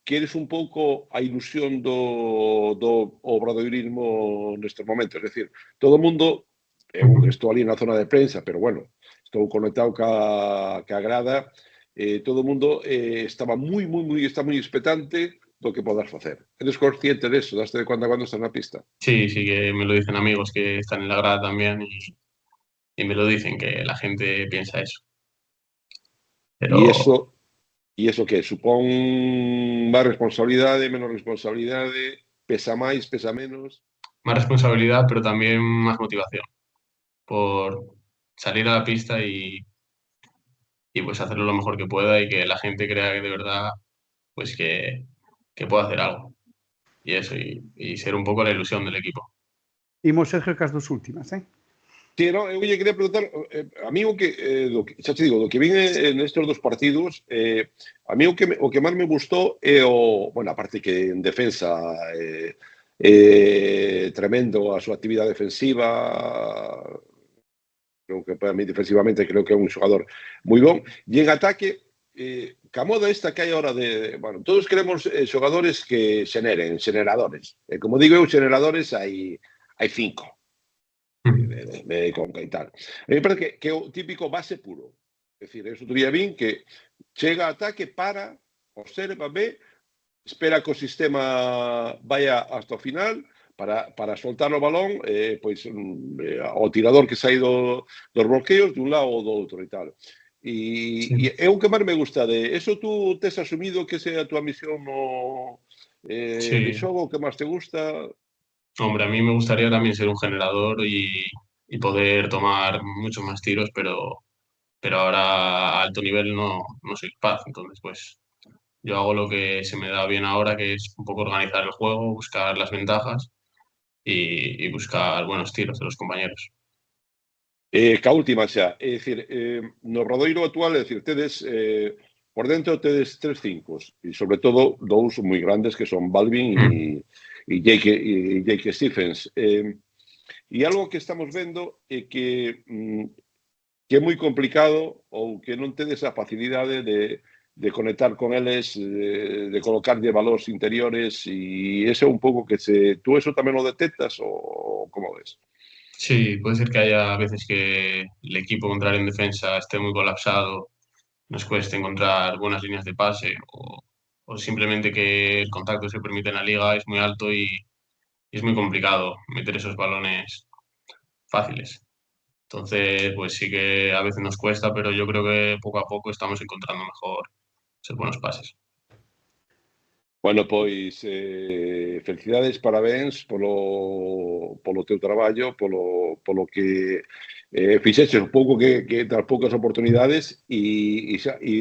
queres un pouco a ilusión do obradoirismo nestes momentos, é dicir, todo o mundo, estou ali na zona de prensa, pero bueno, estou conectado ca grada, todo o mundo estaba está moi expectante do que podas facer. Eres consciente deso? Daste de cando a cando estás na pista? Sí, que me lo dicen amigos que están en la grada también y me lo dicen, que la gente piensa eso. Pero E iso que supón máis responsabilidade, menos responsabilidade, pesa máis, pesa menos? más responsabilidad, pero también más motivación por salir a la pista y pues hacerlo lo mejor que pueda y que la gente crea que de verdad pues que puedo hacer algo. eso, y ser un pouco a ilusión del equipo. Imos, Sergio, cas dos últimas, Sí, no, eu lle quería preguntar, a mí o que, xa te digo, do que vin nestes dos partidos, a mí o que máis me gustou é bueno, aparte que en defensa tremendo a súa actividade defensiva, creo que para mí defensivamente creo que é un xogador moi bon, e en ataque, ca moda esta que hai ahora bueno, todos queremos xogadores que xeneren, xeneradores, como digo eu, xeneradores hai 5. De Conca e tal. A mí me parece que é o típico base puro. É dicir, eso todavía vin que chega a ataque, para, observa, ve, espera que o sistema vaya hasta o final para soltar o balón, pois o tirador que sai dos bloqueos de un lado ou do outro e tal. E é o que máis me gusta de eso. Tú tes asumido que sea a túa misión no xogo, o que máis te gusta? Hombre, a mí me gustaría también ser un generador y poder tomar muchos más tiros, pero ahora a alto nivel no soy capaz. Entonces, pues yo hago lo que se me da bien ahora, que es un poco organizar el juego, buscar las ventajas y buscar buenos tiros de los compañeros. Ca última xa, é dicir, no Obradoiro actual, é dicir, tedes, por dentro tedes 3 5, e sobre todo 2 moi grandes que son Balvin e Jake Stephens. E algo que estamos vendo é que é moi complicado ou que non tedes a facilidade de conectar con eles, de colocarlle valores interiores, e ese é un pouco que tú eso tamén lo detectas ou como ves? Sí, puede ser que haya veces que el equipo contrario en defensa esté muy colapsado, nos cueste encontrar buenas líneas de pase o simplemente que el contacto que se permite en la liga es muy alto y es muy complicado meter esos balones fáciles. Entonces, pues sí que a veces nos cuesta, pero yo creo que poco a poco estamos encontrando mejor esos buenos pases. Bueno, pois, felicidades, parabéns polo teu traballo, polo que fixeches un pouco que das poucas oportunidades e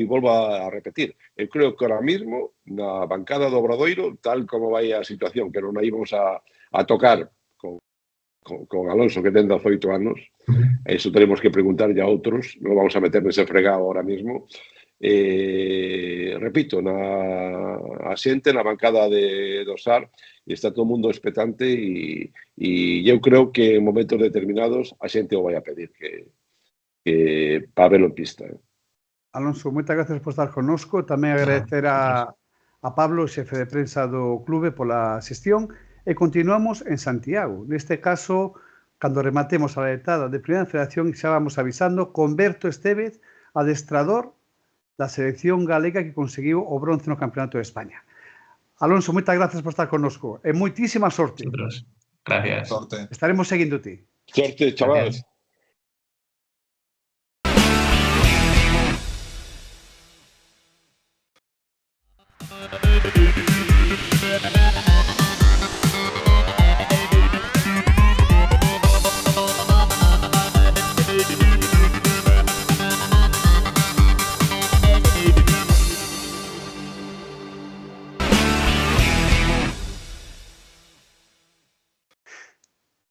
volvo a repetir. Eu creo que ahora mismo na bancada do Obradoiro, tal como vai a situación, que non a íbamos a tocar con Alonso, que ten 18 anos, eso tenemos que preguntarlle a outros, non vamos a meter nese fregado ahora mismo. Repito, a xente na bancada do SAR está todo o mundo expectante e eu creo que en momentos determinados a xente o vai a pedir que para verlo en pista. Alonso, moitas gracias por estar connosco. Tamén agradecer a Pablo, xefe de prensa do clube, pola xestión. E continuamos en Santiago. Neste caso, cando rematemos a letada de Primeira Federación, xa vamos avisando con Berto Estevez, adestrador da selección galega que conseguiu o bronce no Campeonato de España. Alonso, moitas gracias por estar connosco e moitísima sorte. Gracias. Sorte. Estaremos seguíndote. Sorte, chavales.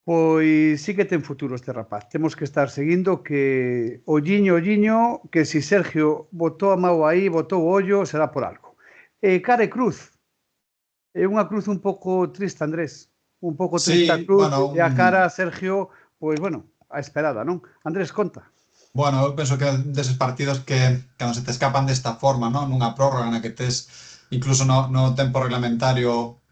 Pois sí que ten futuro este rapaz. Temos que estar seguindo que olliño, que si Sergio botou a mão aí, botou o ollo, será por algo. Cara e cruz. É unha cruz un pouco triste, Andrés. Un pouco triste a cruz, bueno, e a cara, Sergio, pois, bueno, a esperada, non? Andrés, conta. Bueno, eu penso que deses partidos que cando se te escapan desta forma, non? Nunha prórroga na que tes incluso no tempo reglamentario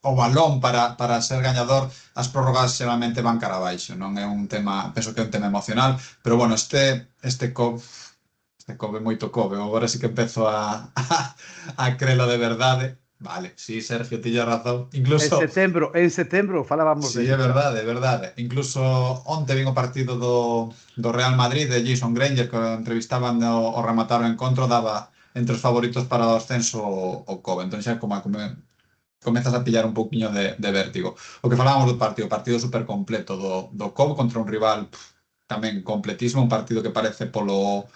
o balón para ser gañador, as prórrogas xeralmente van cara abaixo, non é un tema, penso que é un tema emocional, pero bueno, este Kobe moito Kobe, agora sí que empezo a crelo de verdade. Vale, sí, Sergio, tiña razón. Incluso en setembro falábamos de. Sí, é verdade. Incluso onte vin o partido do Real Madrid de Jason Granger, que entrevistaban o rematar o encontro, daba entre os favoritos para o ascenso o Kobe. Entón xa como comezas a pillar un pouquiño de vértigo. O que falábamos do partido super completo do Kobe contra un rival tamén completísimo, un partido que parece polo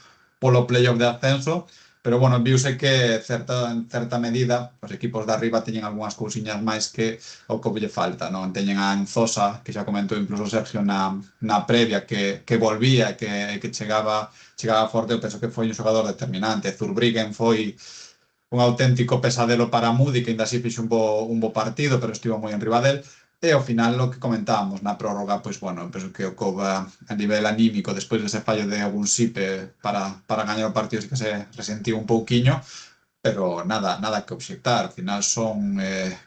playoff de ascenso. pero bueno, viuse que en certa medida os equipos de arriba teñen algunhas cousiñas máis que o que lle falta, non? Teñen a Enzosa, que xa comentou incluso Sergio na previa, que volvía, que chegaba forte. Eu penso que foi un xogador determinante. Zurbriggen foi un auténtico pesadelo para Moody, que ainda así fixo un bo partido, pero estivo moi enriba del. E ao final, o que comentábamos na prórroga, pois bueno, penso que o Cova a nivel anímico, despois dese fallo de algún Sipe para gañar o partido, que se resentiu un pouquiño, pero nada que obxectar. Ao final son 9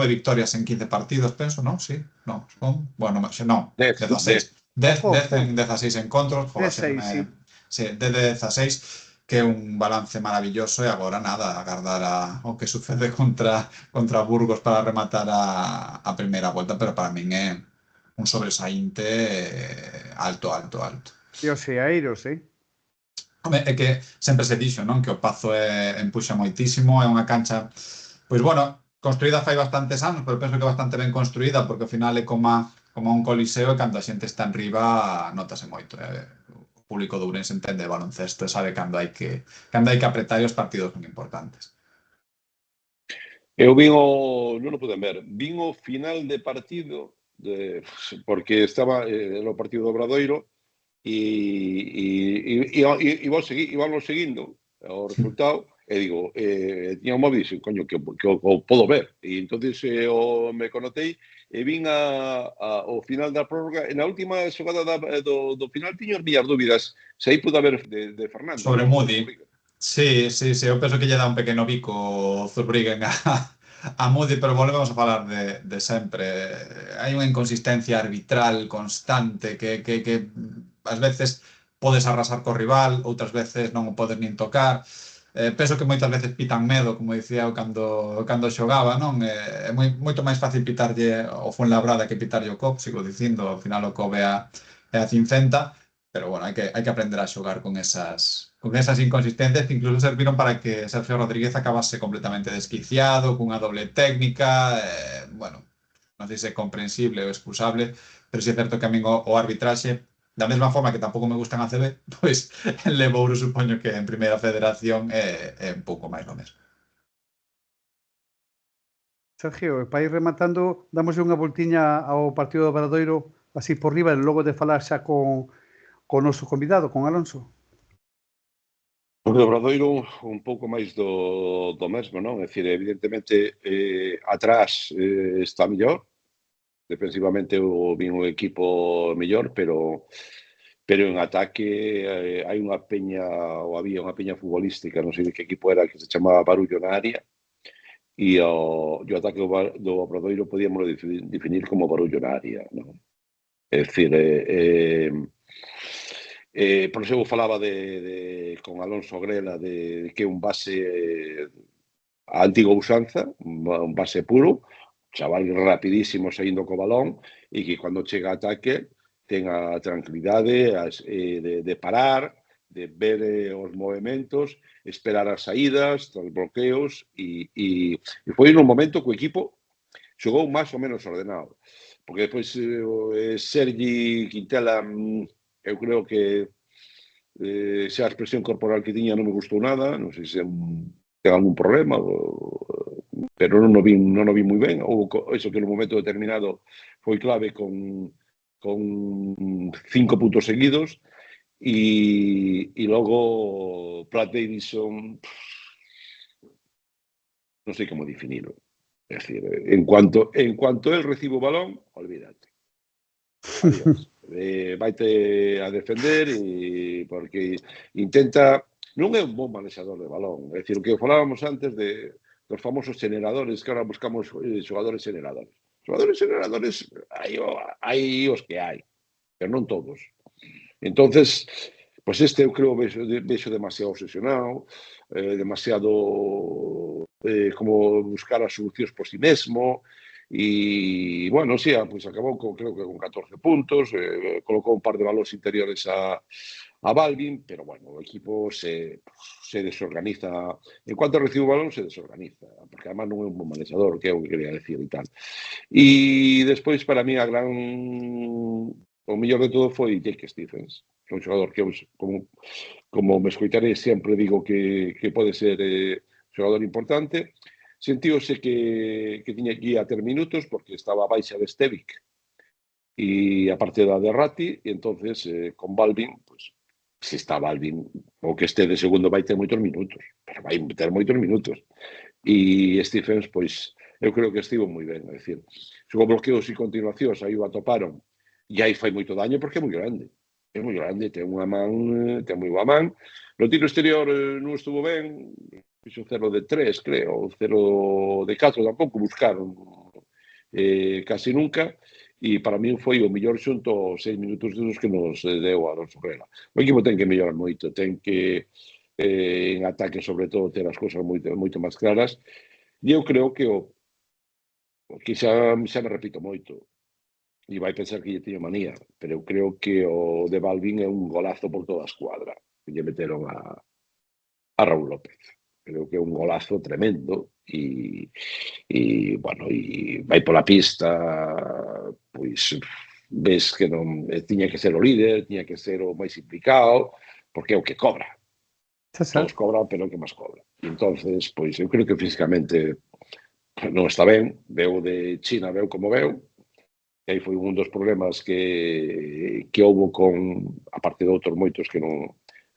victorias en 15 partidos, penso, non? Sí, non, son, bueno, non, 16. 10 en 16 encontros, 16, sí. Sí, de 16, que é un balance maravilloso, e agora nada, agardar o que sucede contra Burgos para rematar a primeira volta, pero para min é un sobresaínte alto. E os Seeiros, Home, é que sempre se dixo, non? Que o Pazo empuxa moitísimo, é unha cancha, pois bueno, construída fai bastantes anos, pero penso que bastante ben construída, porque ao final é como un coliseo, e cando a xente está en riba notase moito. O público de Ourense entende de baloncesto e sabe cando hai que apretar, e os partidos son importantes. Eu non o pude ver, vin o final de partido, porque estaba no partido do Obradoiro, e íbamos seguindo o resultado, e digo, tiña un móvil, coño, que o podo ver, e entonces me conotei, e vin ao final da prórroga, e na última xogada do final tiño as miñas dúbidas, se aí pude haber de Fernando. Sobre Moody. Sí, eu penso que lle dá un pequeno bico Zurbriggen a Moody, pero volvemos a falar de sempre. Hai unha inconsistencia arbitral constante que ás veces podes arrasar co rival, outras veces non o podes nin tocar. Penso que moitas veces pitan medo, como dicía eu cando xogaba, non? É moito máis fácil pitarlle o Fuenlabrada que pitarlle o COP, sigo dicindo, ao final o COP é a cincenta, pero bueno, hai que aprender a xogar con esas inconsistencias, que incluso serviron para que Sergio Rodríguez acabase completamente desquiciado, cunha doble técnica. Bueno, non sei se é comprensible ou excusable, pero si é certo que a min o arbitraxe, da mesma forma que tampouco me gustan a CB, pois en Levouro supoño que en Primeira Federación é un pouco máis lo mesmo. Sergio, para ir rematando, damos unha voltiña ao partido do Obradoiro así por riba, e logo de falar xa con o noso convidado, con Alonso. O Obradoiro un pouco máis do mesmo, non? É dicir, evidentemente, atrás está mellor, defensivamente vin un equipo mellor, pero en ataque hai unha peña, ou había unha peña futbolística, non sei de que equipo era, que se chamaba Barullo na área, e o ataque do Obradoiro podíamos definir como Barullo na área, non? É dicir, por iso eu falaba con Alonso Grela de que un base a antiga usanza, un base puro, chaval rapidísimo saindo co balón, e que cando chega a ataque ten a tranquilidade de parar, de ver os movimentos, esperar as saídas, os bloqueos, e foi nun momento que o equipo xogou máis ou menos ordenado. Porque depois Sergi Quintela, eu creo que xa a expresión corporal que tiña non me gustou nada, non sei se ten algún problema, pero non o vi moi ben, ou iso que no momento determinado foi clave con 5 puntos seguidos, e logo Platt Davidson, non sei como definirlo. É dicir, en cuanto el recibe o balón, olvídate. Adiós. Vaite a defender, porque intenta... Non é un bon manexador de balón. É dicir, o que falábamos antes dos famosos generadores, que ahora buscamos xogadores generadores. Xogadores generadores hai os que hai, pero non todos. Entonces, pois eu creo vexo demasiado obsesionado, demasiado como buscar as solucións por si mesmo, e, bueno, sí, pois acabou creo que con 14 puntos, colocou un par de valores interiores a Balvin, pero, bueno, o equipo se desorganiza. En cuanto recibe o balón, se desorganiza, porque además non é un bon manexador, que é o que quería decir e tal. E despois, para mí, a gran O mellor de todo foi Jake Stephens, que é un xogador que eu, como me escoitarei, sempre digo que pode ser xogador importante. Sentíose que tiña que ir a ter minutos porque estaba a baixa de Stevic e a parte da de Ratti, e entonces con Balvin, pues, se está Balvin, o que este de segundo vai ter moitos minutos, pero vai ter moitos minutos. E Stephens, pois, eu creo que estivo moi ben, é dicir, xogou bloqueos e continuacións, aí o atoparon, e aí fai moito daño porque é moi grande, ten unha man, ten moi boa man. No tiro exterior non estuvo ben, fixo 0 de 3, creo, 0 de 4, tampouco buscaron casi nunca, e para min foi o mellor xunto aos 6 minutos dos que nos deu a Alonso Herrera. O equipo ten que mellorar moito, ten que en ataque sobre todo ter as cousas moito máis claras, e eu creo que que xa me repito moito, e vai pensar que lle teño manía, pero eu creo que o de Balvin é un golazo por toda a escuadra, que lle meteron a Raúl López. Creo que é un golazo tremendo e bueno, e vai pola pista, pois ves que non tiña que ser o líder, tiña que ser o máis implicado, porque é o que cobra. Todos cobran, pero é o que máis cobra. E entonces, pois eu creo que físicamente non está ben, veu de China, veu como veu, e aí foi un dos problemas que houbo con, aparte de outros moitos que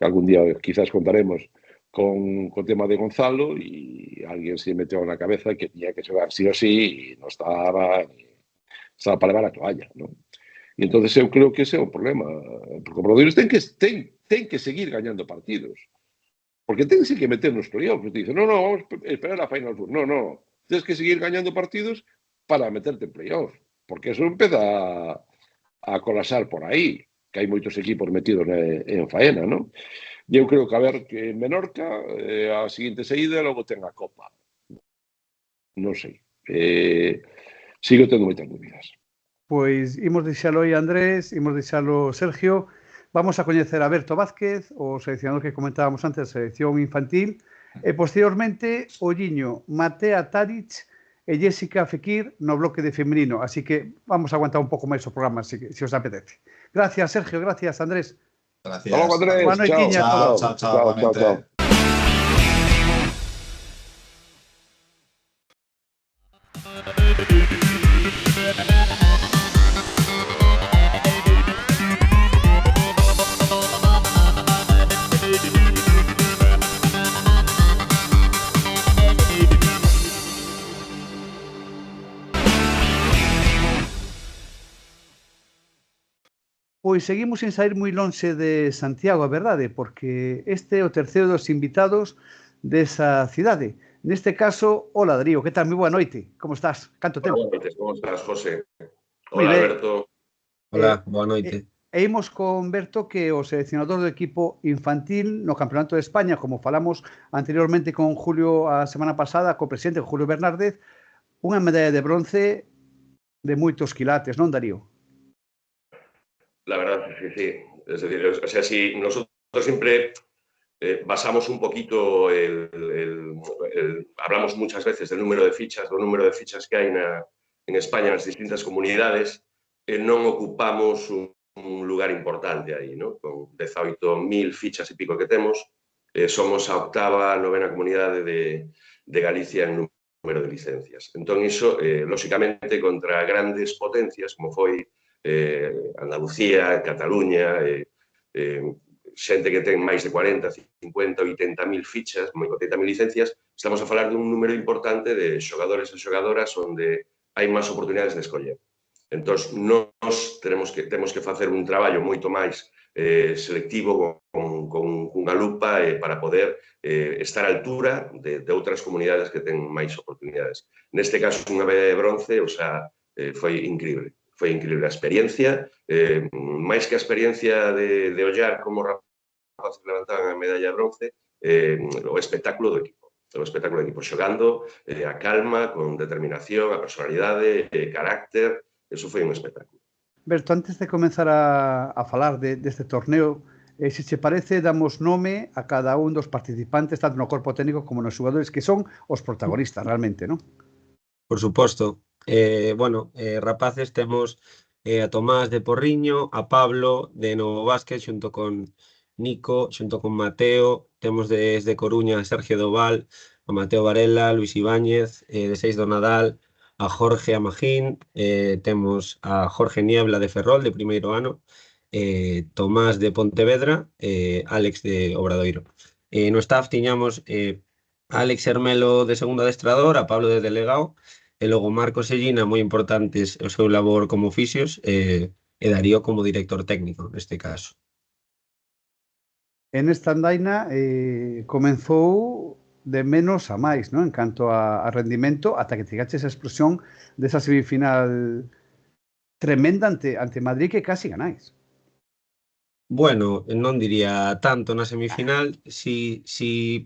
algún día quizás contaremos, con o tema de Gonzalo, e alguén se meteu na cabeza que tiña que xogar sí o sí, e non estaba para levar a toalla, non? E entonces eu creo que ese é o problema, porque o Obradoiro ten que seguir gañando partidos, porque ten que meter nos playoffs, dicen, non, vamos a esperar a Final Four, non, tens que seguir gañando partidos para meterte en playoffs, porque eso empeza a colapsar por aí, que hai moitos equipos metidos en faena, non? E eu creo que, a ver, que en Menorca, a seguinte saída, logo ten a Copa. Non sei. Sigo tendo moitas dúbidas. Pois imos deixalo aí, Andrés, imos deixalo Sergio. Vamos a coñecer a Berto Vázquez, o seleccionador que comentábamos antes, a selección infantil, e posteriormente o Lliño, Matea Taric e Jessica Fekir no bloque de femenino. Así que vamos a aguantar un pouco máis o programa, se os apetece. Gracias, Sergio. Gracias, Andrés. Gracias. Hasta luego, Andrés. Boa noitiña a todos. Chao. Pois seguimos sin sair moi lonxe de Santiago, a verdade, porque este é o terceiro dos invitados desa cidade. Neste caso, hola, Darío, que tal? Moi boa noite. Como estás? Canto tempo? Boa noite, como estás, José? Hola, Alberto. Hola, boa noite. E imos con Berto, que é o seleccionador do equipo infantil no Campeonato de España, como falamos anteriormente con Julio a semana pasada, co presidente Julio Bernárdez, unha medalla de bronce de moitos quilates, non, Darío? La verdad, sí. Es decir, o sea, si nosotros siempre basamos un poquito hablamos muchas veces del número de fichas que hai en España nas distintas comunidades, non ocupamos un lugar importante aí, ¿no? Con 18.000 fichas e pico que temos, somos a octava, novena comunidade de Galicia en número de licencias. Entón, iso, lóxicamente, contra grandes potencias, como foi Andalucía, Cataluña, xente que ten máis de 40, 50, 80.000 fichas, 80.000 licencias, estamos a falar dun número importante de xogadores e xogadoras onde hai máis oportunidades de escoller. Entón, nós temos que facer un traballo moito máis selectivo con unha lupa para poder estar á altura de outras comunidades que ten máis oportunidades. Neste caso, unha medalla de bronce, o sea, foi increíble. Foi increíble a experiencia, máis que a experiencia de ollar como rapaces levantaban a medalla de bronce, o espectáculo do equipo. O espectáculo do equipo xogando, a calma, con determinación, a personalidade, carácter, eso foi un espectáculo. Berto, antes de comenzar a falar deste torneo, se che parece, damos nome a cada un dos participantes, tanto no corpo técnico como nos xogadores, que son os protagonistas realmente, non? Por suposto. Rapaces, temos a Tomás de Porriño, a Pablo de Novo Vázquez, xunto con Nico, xunto con Mateo, temos desde Coruña a Sergio Doval, a Mateo Varela, Luis Ibáñez, de Seis do Nadal, a Jorge Amagín, temos a Jorge Niebla de Ferrol, de primeiro ano, Tomás de Pontevedra, Alex de Obradoiro. No staff tiñamos a Alex Hermelo de segundo adestrador, a Pablo de delegado, e logo Marcos e Gina, moi importantes o seu labor como fisios, e Darío como director técnico, neste caso. En esta andaina comenzou de menos a máis, non? En canto a rendimento, ata que chegaches a explosión desa semifinal tremenda ante Madrid que casi ganáis. Bueno, non diría tanto na semifinal, si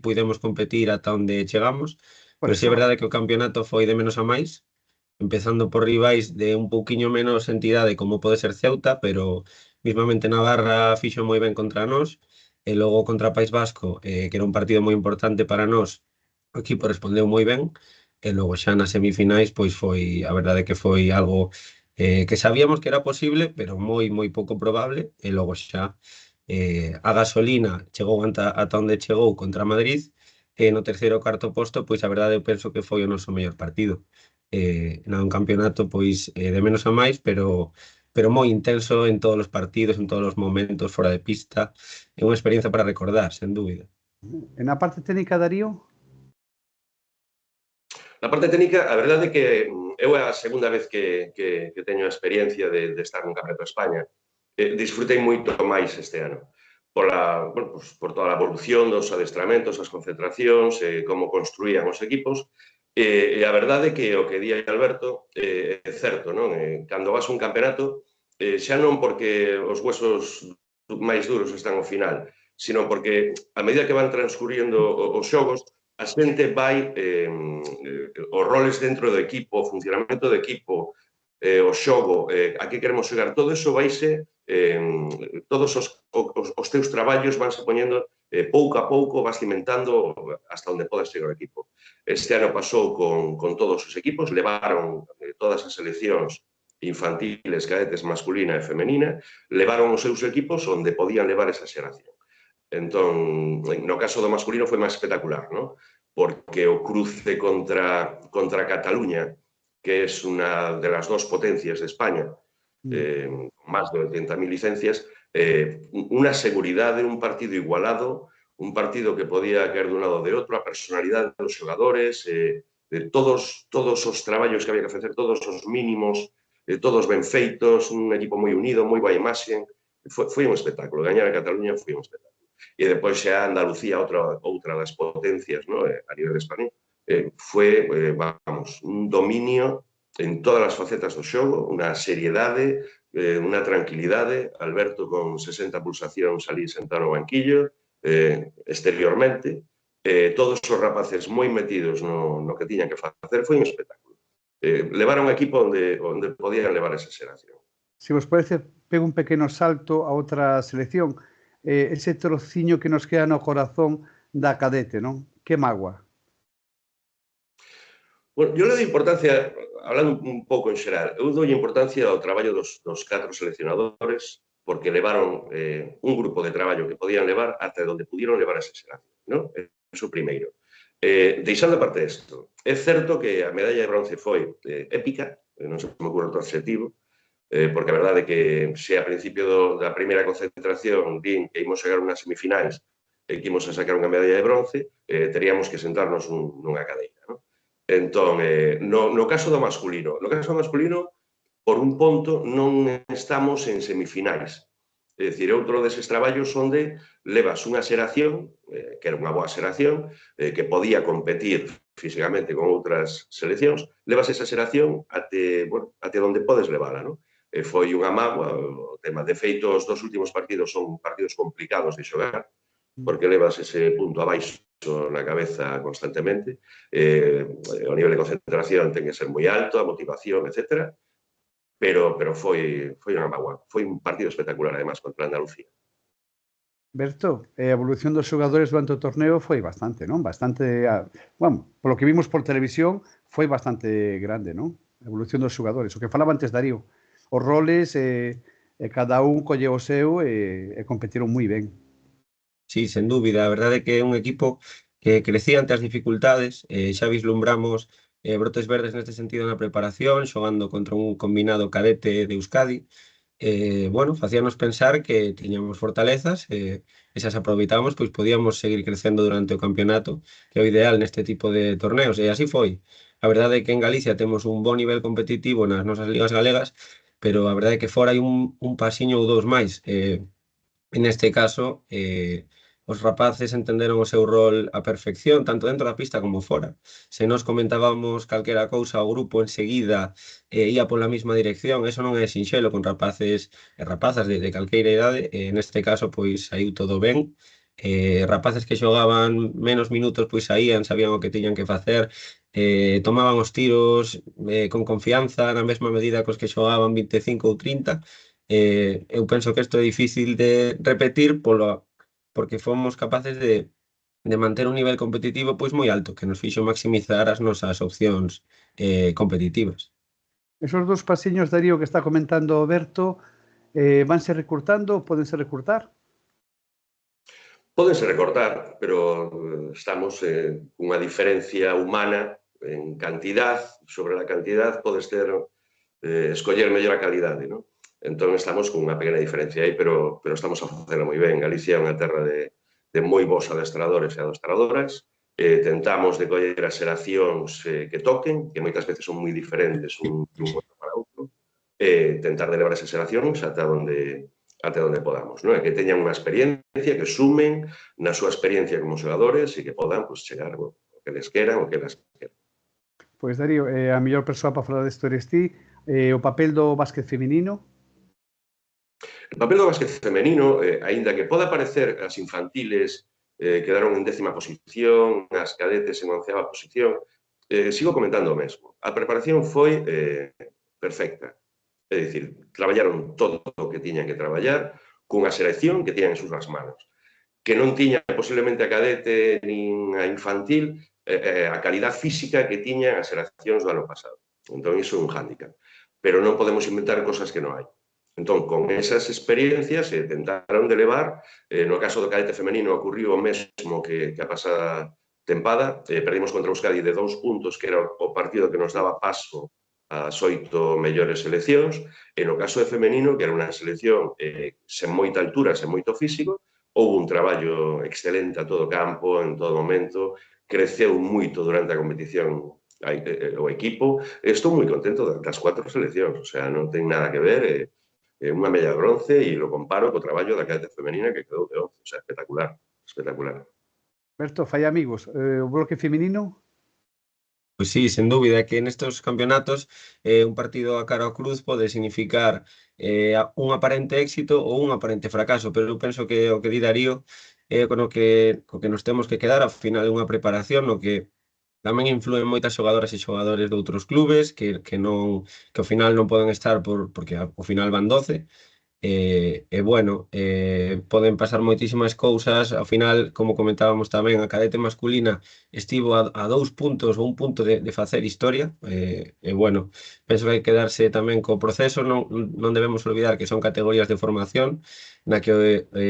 pudemos competir ata onde chegamos, pero si é verdade que o campeonato foi de menos a máis, empezando por rivais de un pouquiño menos entidade como pode ser Ceuta, pero mismamente Navarra fixo moi ben contra nós, e logo contra País Vasco, que era un partido moi importante para nós, o equipo respondeu moi ben, e logo xa nas semifinais, pois foi, a verdade que foi algo que sabíamos que era posible, pero moi pouco probable, e logo xa a gasolina chegou ata onde chegou contra Madrid, e no terceiro ou cuarto posto, pois a verdade eu penso que foi o noso mellor partido. Un campeonato pois de menos a máis, pero moi intenso en todos os partidos, en todos os momentos, fora de pista. É unha experiencia para recordar, sen dúbida. En a parte técnica, Darío? Na parte técnica, a verdade é que eu é a segunda vez que teño a experiencia de estar nun Campeonato de España. Disfrutei moito máis este ano por toda a evolución dos adestramentos, as concentracións, como construían os equipos. E a verdade é que o que di Alberto é certo, non? Cando vas a un campeonato, xa non porque os huesos máis duros están ao final, sino porque a medida que van transcurriendo os xogos, a xente vai, os roles dentro do equipo, o funcionamento do equipo, o xogo, a que queremos xogar, todo iso vaise, todos os teus traballos vanse poñendo pouco a pouco, vas cimentando hasta onde podas chegar o equipo. Este ano pasou con todos os equipos, levaron todas as seleccións infantiles, cadetes, masculina e femenina, levaron os seus equipos onde podían levar esa xeración. Entón, no caso do masculino foi máis espectacular, non? Porque o cruce contra Cataluña, que é unha de las dos potencias de España, máis de 80.000 licencias, unha seguridade, un partido igualado, un partido que podía caer dun lado ou de outro, a personalidade dos xogadores, todos os traballos que había que facer, todos os mínimos, todos ben feitos, un equipo moi unido, moi boa imaxe. Foi un espectáculo, gañar a Cataluña foi un espectáculo. E depois xa Andalucía, outra das potencias a nivel español, foi, un dominio en todas as facetas do xogo, unha seriedade, unha tranquilidade. Alberto con 60 pulsacións ali sentado no banquillo, exteriormente, todos os rapaces moi metidos no que tiñan que facer, foi un espectáculo. Levaron un equipo onde podían levar esa xeración. Se vos parece, pego un pequeno salto a outra selección, ese trociño que nos queda no corazón da cadete, non? Que mágoa? Bueno, eu le dou importancia, hablando un pouco en xeral, eu dou importancia ao traballo dos 4 seleccionadores, porque levaron un grupo de traballo que podían levar ata onde pudieron levar esa xeración, non? Eso primeiro. Deixando aparte isto, é certo que a medalla de bronce foi épica, non se me ocurre outro adxetivo, porque a verdade é que se a principio da primeira concentración din que imos chegar unhas semifinais e que imos a sacar unha medalla de bronce, teríamos que sentarnos nunha cadeira, non? Entón, no caso do masculino, por un ponto non estamos en semifinais. É dicir, outro deses traballos onde levas unha xeración, que era unha boa xeración, que podía competir físicamente con outras seleccións, levas esa xeración até onde podes levala, non? Foi unha mágoa o tema. De feito, os 2 últimos partidos son partidos complicados de xogar, porque levas ese punto abaixo na cabeza constantemente, o nivel de concentración ten que ser moi alto, a motivación, etc. Pero foi unha mágoa. Foi un partido espectacular, además, contra Andalucía. Berto, a evolución dos xogadores durante o torneo foi bastante, non? Bastante, bueno, polo que vimos por televisión, foi bastante grande, non? A evolución dos xogadores. O que falaba antes Darío, os roles e cada un colle o seu e competiron moi ben. Sí, sen dúbida, a verdade é que é un equipo que crecía ante as dificultades, xa vislumbramos brotes verdes neste sentido na preparación, xogando contra un combinado cadete de Euskadi, bueno, facíanos pensar que tiñamos fortalezas e esas aproveitábamos, pois podíamos seguir crecendo durante o campeonato, que é o ideal neste tipo de torneos, e así foi. A verdade é que en Galicia temos un bon nivel competitivo nas nosas ligas galegas, pero a verdade é que fora hai un pasiño ou dous máis. Neste caso, os rapaces entenderon o seu rol á perfección, tanto dentro da pista como fora. Se nós comentábamos calquera cousa ao grupo enseguida ia pola mesma dirección, eso non é sinxelo con rapaces e rapazas de calqueira idade, neste caso pois saiu todo ben. Rapaces que xogaban menos minutos pois saían, sabían o que tiñan que facer, tomaban os tiros con confianza na mesma medida cos que xogaban 25 ou 30. Eu penso que isto é difícil de repetir porque fomos capaces de manter un nivel competitivo pois moi alto, que nos fixo maximizar as nosas opcións competitivas. Esos dos pasiños, Darío, que está comentando o Berto, vanse recurtando, pódense recurtar? Pódense recortar, pero estamos cunha diferencia humana en cantidad. Sobre a cantidad podes ter escoller mellor a calidade, non? Entón estamos con unha pequena diferencia aí, pero estamos a facelo moi ben. Galicia é unha terra de moi bons adestradores e adestradoras. Tentamos de coller as xeracións que toquen, que moitas veces son moi diferentes un outro para outro, tentar de levar esas xeracións ata onde podamos, non? E que teñan unha experiencia, que sumen na súa experiencia como xogadores e que podan chegar o que les queran, o que les queran. Pois, Darío, a mellor persoa para falar disto eres ti. O papel do básquet feminino? O papel do básquet femenino, aínda que poda parecer as infantiles quedaron en 10ª posición, as cadetes en 11ª posición, sigo comentando o mesmo. A preparación foi perfecta. É dicir, traballaron todo o que tiñan que traballar cunha selección que tiñan en súas manos. Que non tiña posiblemente a cadete nin a infantil a calidad física que tiñan as seleccións do ano pasado. Entón, iso é un hándicap. Pero non podemos inventar cosas que non hai. Entón, con esas experiencias tentaron de levar, no caso do cadete femenino ocurriu o mesmo que a pasada tempada, perdimos contra Euskadi de 2 puntos, que era o partido que nos daba paso ás 8 mellores seleccións, e no caso de femenino, que era unha selección sen moita altura, sen moito físico, houve un traballo excelente a todo campo, en todo momento, creceu moito durante a competición o equipo, estou moi contento das 4 seleccións, o sea, non ten nada que ver, unha medalla de bronce e lo comparo co traballo da cadete femenina que quedou de 11, o sea, espectacular, espectacular. Berto, fai amigos, o bloque feminino? Pois sí, sen dúbida que nestes campeonatos un partido a cara ao cruz pode significar un aparente éxito ou un aparente fracaso, pero eu penso que o que di Darío é co que nos temos que quedar. Ao final é unha preparación no que tamén influen moitas xogadoras e xogadores de outros clubes que ao final non poden estar porque ao final van 12. Bueno, poden pasar moitísimas cousas. Ao final, como comentábamos tamén, a cadete masculina estivo a 2 puntos ou 1 punto de facer historia. Bueno, penso que hai que quedarse tamén co proceso. Non debemos olvidar que son categorías de formación na que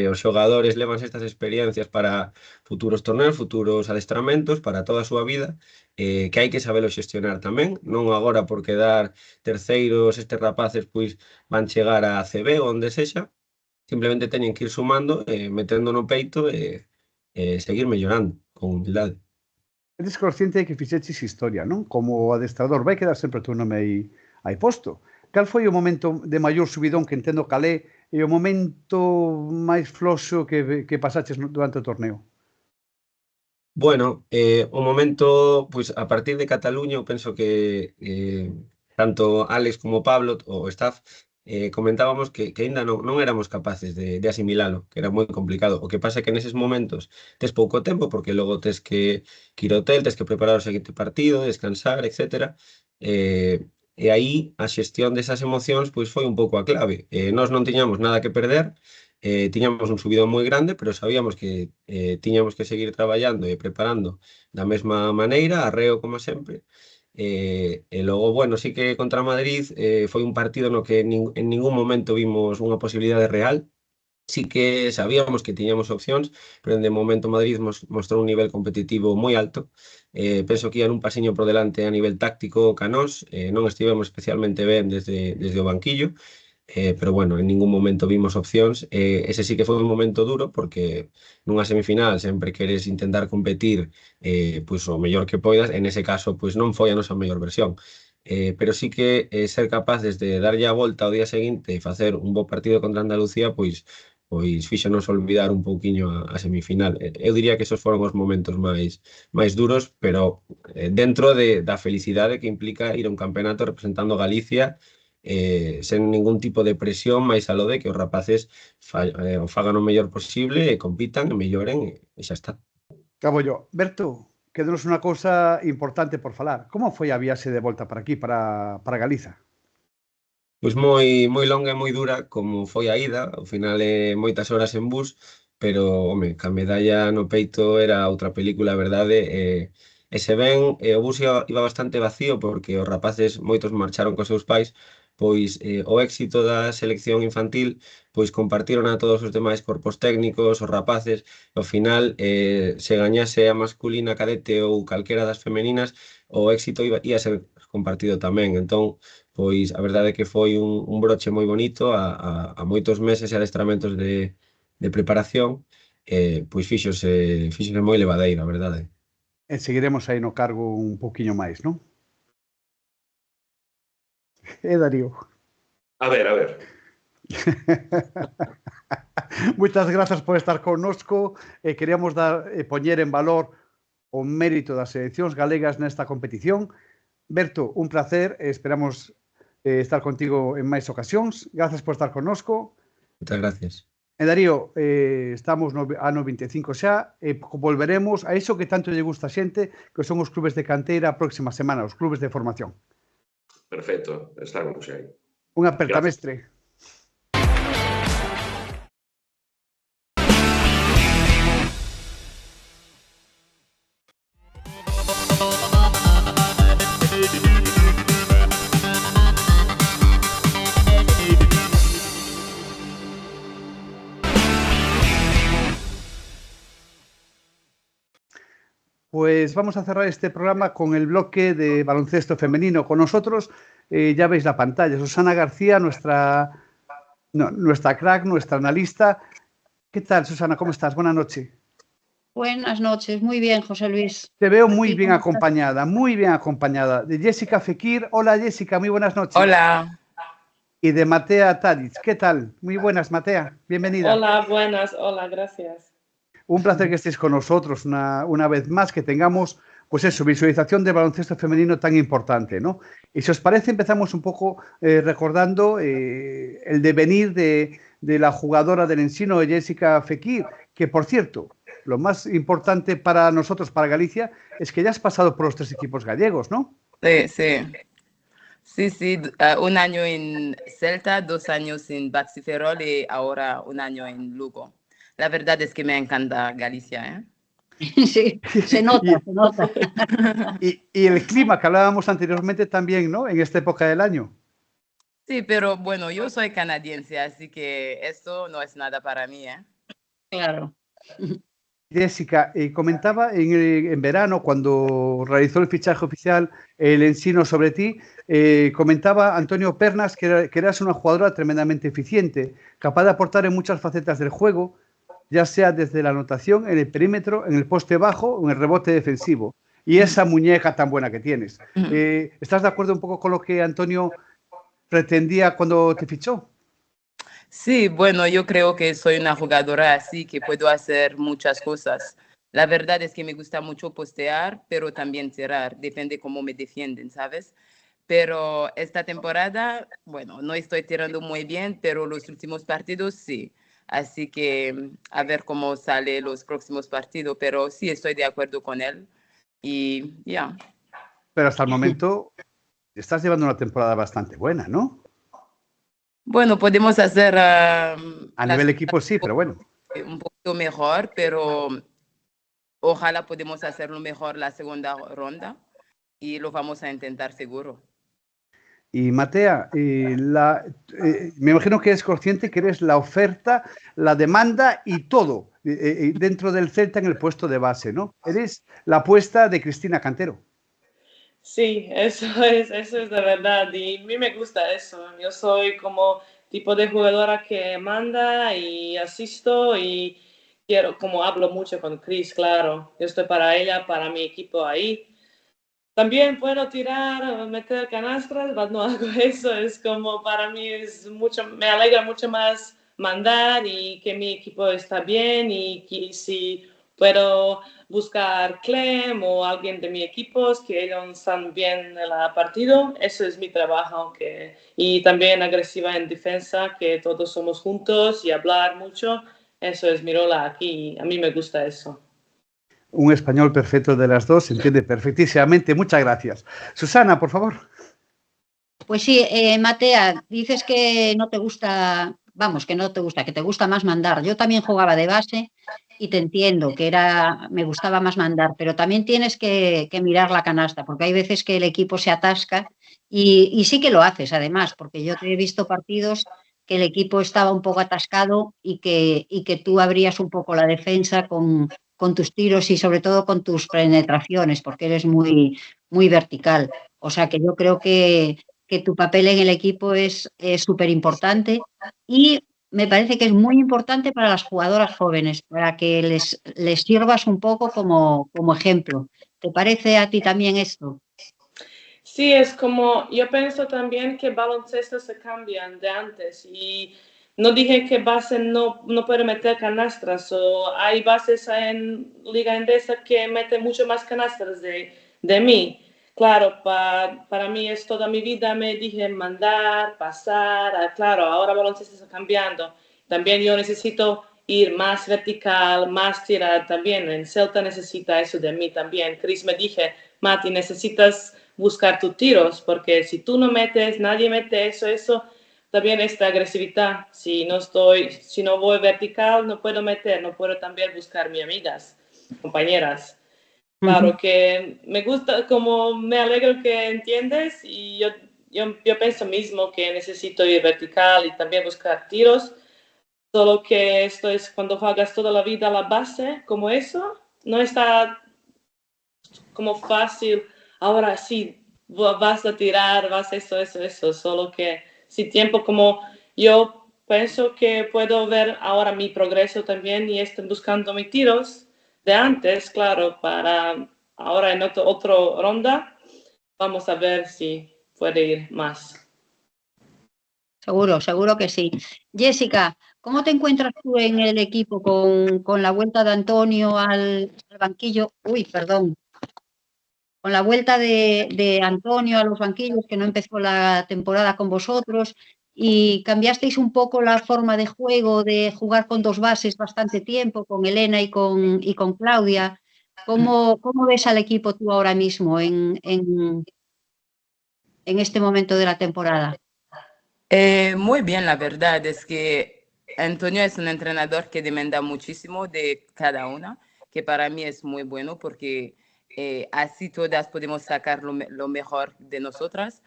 os xogadores levan estas experiencias para futuros torneos, futuros adestramentos, para toda a súa vida, que hai que sabelo xestionar tamén, non agora por quedar terceiros estes rapaces pois van chegar a CB ou onde sexa, simplemente teñen que ir sumando, metendo no peito e seguir mellorando con humildade. Eres consciente de que fixeches historia, non? Como adestrador, vai quedar sempre o teu nome aí posto. Cal foi o momento de maior subidón que entendo calé e o momento máis floxo que pasaches durante o torneo? Bueno, o momento, pois a partir de Cataluña, eu penso que tanto Alex como Pablo, o staff, comentábamos que aínda non éramos capaces de asimilalo, que era moi complicado. O que pasa é que neses momentos tes pouco tempo, porque logo tes que ir ao hotel, tes que preparar o seguinte partido, descansar, etc. E aí a xestión desas emocións pois foi un pouco a clave. Nós non tiñamos nada que perder, tiñamos un subidón moi grande, pero sabíamos que tiñamos que seguir traballando e preparando da mesma maneira, arreo como sempre, E logo, bueno, sí que contra Madrid foi un partido no que en ningún momento vimos unha posibilidade real. Sí que sabíamos que tiñamos opcións, pero de momento Madrid mostrou un nivel competitivo moi alto. Penso que iban un pasiño por delante a nivel táctico ca nós, non estivemos especialmente ben desde o banquillo, pero bueno, en ningún momento vimos opcións. Ese sí que foi un momento duro, porque nunha semifinal sempre queres intentar competir pois o mellor que poidas, en ese caso pois non foi a nosa mellor versión. Pero sí que ser capaces de darlle a volta ao día seguinte e facer un bo partido contra Andalucía, pois fíxonos olvidar un pouquiño a semifinal. Eu diría que esos foron os momentos máis duros, pero dentro da felicidade que implica ir a un campeonato representando Galicia, sen ningún tipo de presión, máis aló de que os rapaces o fagan o mellor posible e compitan e melloren e xa está. Cabo yo. Berto, quédanos unha cousa importante por falar. Como foi a viaxe de volta para aquí, para Galiza? Pois moi longa e moi dura, como foi a ida, ao final moitas horas en bus, pero, home, ca medalla no peito era outra película, a verdade, e se ben o bus iba bastante vacío porque os rapaces moitos marcharon cos seus pais, pois o éxito da selección infantil pois compartiron a todos os demais corpos técnicos, os rapaces, ao final se gañase a masculina cadete ou calquera das femeninas, o éxito ia ser compartido tamén. Entón, pois a verdade é que foi un broche moi bonito a moitos meses e adestramentos de preparación, pois fíxose moi levadeiro, a verdade. E seguiremos aí no cargo un pouquiño máis, non? Darío. A ver. Moitas grazas por estar connosco. Queríamos poñer en valor o mérito das seleccións galegas nesta competición. Berto, un placer. Esperamos estar contigo en máis ocasións. Grazas por estar connosco. Moitas gracias. E Darío, estamos no ano 25 xa, e volveremos a iso que tanto lle gusta a xente, que son os clubes de canteira a próxima semana, os clubes de formación. Perfecto, estamos aí. Un aperta, mestre. Pues vamos a cerrar este programa con el bloque de baloncesto femenino. Con nosotros, ya veis la pantalla, Susana García, nuestra crack, nuestra analista. ¿Qué tal, Susana? ¿Cómo estás? Buenas noches. Buenas noches, muy bien, José Luis. Te veo muy bien acompañada, de Jessica Fekir. Hola, Jessica, muy buenas noches. Hola. Y de Matea Tadic. ¿Qué tal? Muy buenas, Matea. Bienvenida. Hola, buenas. Hola, gracias. Un placer que estéis con nosotros una vez más, que tengamos, pues eso, visualización de baloncesto femenino tan importante, ¿no? Y si os parece, empezamos un poco recordando el devenir de la jugadora del Ensino, Jessica Fekir, que, por cierto, lo más importante para nosotros, para Galicia, es que ya has pasado por los 3 equipos gallegos, ¿no? Sí, un año en Celta, 2 años en Baxi-Ferrol y ahora un año en Lugo. La verdad es que me encanta Galicia, Sí, se nota. Y el clima que hablábamos anteriormente también, ¿no? En esta época del año. Sí, pero bueno, yo soy canadiense, así que esto no es nada para mí, Claro. Jessica, comentaba en verano, cuando realizó el fichaje oficial el Ensino sobre ti, comentaba Antonio Pernas que eras una jugadora tremendamente eficiente, capaz de aportar en muchas facetas del juego, ya sea desde la anotación, en el perímetro, en el poste bajo o en el rebote defensivo. Y esa muñeca tan buena que tienes. ¿Estás de acuerdo un poco con lo que Antonio pretendía cuando te fichó? Sí, bueno, yo creo que soy una jugadora así, que puedo hacer muchas cosas. La verdad es que me gusta mucho postear, pero también tirar, depende cómo me defienden, ¿sabes? Pero esta temporada, bueno, no estoy tirando muy bien, pero los últimos partidos sí. Así que a ver cómo salen los próximos partidos, pero sí estoy de acuerdo con él y ya. Pero hasta el momento estás llevando una temporada bastante buena, ¿no? Bueno, podemos hacer... a nivel equipo sí, pero bueno. Un poquito mejor, pero ojalá podemos hacerlo mejor la segunda ronda y lo vamos a intentar seguro. Y Matea, me imagino que eres consciente que eres la oferta, la demanda y todo dentro del Celta en el puesto de base, ¿no? Eres la apuesta de Cristina Cantero. Sí, eso es de verdad y a mí me gusta eso. Yo soy como tipo de jugadora que manda y asisto y quiero, como hablo mucho con Cris, claro. Yo estoy para ella, para mi equipo ahí. También puedo tirar, meter canastras, pero no hago eso. Es como para mí me alegra mucho más mandar y que mi equipo está bien y que si puedo buscar Clem o alguien de mi equipo que ellos están bien en el partido, eso es mi trabajo. Y también agresiva en defensa, que todos somos juntos y hablar mucho, eso es mi rol aquí. A mí me gusta eso. Un español perfecto de las dos, se entiende perfectísimamente. Muchas gracias. Susana, por favor. Pues sí, Matea, dices que no te gusta, vamos, que no te gusta, que te gusta más mandar. Yo también jugaba de base y te entiendo que me gustaba más mandar, pero también tienes que mirar la canasta, porque hay veces que el equipo se atasca y sí que lo haces, además, porque yo te he visto partidos que el equipo estaba un poco atascado y que tú abrías un poco la defensa con tus tiros y sobre todo con tus penetraciones, porque eres muy, muy vertical. O sea que yo creo que tu papel en el equipo es súper importante y me parece que es muy importante para las jugadoras jóvenes, para que les sirvas un poco como ejemplo. ¿Te parece a ti también esto? Sí, es como, yo pienso también que baloncesto se cambian de antes y no dije que base no puede meter canastras, o hay bases en Liga Endesa que meten mucho más canastras de mí. Claro, para mí es toda mi vida, me dije mandar, pasar, claro, ahora baloncesto está cambiando. También yo necesito ir más vertical, más tirar también. En Celta necesita eso de mí también. Cris me dije, Mati, necesitas buscar tus tiros, porque si tú no metes, nadie mete eso, también esta agresividad. Si no voy vertical, no puedo meter, no puedo también buscar mis amigas, compañeras. Claro que me gusta, como me alegro que entiendes y yo pienso mismo que necesito ir vertical y también buscar tiros, solo que esto es cuando juegas toda la vida a la base, como eso, no está como fácil. Ahora sí, vas a tirar, vas a eso, solo que si tiempo como yo pienso que puedo ver ahora mi progreso también y estoy buscando mis tiros de antes, claro, para ahora en otra ronda, vamos a ver si puede ir más. Seguro que sí. Jessica, ¿cómo te encuentras tú en el equipo con la vuelta de Antonio al banquillo? Uy, perdón. Con la vuelta de Antonio a los banquillos, que no empezó la temporada con vosotros, y cambiasteis un poco la forma de juego, de jugar con dos bases bastante tiempo, con Elena y con Claudia. ¿Cómo ves al equipo tú ahora mismo en este momento de la temporada? Muy bien, la verdad es que Antonio es un entrenador que demanda muchísimo de cada una, que para mí es muy bueno porque así todas podemos sacar lo mejor de nosotras.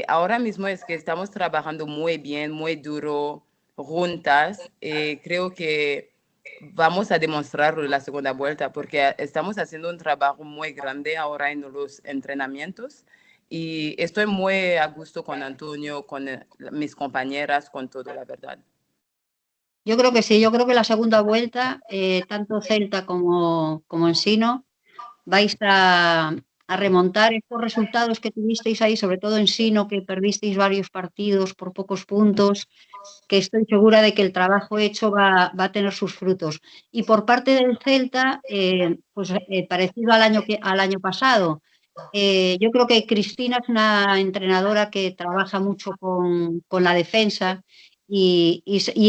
Ahora mismo es que estamos trabajando muy bien, muy duro, juntas. Creo que vamos a demostrarlo en la segunda vuelta porque estamos haciendo un trabajo muy grande ahora en los entrenamientos. Y estoy muy a gusto con Antonio, con mis compañeras, con todo, la verdad. Yo creo que sí, yo creo que la segunda vuelta, tanto Celta como Ensino, vais a remontar estos resultados que tuvisteis ahí, sobre todo Ensino, que perdisteis varios partidos por pocos puntos, que estoy segura de que el trabajo hecho va a tener sus frutos. Y por parte del Celta, pues parecido al año pasado, yo creo que Cristina es una entrenadora que trabaja mucho con la defensa y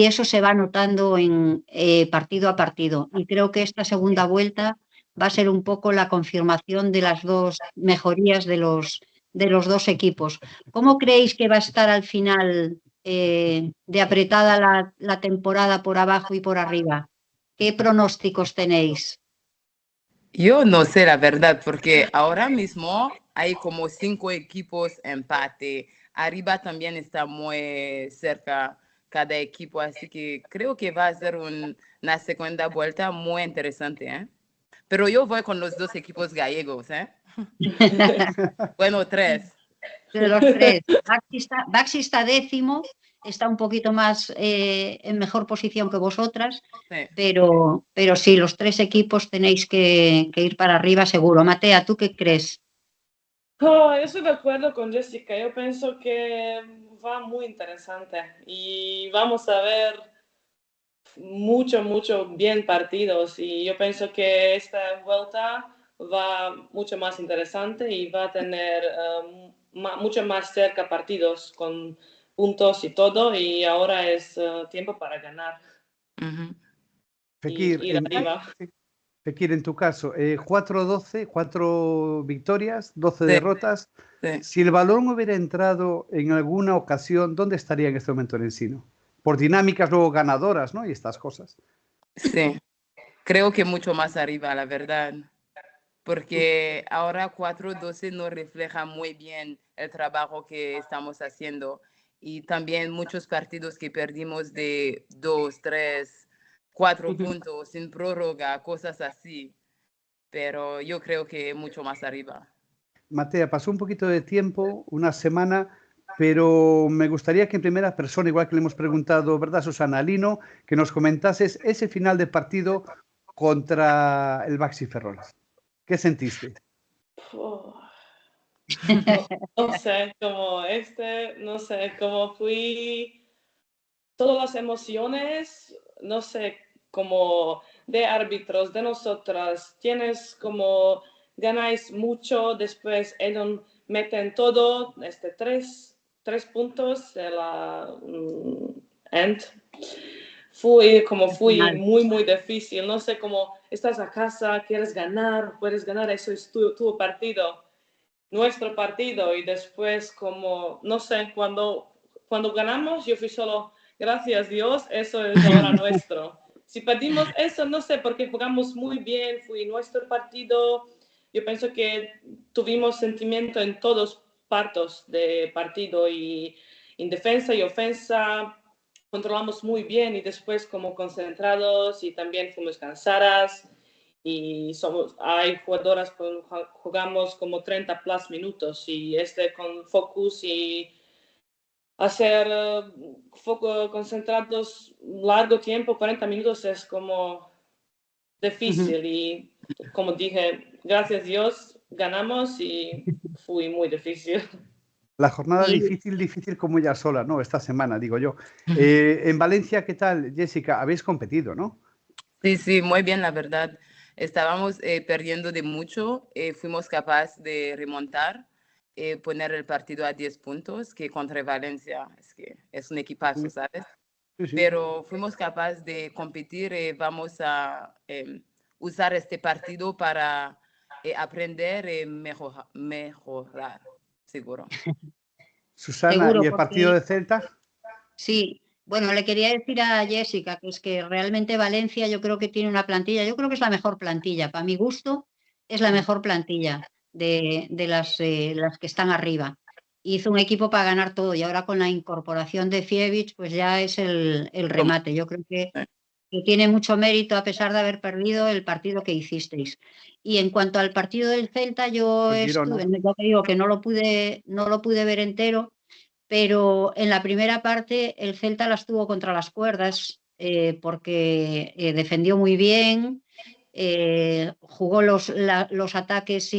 eso se va notando en partido a partido. Y creo que esta segunda vuelta va a ser un poco la confirmación de las dos mejorías de los dos equipos. ¿Cómo creéis que va a estar al final de apretada la temporada por abajo y por arriba? ¿Qué pronósticos tenéis? Yo no sé la verdad, porque ahora mismo hay como 5 equipos empate. Arriba también está muy cerca cada equipo, así que creo que va a ser una segunda vuelta muy interesante, ¿eh? Pero yo voy con los 2 equipos gallegos, ¿eh? Bueno, 3. De los 3. Baxi está 10º, está un poquito más en mejor posición que vosotras, Sí. pero sí, los 3 equipos tenéis que ir para arriba seguro. Matea, ¿tú qué crees? Yo estoy de acuerdo con Jessica. Yo pienso que va muy interesante y vamos a ver mucho bien partidos, y yo pienso que esta vuelta va mucho más interesante y va a tener mucho más cerca partidos con puntos y todo, y ahora es tiempo para ganar Fekir, y ir arriba. Fekir, en tu caso, 4-12, 4 victorias, 12 Sí. derrotas. Sí. Si el balón hubiera entrado en alguna ocasión, ¿dónde estaría en este momento el Ensino? Por dinámicas luego ganadoras, ¿no? Y estas cosas. Sí, creo que mucho más arriba, la verdad. Porque ahora 4-12 no refleja muy bien el trabajo que estamos haciendo. Y también muchos partidos que perdimos de 2, 3, 4 puntos sin prórroga, cosas así. Pero yo creo que mucho más arriba. Matea, pasó un poquito de tiempo, una semana, pero me gustaría que en primera persona, igual que le hemos preguntado, ¿verdad, Susana Lino, que nos comentases ese final de partido contra el Baxi Ferrolas? ¿Qué sentiste? No sé, no sé, cómo fui, todas las emociones, no sé, como de árbitros, de nosotras, tienes ganáis mucho, después ellos meten todo, 3 puntos de la end. Fui muy difícil, no sé, cómo estás a casa, quieres ganar, puedes ganar, eso es tu partido, nuestro partido, y después no sé, cuando ganamos yo fui solo, gracias Dios, eso es ahora nuestro. Si perdimos eso, no sé, porque jugamos muy bien, fue nuestro partido. Yo pienso que tuvimos sentimiento en todos partes de partido, y en defensa y ofensa controlamos muy bien, y después como concentrados, y también fuimos cansadas, y hay jugadoras que jugamos como 30 plus minutos, y con focus y hacer concentrados largo tiempo, 40 minutos, es como difícil. Y como dije, gracias a Dios ganamos, y fue muy difícil. La jornada difícil como ya sola, ¿no? Esta semana, digo yo. En Valencia, ¿qué tal, Jessica? Habéis competido, ¿no? Sí, muy bien, la verdad. Estábamos perdiendo de mucho, fuimos capaces de remontar, poner el partido a 10 puntos, que contra Valencia es un equipazo, ¿sabes? Sí. Pero fuimos capaces de competir, vamos a usar este partido para aprender y mejorar, seguro. Susana, Seguro, ¿y el partido de Celta? Sí, bueno, le quería decir a Jessica que es que realmente Valencia yo creo que tiene una plantilla, yo creo que es la mejor plantilla, para mi gusto es la mejor plantilla de las que están arriba. Hizo un equipo para ganar todo, y ahora con la incorporación de Fievich pues ya es el remate. Yo creo que tiene mucho mérito, a pesar de haber perdido el partido que hicisteis. Y en cuanto al partido del Celta, yo estuve, ya te digo que no lo pude ver entero, pero en la primera parte el Celta las tuvo contra las cuerdas, porque defendió muy bien, jugó los ataques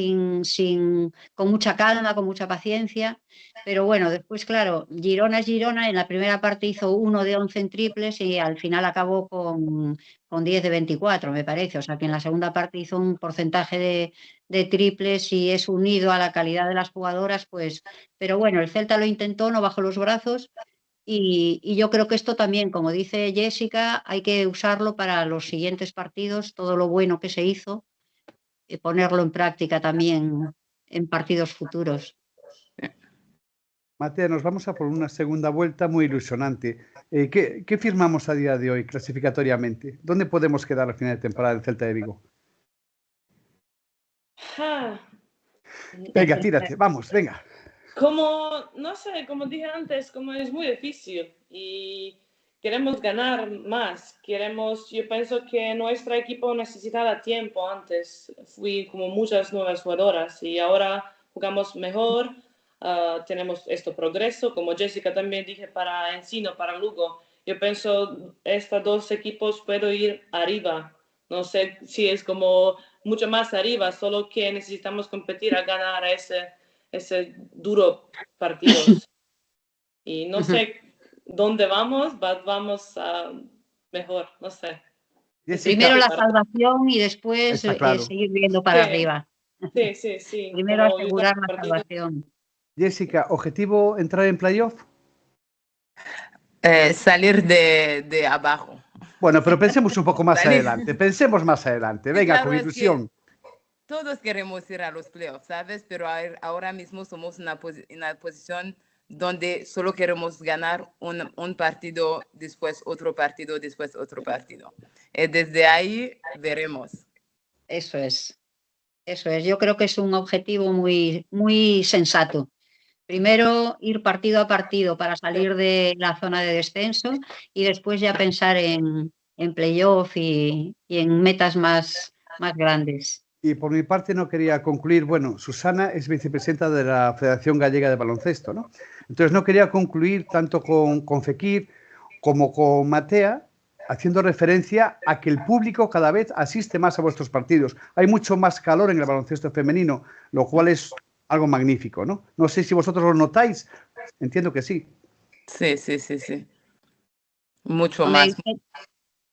con mucha calma, con mucha paciencia. Pero bueno, después, claro, Girona es Girona. En la primera parte hizo 1 de 11 en triples y al final acabó con 10 de 24, me parece. O sea que en la segunda parte hizo un porcentaje de triples, y es unido a la calidad de las jugadoras, pues. Pero bueno, el Celta lo intentó, no bajó los brazos. Y yo creo que esto también, como dice Jessica, hay que usarlo para los siguientes partidos, todo lo bueno que se hizo, y ponerlo en práctica también en partidos futuros. Matea, nos vamos a por una segunda vuelta muy ilusionante. ¿Qué firmamos a día de hoy clasificatoriamente? ¿Dónde podemos quedar al final de temporada del Celta de Vigo? Ah, Venga, tírate, vamos, venga. como, no sé, como dije antes, como es muy difícil y queremos ganar más. Yo pienso que nuestro equipo necesitaba tiempo antes. Fui como muchas nuevas jugadoras y ahora jugamos mejor. Tenemos este progreso, como Jessica también dije, para Encino, para Lugo. Yo pienso estos dos equipos puedo ir arriba. No sé si es como mucho más arriba, solo que necesitamos competir a ganar ese duro partidos. Y no sé dónde vamos a mejor, no sé. Primero la salvación y después Está claro. seguir viendo para arriba. Sí. Primero Como asegurar la partido. salvación. Jessica, ¿objetivo entrar en playoff? Salir de abajo. Bueno, pero pensemos un poco más Salir. adelante. Pensemos más adelante. Sí, Venga, claro, con es que ilusión. todos queremos ir a los playoffs, ¿sabes? Pero ahora mismo somos en una posición donde solo queremos ganar un partido, después otro partido, después otro partido. Desde ahí veremos. Eso es. Yo creo que es un objetivo muy, muy sensato. Primero ir partido a partido para salir de la zona de descenso y después ya pensar en playoff y en metas más grandes. Y por mi parte no quería concluir, bueno, Susana es vicepresidenta de la Federación Gallega de Baloncesto, ¿no? Entonces no quería concluir tanto con Fekir como con Matea, haciendo referencia a que el público cada vez asiste más a vuestros partidos. Hay mucho más calor en el baloncesto femenino, lo cual es algo magnífico, ¿no? No sé si vosotros lo notáis, entiendo que sí. Sí. Mucho Hombre, más.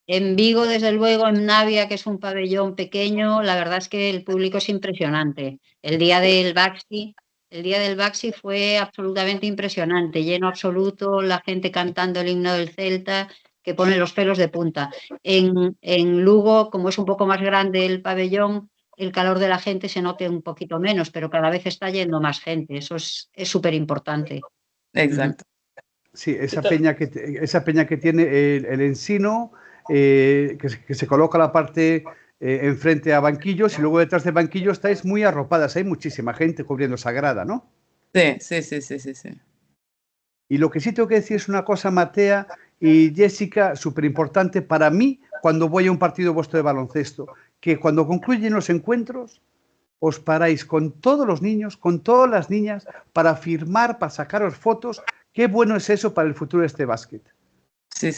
En Vigo, desde luego, en Navia, que es un pabellón pequeño, la verdad es que el público es impresionante. El día del Baxi fue absolutamente impresionante, lleno absoluto, la gente cantando el himno del Celta, que pone los pelos de punta. En Lugo, como es un poco más grande el pabellón, el calor de la gente se note un poquito menos, pero cada vez está yendo más gente. Eso es súper importante. Exacto. Sí, esa peña que tiene el Ensino, que se coloca la parte enfrente a banquillos y luego detrás de banquillos estáis muy arropadas. Hay muchísima gente cubriendo esa grada, ¿no? Sí. Y lo que sí tengo que decir es una cosa, Matea y Jessica, súper importante para mí cuando voy a un partido vuestro de baloncesto, que cuando concluyen los encuentros os paráis con todos los niños, con todas las niñas, para firmar, para sacaros fotos. Qué bueno es eso para el futuro de este básquet. Sí.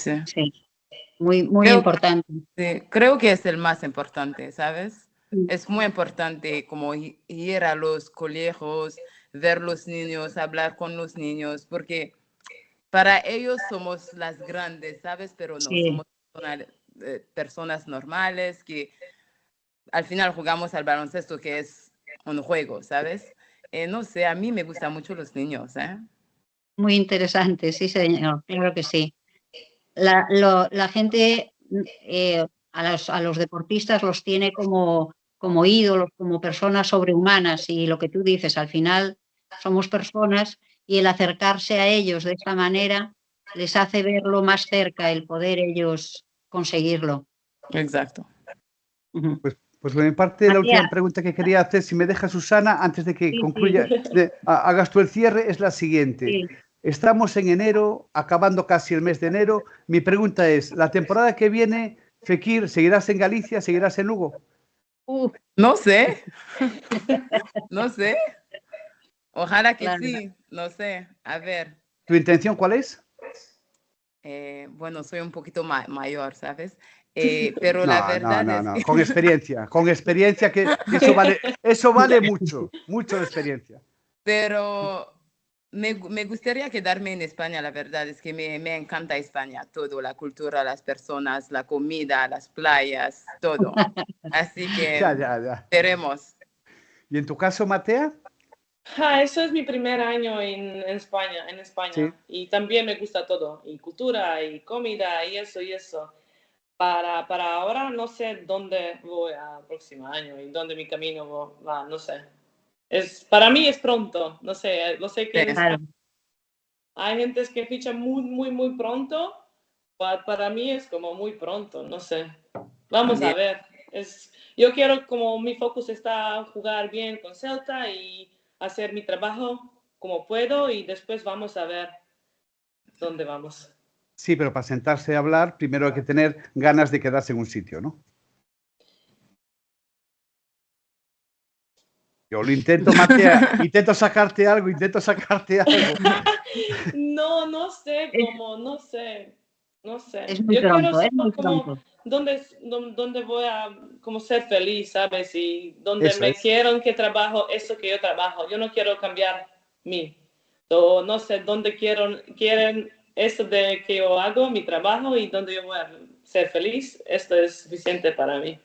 Muy importante. Sí, creo que es el más importante, ¿sabes? Es muy importante como ir a los colegios, ver los niños, hablar con los niños, porque para ellos somos las grandes, ¿sabes? Pero no, somos personas normales que al final jugamos al baloncesto, que es un juego, ¿sabes? No sé, a mí me gustan mucho los niños, ¿eh? Muy interesante, sí, señor, claro que sí. La gente a los deportistas los tiene como ídolos, como personas sobrehumanas y lo que tú dices, al final somos personas y el acercarse a ellos de esta manera les hace verlo más cerca, el poder ellos conseguirlo. Exacto. Pues por mi parte, la última pregunta que quería hacer, si me deja Susana, antes de que concluya, hagas tú el cierre, es la siguiente. Sí. Estamos en enero, acabando casi el mes de enero. Mi pregunta es, ¿la temporada que viene, Fekir, seguirás en Galicia, seguirás en Lugo? No sé. No sé. Ojalá que sí, no sé. A ver. ¿Tu intención cuál es? Bueno, soy un poquito mayor, ¿sabes? Pero la verdad es que... Con experiencia que eso vale mucho de experiencia. Pero me gustaría quedarme en España, la verdad es que me encanta España, todo, la cultura, las personas, la comida, las playas, todo. Así que veremos. ¿Y en tu caso, Matea? Eso es mi primer año en España. Sí. Y también me gusta todo, y cultura, y comida, y eso. Para ahora no sé dónde voy al próximo año y dónde mi camino va, no sé. Para mí es pronto, no sé, lo sé que hay gente que ficha muy pronto, para mí es como muy pronto, no sé. Vamos a ver. Yo quiero, como mi focus está jugar bien con Celta y hacer mi trabajo como puedo y después vamos a ver dónde vamos. Sí, pero para sentarse a hablar, primero hay que tener ganas de quedarse en un sitio, ¿no? Yo lo intento, Matea, intento sacarte algo. No sé cómo, no sé. Es muy Yo quiero pronto, saber muy como pronto. dónde voy a como ser feliz, ¿sabes? Y donde Eso me es. quieren que trabajo, eso que yo trabajo. Yo no quiero cambiar mí. So, no sé dónde quieren eso de que yo hago, mi trabajo, y donde yo voy a ser feliz. Esto es suficiente para mí.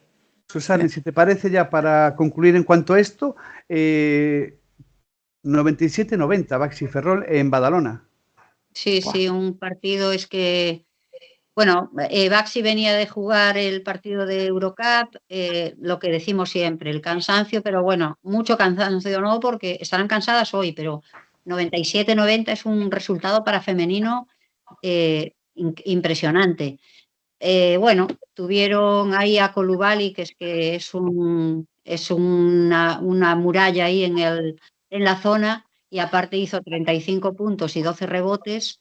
Susana, si te parece, ya para concluir en cuanto a esto, 97-90, Baxi Ferrol en Badalona. Sí, sí, un partido es que, bueno, Baxi venía de jugar el partido de Eurocup, lo que decimos siempre, el cansancio, pero bueno, mucho cansancio no, porque estarán cansadas hoy, pero 97-90 es un resultado para femenino impresionante. Bueno, tuvieron ahí a Coulibaly, que es una muralla ahí en la zona, y aparte hizo 35 puntos y 12 rebotes.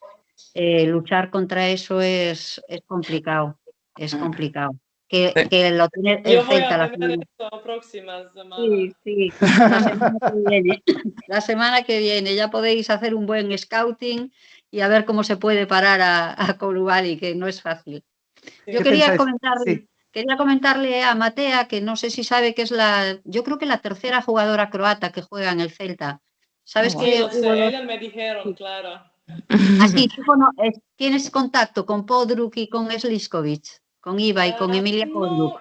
Luchar contra eso es complicado, es complicado. Que lo tiene el Yo voy Celta a la tener semana. esto la próxima semana. Sí, la semana que viene. La semana que viene ya podéis hacer un buen scouting y a ver cómo se puede parar a Coulibaly, que no es fácil. Yo ¿Qué quería pensáis? Sí. comentarle a Matea, que no sé si sabe que es yo creo que la tercera jugadora croata que juega en el Celta. ¿Sabes Sí, que lo hubo sé, ellos me dijeron, claro. Así, tienes contacto con Podruk y con Sliskovic, con Iva y con Emilia Podruk?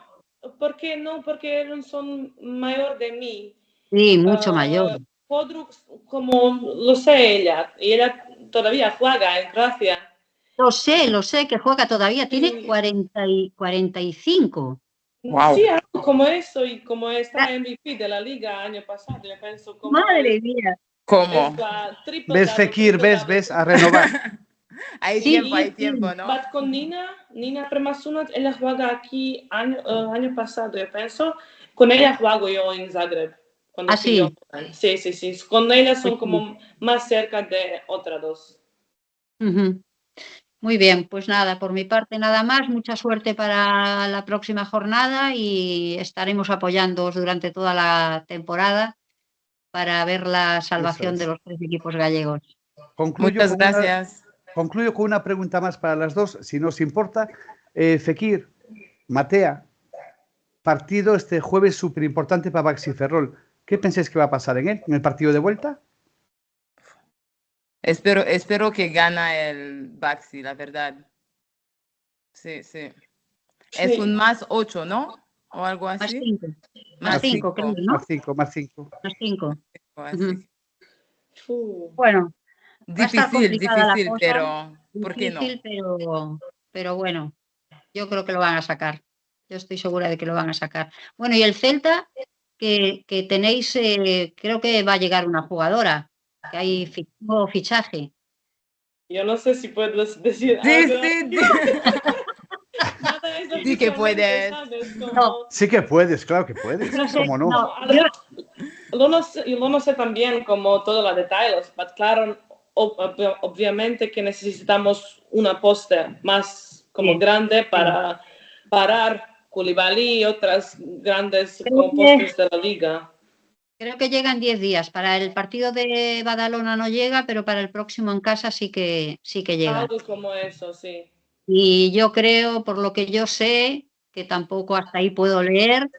¿Por qué no? Porque ellos son mayor de mí. Sí, mucho mayor. Podruk, como lo sé ella, y ella todavía juega en Croacia. Lo sé que juega todavía, tiene 45. Wow. Sí, algo como eso, y como está MVP de la liga año pasado, yo pienso como Madre mía. ¿Cómo? es la triple ¿Ves, Fekir? ¿Ves? A renovar. Hay Sí, tiempo, ¿no? But con Nina Premasuna, ella juega aquí año pasado, yo pienso. Con ella juego yo en Zagreb. Cuando sí. Sí. Con ella son Pues como más cerca de otras dos. Muy bien, pues nada, por mi parte nada más. Mucha suerte para la próxima jornada y estaremos apoyándoos durante toda la temporada para ver la salvación de los 3 equipos gallegos. Muchas gracias. Concluyo con una pregunta más para las dos, si no os importa. Fekir, Matea, partido este jueves súper importante para Baxi Ferrol. ¿Qué pensáis que va a pasar en el partido de vuelta? Espero que gana el Baxi, la verdad. Sí. Es un +8, ¿no? O algo así. Más 5, creo, ¿no? Más 5. Más 5. Así. Bueno, Difícil, la cosa, pero ¿por qué no? Pero bueno, yo creo que lo van a sacar. Yo estoy segura de que lo van a sacar. Bueno, y el Celta, que tenéis, creo que va a llegar una jugadora, que hay nuevo fichaje. Yo no sé si puedes decir Sí, algo. sí. Sí que puedes. No. Sí que puedes, claro que puedes. ¿Cómo no? Yo no sé también como todos los detalles, pero claro, obviamente que necesitamos una poste más como grande para parar Coulibaly y otras grandes postes de la liga. Creo que llegan 10 días. Para el partido de Badalona no llega, pero para el próximo en casa sí que llega. Algo como eso, sí. Y yo creo, por lo que yo sé, que tampoco hasta ahí puedo leer,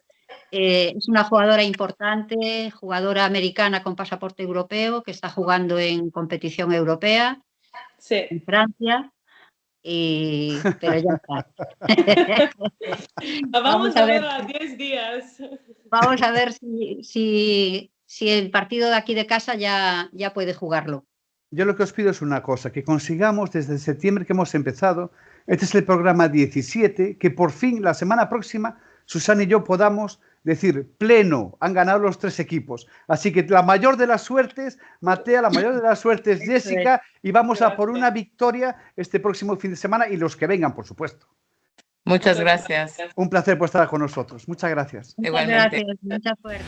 es una jugadora importante, jugadora americana con pasaporte europeo, que está jugando en competición europea en Francia, pero ya está. Vamos a ver a 10 días. Vamos a ver si el partido de aquí de casa ya puede jugarlo. Yo lo que os pido es una cosa, que consigamos desde septiembre que hemos empezado, este es el programa 17, que por fin la semana próxima Susana y yo podamos decir pleno, han ganado los 3 equipos. Así que la mayor de las suertes, Matea, la mayor de las suertes, Jessica, y vamos a por una victoria este próximo fin de semana y los que vengan, por supuesto. Muchas gracias. Un placer por estar con nosotros. Muchas gracias. Muchas Igualmente. gracias, mucha suerte.